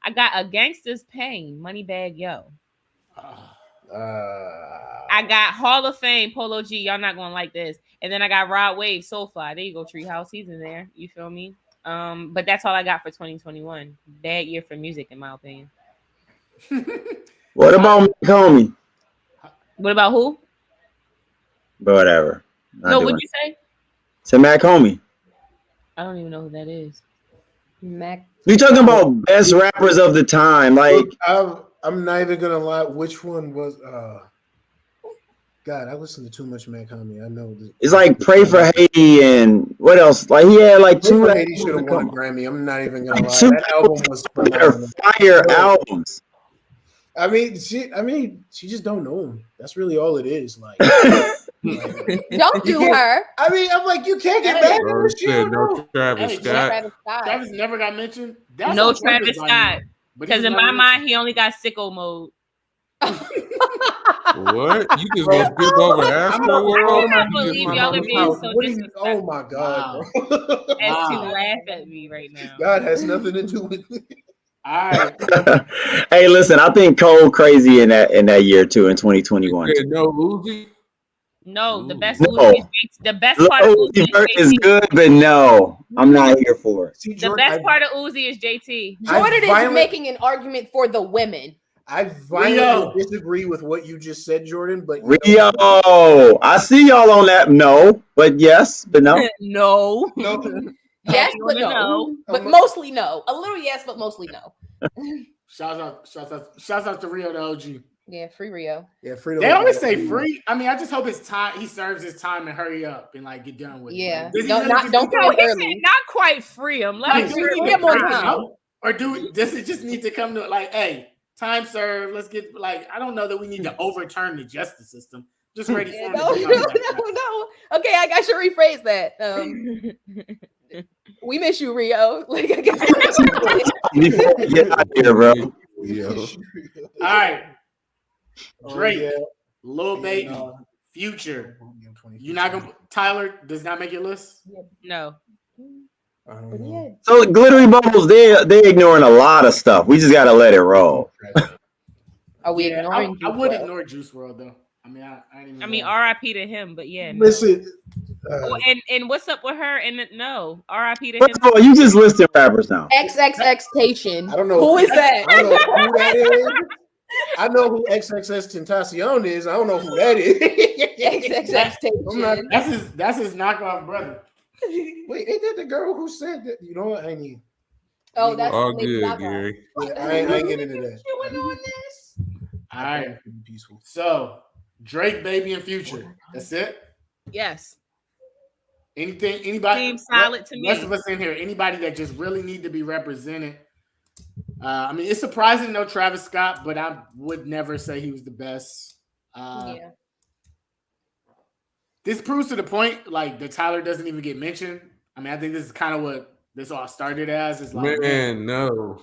I got A Gangsta's Pain, Moneybag Yo. I got Hall of Fame, Polo G. Y'all not gonna like this. And then I got Rod Wave, Soulfly. There you go, Treehouse. He's in there. You feel me? But that's all I got for 2021. Bad year for music, in my opinion. What about Homie? What about who? But whatever. Not No, doing what'd it. you say? Say Mac Homie. I don't even know who that is. Mac. We talking about best rappers of the time. Like, Look, I'm not even gonna lie. Which one was? God, I listened to too much Mac Homie. I know. it's like Pray for Haiti and what else? Like he had like two He should have won a Grammy. I'm not even gonna lie. Two That album was phenomenal. fire albums. I mean, she just don't know him. That's really all it is. Like, Don't do her. I mean, I'm like, you can't get Hey, mad at Bro, her. it She said don't no know. Travis Hey, Scott. Travis Scott. Travis never got mentioned. That's No on purpose Travis by Scott. you. But Because he in was my never mind, he only got sicko mode. What? You just gonna skip over Astro World? cannot You just believe gonna- y'all are being so What do you- disrespectful. oh my God, bro. As to Wow. laugh at me right now. God has nothing to do with it. All right. Hey, listen, I think Cole crazy in that year too in 2021. You said no Uzi? No, the best No. Uzi is the best part of Lil Uzi Uzi Vert is is JT. good, but no, I'm not here for it. See, The Jordan, best part of Uzi is JT. Jordan is violent- making an argument for the women. I Rio. violently disagree with what you just said, Jordan. But Rio, I see y'all on that. No, but yes, but no. No. no, Yes, You but wanna no. know? But mostly no. A little yes, but mostly no. Shouts out to Rio the OG. Yeah, free Rio. yeah, Fredo. They always say free. I mean, I just hope it's time. He serves his time and hurry up and like get done with Yeah. it. Like, Don't just kill need to- it He early. said not quite free him. Let Like, him do free we free need him to more bring it time. out? Or does it just need to come to like, hey, time served? Let's get like, I don't know that we need to overturn the justice system. Just ready for Yeah, him no, to no, come back. no. Okay, I should rephrase that. We miss you, Rio. Like, I guess. Before we get out here, bro. Yo. All right, Oh, Drake, yeah. Lil Baby, No. Future. You're not gonna. Tyler does not make your list. No. I don't But know. yeah, So glittery bubbles, they ignoring a lot of stuff. We just gotta let it roll. are we Yeah, ignoring? I Juice would WRLD? ignore Juice WRLD though. I mean, I didn't even I mean, know. R.I.P. to him, but yeah. No. Listen, Oh, and what's up with her? And no, R.I.P. to First him. of all, you just listed rappers now. XXXtation. I don't know Who is that. I don't know who that is. I know who XXX Tentacion is. I don't know who that is. XXXtation. That's his knockoff brother. Wait, ain't that the girl who said that? You know what? I ain't even. Oh, that's All Lady good, Gaga. Gary. Yeah, I ain't getting into that. All right. Peaceful. So Drake, Baby, and Future. That's it. Yes. Anybody? Seems solid to me. Rest of us in here. Anybody that just really need to be represented. I mean, it's surprising no Travis Scott, but I would never say he was the best. Yeah. This proves to the point, like, that Tyler doesn't even get mentioned. I mean, I think this is kind of what this all started as. Is like, Man, no.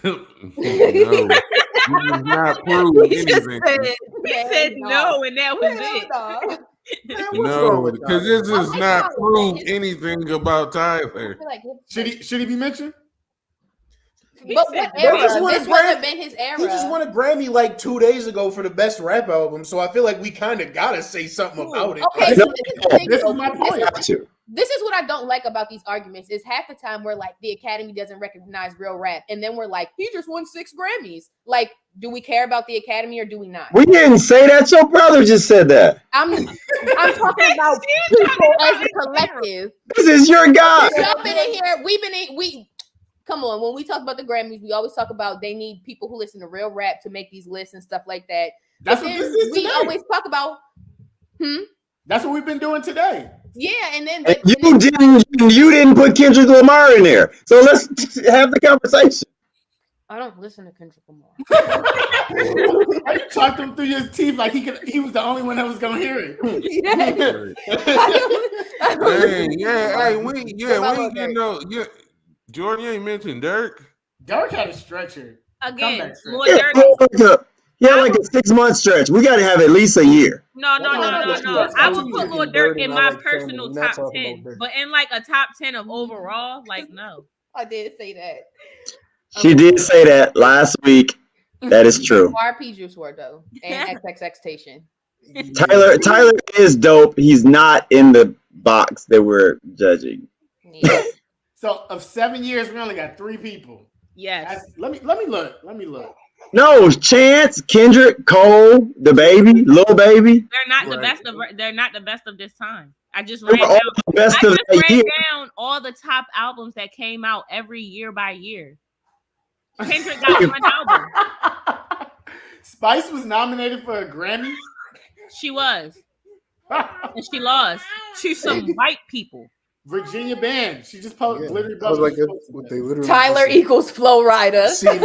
No. You did not prove He just anything. said no, and that was it. Man, what's wrong No, with because y'all? this does like not how- prove anything about Tyler. should he be mentioned? He But said what era? just wanna This wouldn't have grab- been his era. He just won a Grammy like 2 days ago for the best rap album, so I feel like we kind of gotta say something about it. Okay, so this is the thing, This is though. my point. Got to. This is what I don't like about these arguments is half the time we're like the Academy doesn't recognize real rap, and then we're like he just won 6 Grammys. Like, do we care about the Academy or do we not? We didn't say that. Your brother just said that. I'm talking about people as a collective. This is your guy. Y'all been in here. We come on. When we talk about the Grammys, we always talk about they need people who listen to real rap to make these lists and stuff like that. That's But what then this is we today. always talk about That's what we've been doing today. yeah, and then And you didn't put Kendrick Lamar in there. So let's have the conversation. I don't listen to Kendrick Lamar. Why you talked him through his teeth like he was the only one that was gonna hear it. I don't Hey, yeah, hey, we ain't Dirk. getting no. Yeah, Jordan, you ain't mentioned Dirk. Dirk had a stretcher. Again, Comeback stretch. Lord Yeah, Dirk. like a 6-month stretch. We got to have at least a year. No. I would put Lord Dirk in my Dirk, personal we're not top talking 10, about Dirk. but in like a top 10 of overall, like no. I did say that. She did say that last week. That is true. RP Juice WRLD though, and XXXtation. Tyler is dope. He's not in the box that we're judging. Yeah. So of 7 years, we only got 3 people. Yes. Let me look. Let me look. No, Chance, Kendrick, Cole, the baby, Lil Baby. They're not the Right. best of this time. I just They ran were down all the best I of just that ran year. down all the top albums that came out every year by year. Kendrick got one album. Spice was nominated for a Grammy. She was. And she lost to some white people. Virginia Band. She just posted literally. I was like, posted what that. they literally Tyler just said. equals Flow Rider. I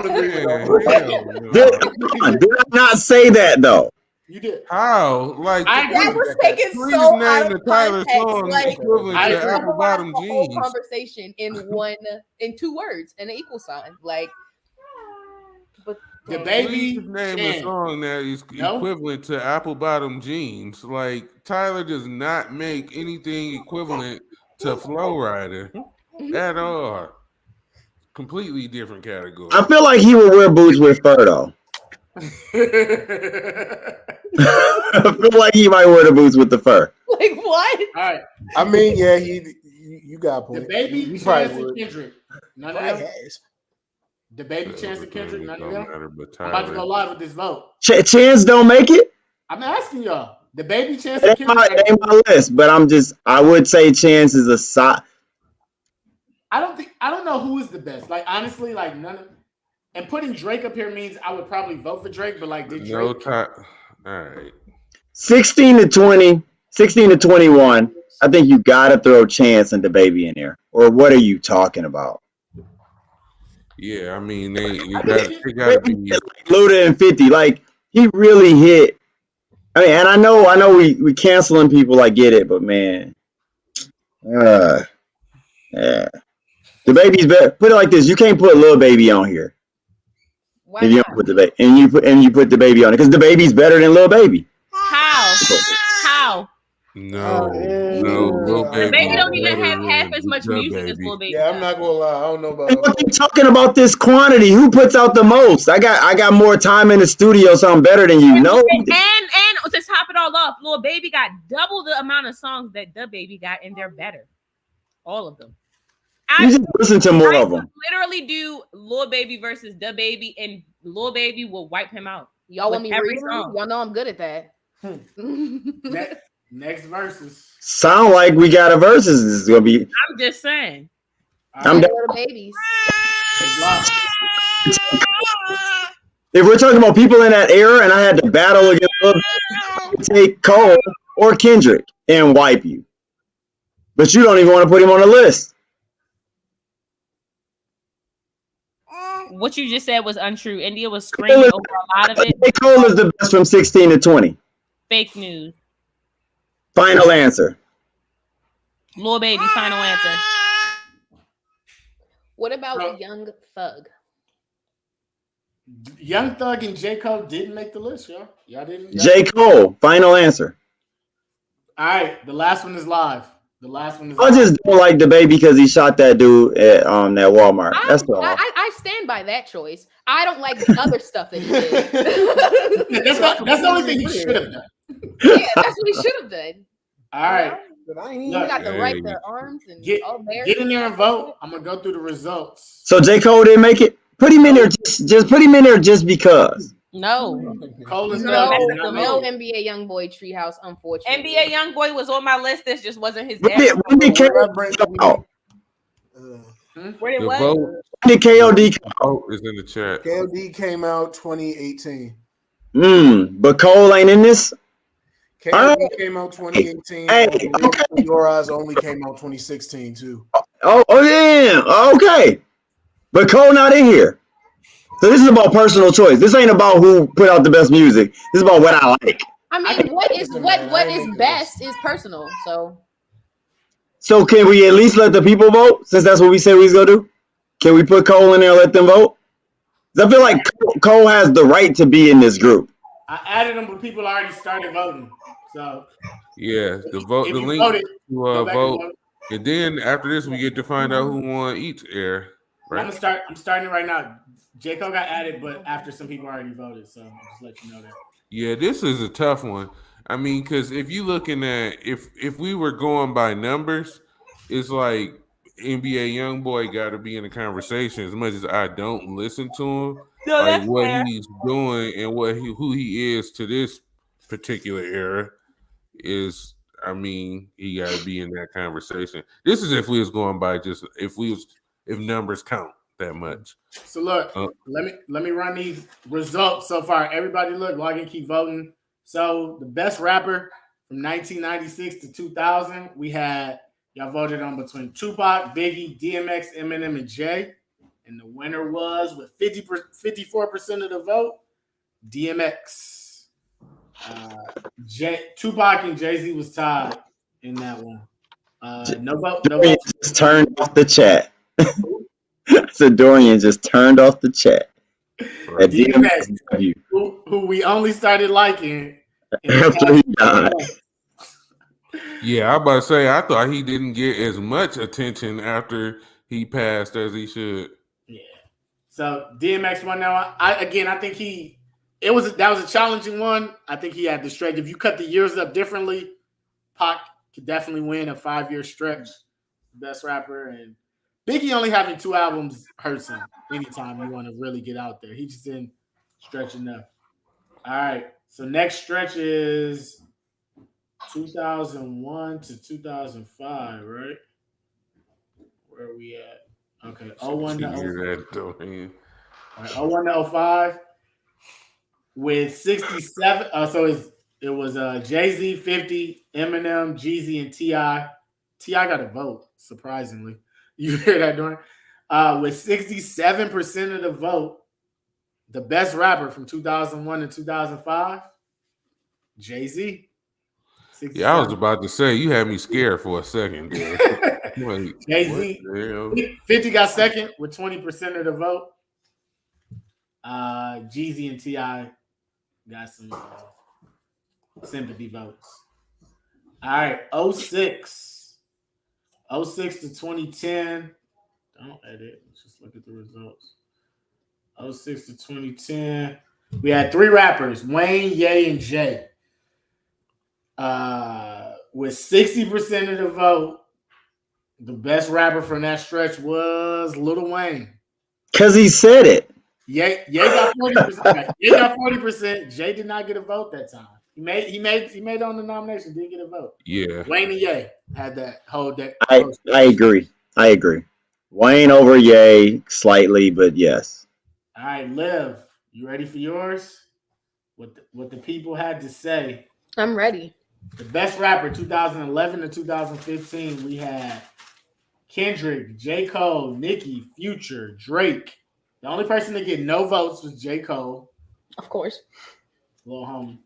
don't agree with Man, that. hell no. Did I not say that though? You did. How? Like, I agree That with was that. taken please so name out the of Tyler context. song Like, equivalent I to agree. apple bottom the whole jeans. conversation in 2 words and an equal sign. Like, but The Please baby. name a Chan. song that is No? equivalent to apple bottom jeans. Like Tyler does not make anything equivalent to Flow Rider at all. Completely different category. I feel like he would wear boots with fur though. I feel like he might wear the boots with the fur. like what? All right. I mean, yeah, you got a The point. baby, He Chance, probably and would. Kendrick. None of Probably them. has. The baby, Chance, and Kendrick. None of Don't them. matter, but I'm about to go Tyler. live with this vote. Chance don't make it. I'm asking y'all. The baby, Chance, It and ain't Kendrick. my list, but I would say Chance is a side. I don't know who is the best. Like honestly, like none of. And putting Drake up here means I would probably vote for Drake, but like did No Drake? All right. 16 to 20, 16 to 21. I think you gotta throw Chance and the baby in there. Or what are you talking about? Yeah, I mean they gotta be. Like Luda and 50, like he really hit. I mean, and I know we canceling people. I get it, but man, yeah. The baby's better. Put it like this: you can't put Lil Baby on here Why if you not? don't put the baby, and you put the baby on it because the baby's better than Lil Baby. How? No, yeah. Lil The Baby Baby don't even better have half than as much the music as Baby. Lil Baby. Yeah, I'm does. not gonna lie. I don't know about What all you talking about this quantity? Who puts out the most? I got more time in the studio, so I'm better than you. No, And to top it all off, Lil Baby got double the amount of songs that the Baby got, and they're better. All of them. you just listen to more I of would them. literally do Lil Baby versus the Baby, and Lil Baby will wipe him out. Y'all want With me every reading? song. Y'all know I'm good at that. Next verses. Sound like we got a versus. This is gonna be. I'm just saying. I'm I'm down. little babies. If we're talking about people in that era, and I had to battle against Lil Baby, I would take Cole or Kendrick and wipe you. But you don't even want to put him on the list. What you just said was untrue. India was screaming over a lot of it. Cole is the best from 16 to 20. Fake news. Final answer. Lil Baby, final answer. What about Young Thug? Young Thug and J. Cole didn't make the list, y'all. Y'all didn't. J. Cole, final answer. All right, the last one is live. The last one is I live. just don't like the Baby because he shot that dude at that Walmart. That's all. I stand by that choice. I don't like the other stuff that he did. That's the only thing he should have done. Yeah, that's what he should have done. All right. But I ain't You Look, got the Hey. right to arms and Get, all there. get in there and vote. I'm gonna go through the results. So J. Cole didn't make it. Put him in there. Just put him in there just because. No. Cole and No, Thug did no, not no make it. NBA YoungBoy Treehouse, unfortunately. NBA YoungBoy was on my list. This just wasn't his When dad. did KOD come out? Where it The was? vote, When did KOD come out? vote is in the chat. KOD came out 2018. But Cole ain't in this. KOD came out 2018. Hey, and okay. Your Eyes only came out 2016 too. Oh yeah. Okay. But Cole not in here. So this is about personal choice. This ain't about who put out the best music. This is about what I like. I mean, what is man. best is personal. So can we at least let the people vote? Since that's what we said we was gonna do. Can we put Cole in there and let them vote? 'Cause I feel like Cole has the right to be in this group. I added them, but people already started voting. So Yeah, the vote, if the you link voted, to go back and vote, vote. and then after this we get to find out who won each air. Right? I'm starting it right now. J. Cole got added, but after some people already voted. So I'll just let you know that. Yeah, this is a tough one. I mean, because if you looking at if we were going by numbers, it's like NBA YoungBoy got to be in the conversation. As much as I don't listen to him, No, like that's what fair. he's doing and who he is to this particular era is. I mean, he got to be in that conversation. This is if we was going by just if numbers count that much. So look, let me run these results so far. Everybody look, log in, keep voting. So the best rapper from 1996 to 2000, we had y'all voted on between Tupac, Biggie, DMX, Eminem, and Jay. And the winner was with 54% of the vote, DMX. Tupac and Jay-Z was tied in that one. No vote. Dorian just turned off the chat. So Dorian just turned off the chat. Right. DMX, who we only started liking after he died. Yeah, I about to say I thought he didn't get as much attention after he passed as he should. Yeah. So DMX won now. I think that was a challenging one. I think he had the stretch. If you cut the years up differently, Pac could definitely win a 5-year stretch. Best rapper, and Biggie only having 2 albums hurts him anytime you want to really get out there. He just didn't stretch enough. All right. So next stretch is 2001 to 2005, right? Where are we at? Okay. 01 to 05. Hear that, Dorian. All right, 01 to 05 with 67. It was Jay-Z 50, Eminem, Jeezy, and T.I. T.I. got a vote, surprisingly. You hear that, Dorian? With 67% of the vote, the best rapper from 2001 to 2005, Jay-Z. Yeah, I was about to say you had me scared for a second there. Wait, Jay-Z. what the hell? 50 got second with 20% of the vote. Jeezy and T.I. got some sympathy votes. All right, 06. 06 to 2010. Don't edit. Let's just look at the results. 06 to 2010. We had 3 rappers, Wayne, Ye, and Jay. With 60% of the vote, the best rapper from that stretch was Lil Wayne. Because he said it. Ye got 40%. Ye got 40%. Jay did not get a vote that time. He made on the nomination, didn't get a vote. Yeah. Wayne and Ye had that whole day. I agree. Wayne over Ye slightly, but yes. All right, Liv, you ready for yours? What the people had to say. I'm ready. The best rapper 2011 to 2015, we had Kendrick, J. Cole, Nicki, Future, Drake. The only person to get no votes was J. Cole. Of course. Little homie.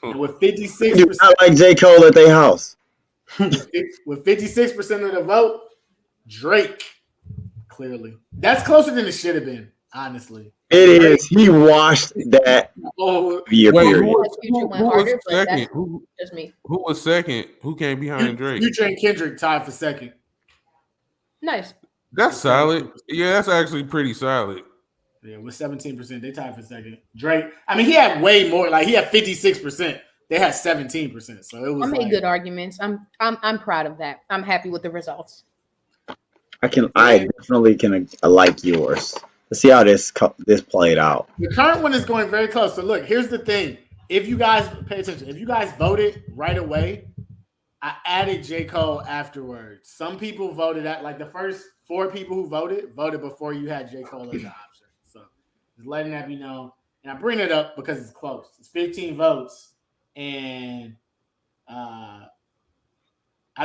And with Do 56%, not like J. Cole at their house. with 56% of the vote, Drake. Clearly. That's closer than it should have been, honestly. It is. He washed that Oh, year Wait, period. who was second? Just me. Who was second? Who came behind Drake? Future and Kendrick tied for second. Nice. That's solid. Yeah, that's actually pretty solid. Yeah, with 17%, they tied for second. Drake, I mean, he had way more. Like, he had 56%. They had 17%. So it was I made like, good arguments. I'm proud of that. I'm happy with the results. I definitely can like yours. Let's see how this played out. the current one is going very close. So look, here's the thing. If you guys pay attention, if you guys voted right away, I added J. Cole afterwards. Some people voted at like the first 4 people who voted before you had J. Cole as an option. So just letting that be known. And I bring it up because it's close. It's 15 votes. And I'll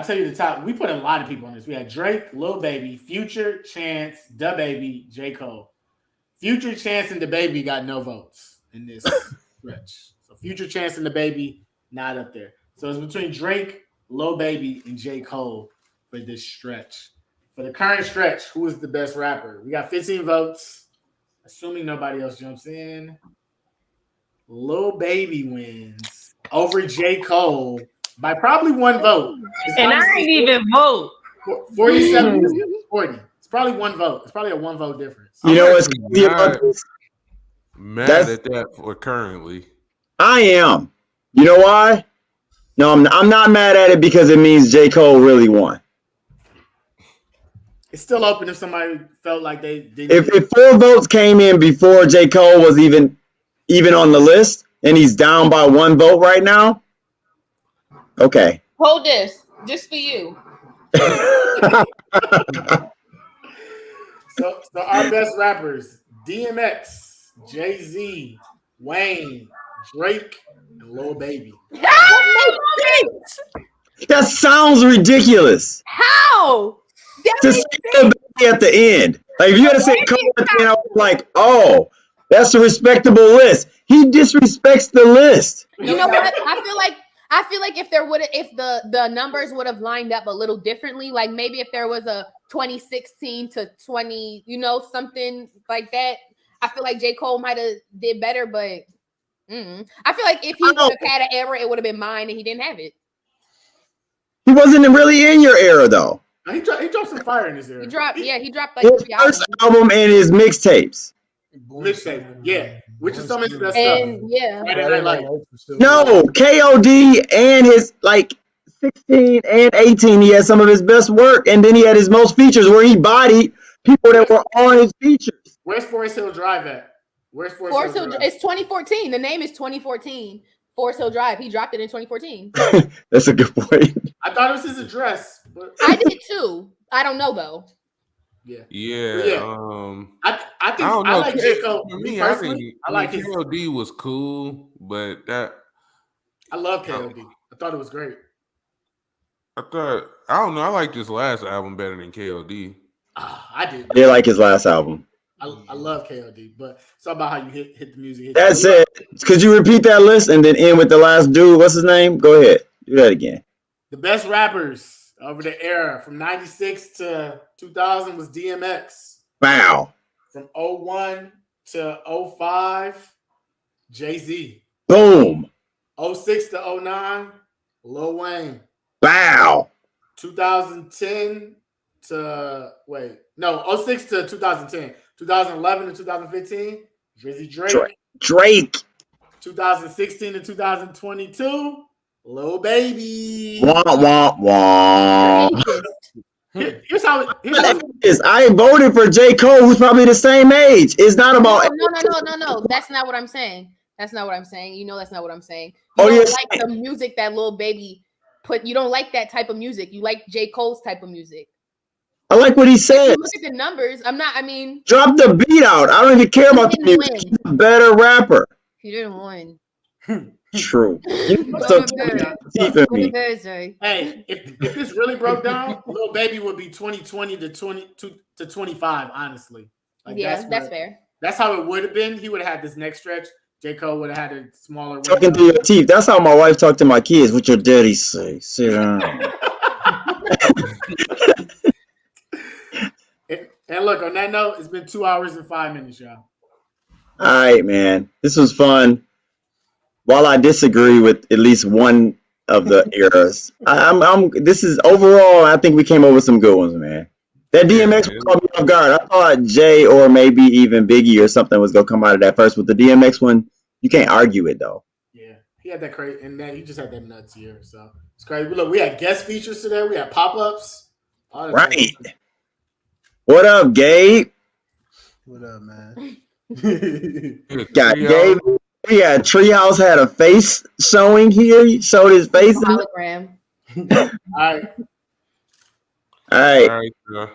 tell you the top. We put a lot of people on this. We had Drake, Lil Baby, Future, Chance, DaBaby, J. Cole. Future, Chance, and DaBaby got no votes in this stretch. So Future, Chance, and DaBaby not up there. So it's between Drake, Lil Baby, and J. Cole for this stretch. For the current stretch, who is the best rapper? We got 15 votes. Assuming nobody else jumps in. Lil Baby wins over J. Cole by probably 1 vote. It's And I honestly ain't even vote. 47 to 40. It's probably 1 vote. It's probably a 1 vote difference. You know what's actually crazy about this? Mad at that for currently. I am. You know why? No, I'm not mad at it because it means J. Cole really won. It's still open if somebody felt like they didn't. If 4 votes came in before J. Cole was even on the list, and he's down by 1 vote right now, okay. Hold this, just for you. So our best rappers: DMX, Jay-Z, Wayne, Drake, and Lil Baby. That sounds ridiculous. How? To say Lil Baby at the end. Like, if you had to say Cole at the end, I was like, oh, that's a respectable list. He disrespects the list. You know what? I feel like if the numbers would have lined up a little differently, like maybe if there was a 2016 to 20, something like that, I feel like J. Cole might have did better, but I feel like if he would have had an error, it would have been mine and he didn't have it. He wasn't really in your era, though. He dropped some fire in his era. He dropped like His 3 first albums. album and his mixtapes. Mixtape, yeah, which is some of the best And stuff. yeah. Right, and I like. No, KOD and his 16 and 18, he had some of his best work, and then he had his most features where he bodied people that were on his features. Where's Forest Hill Drive at? Where's Forest Forest Hill Hill, Drive? it's 2014. The name is 2014. Forest Hill Drive. He dropped it in 2014. That's a good point. I thought it was his address, but I did too. I don't know though. yeah. Yeah. I think I don't I know. like J. Cole. For Me me, personally, I like his. KOD was cool, but I love KOD. I thought it was great. I don't know. I like this last album better than KOD. I did. I did like his last album. I love KOD, but it's all about how you hit the music. That's it. Could you repeat that list and then end with the last dude? What's his name? Go ahead. Do that again. The best rappers over the era from 96 to 2000 was DMX. Wow. From 01 to 05, Jay-Z. Boom. 06 to 09, Lil Wayne. Wow. 2010 to 06 to 2010. 2011 to 2015, Drizzy Drake. Drake. 2016 to 2022, Lil Baby. Wah, wah, wah. Here's how I voted for J. Cole, who's probably the same age. It's not about No. That's not what I'm saying. That's not what I'm saying. You know, that's not what I'm saying. You Oh, don't yes. like the music that Lil Baby put. You don't like that type of music. You like J. Cole's type of music. I like what he said. Look at the numbers. Drop the beat out. I don't even care about the music. He's a better rapper. He didn't win. True. You know, so me. Hey, if this really broke down, Lil Baby would be 2020 to 25, honestly. Like, yeah, that's fair. That's how it would have been. He would have had this next stretch. J. Cole would have had a smaller Talking through your teeth. That's how my wife talked to my kids. What your daddy say? Sit down. And look, on that note, it's been 2 hours and 5 minutes, y'all. All right, man. This was fun. While I disagree with at least one of the eras, this is overall, I think we came up with some good ones, man. That DMX caught me off guard. I thought Jay or maybe even Biggie or something was gonna come out of that first. With the DMX one, you can't argue it though. Yeah, he had that crazy, and he just had that nuts year. So it's crazy. Look, we had guest features today. We had pop-ups. Right. What up, Gabe? What up, man? Got Gabe. Yeah, Treehouse had a face showing here. He showed his face. Hologram. All right. All right. All right.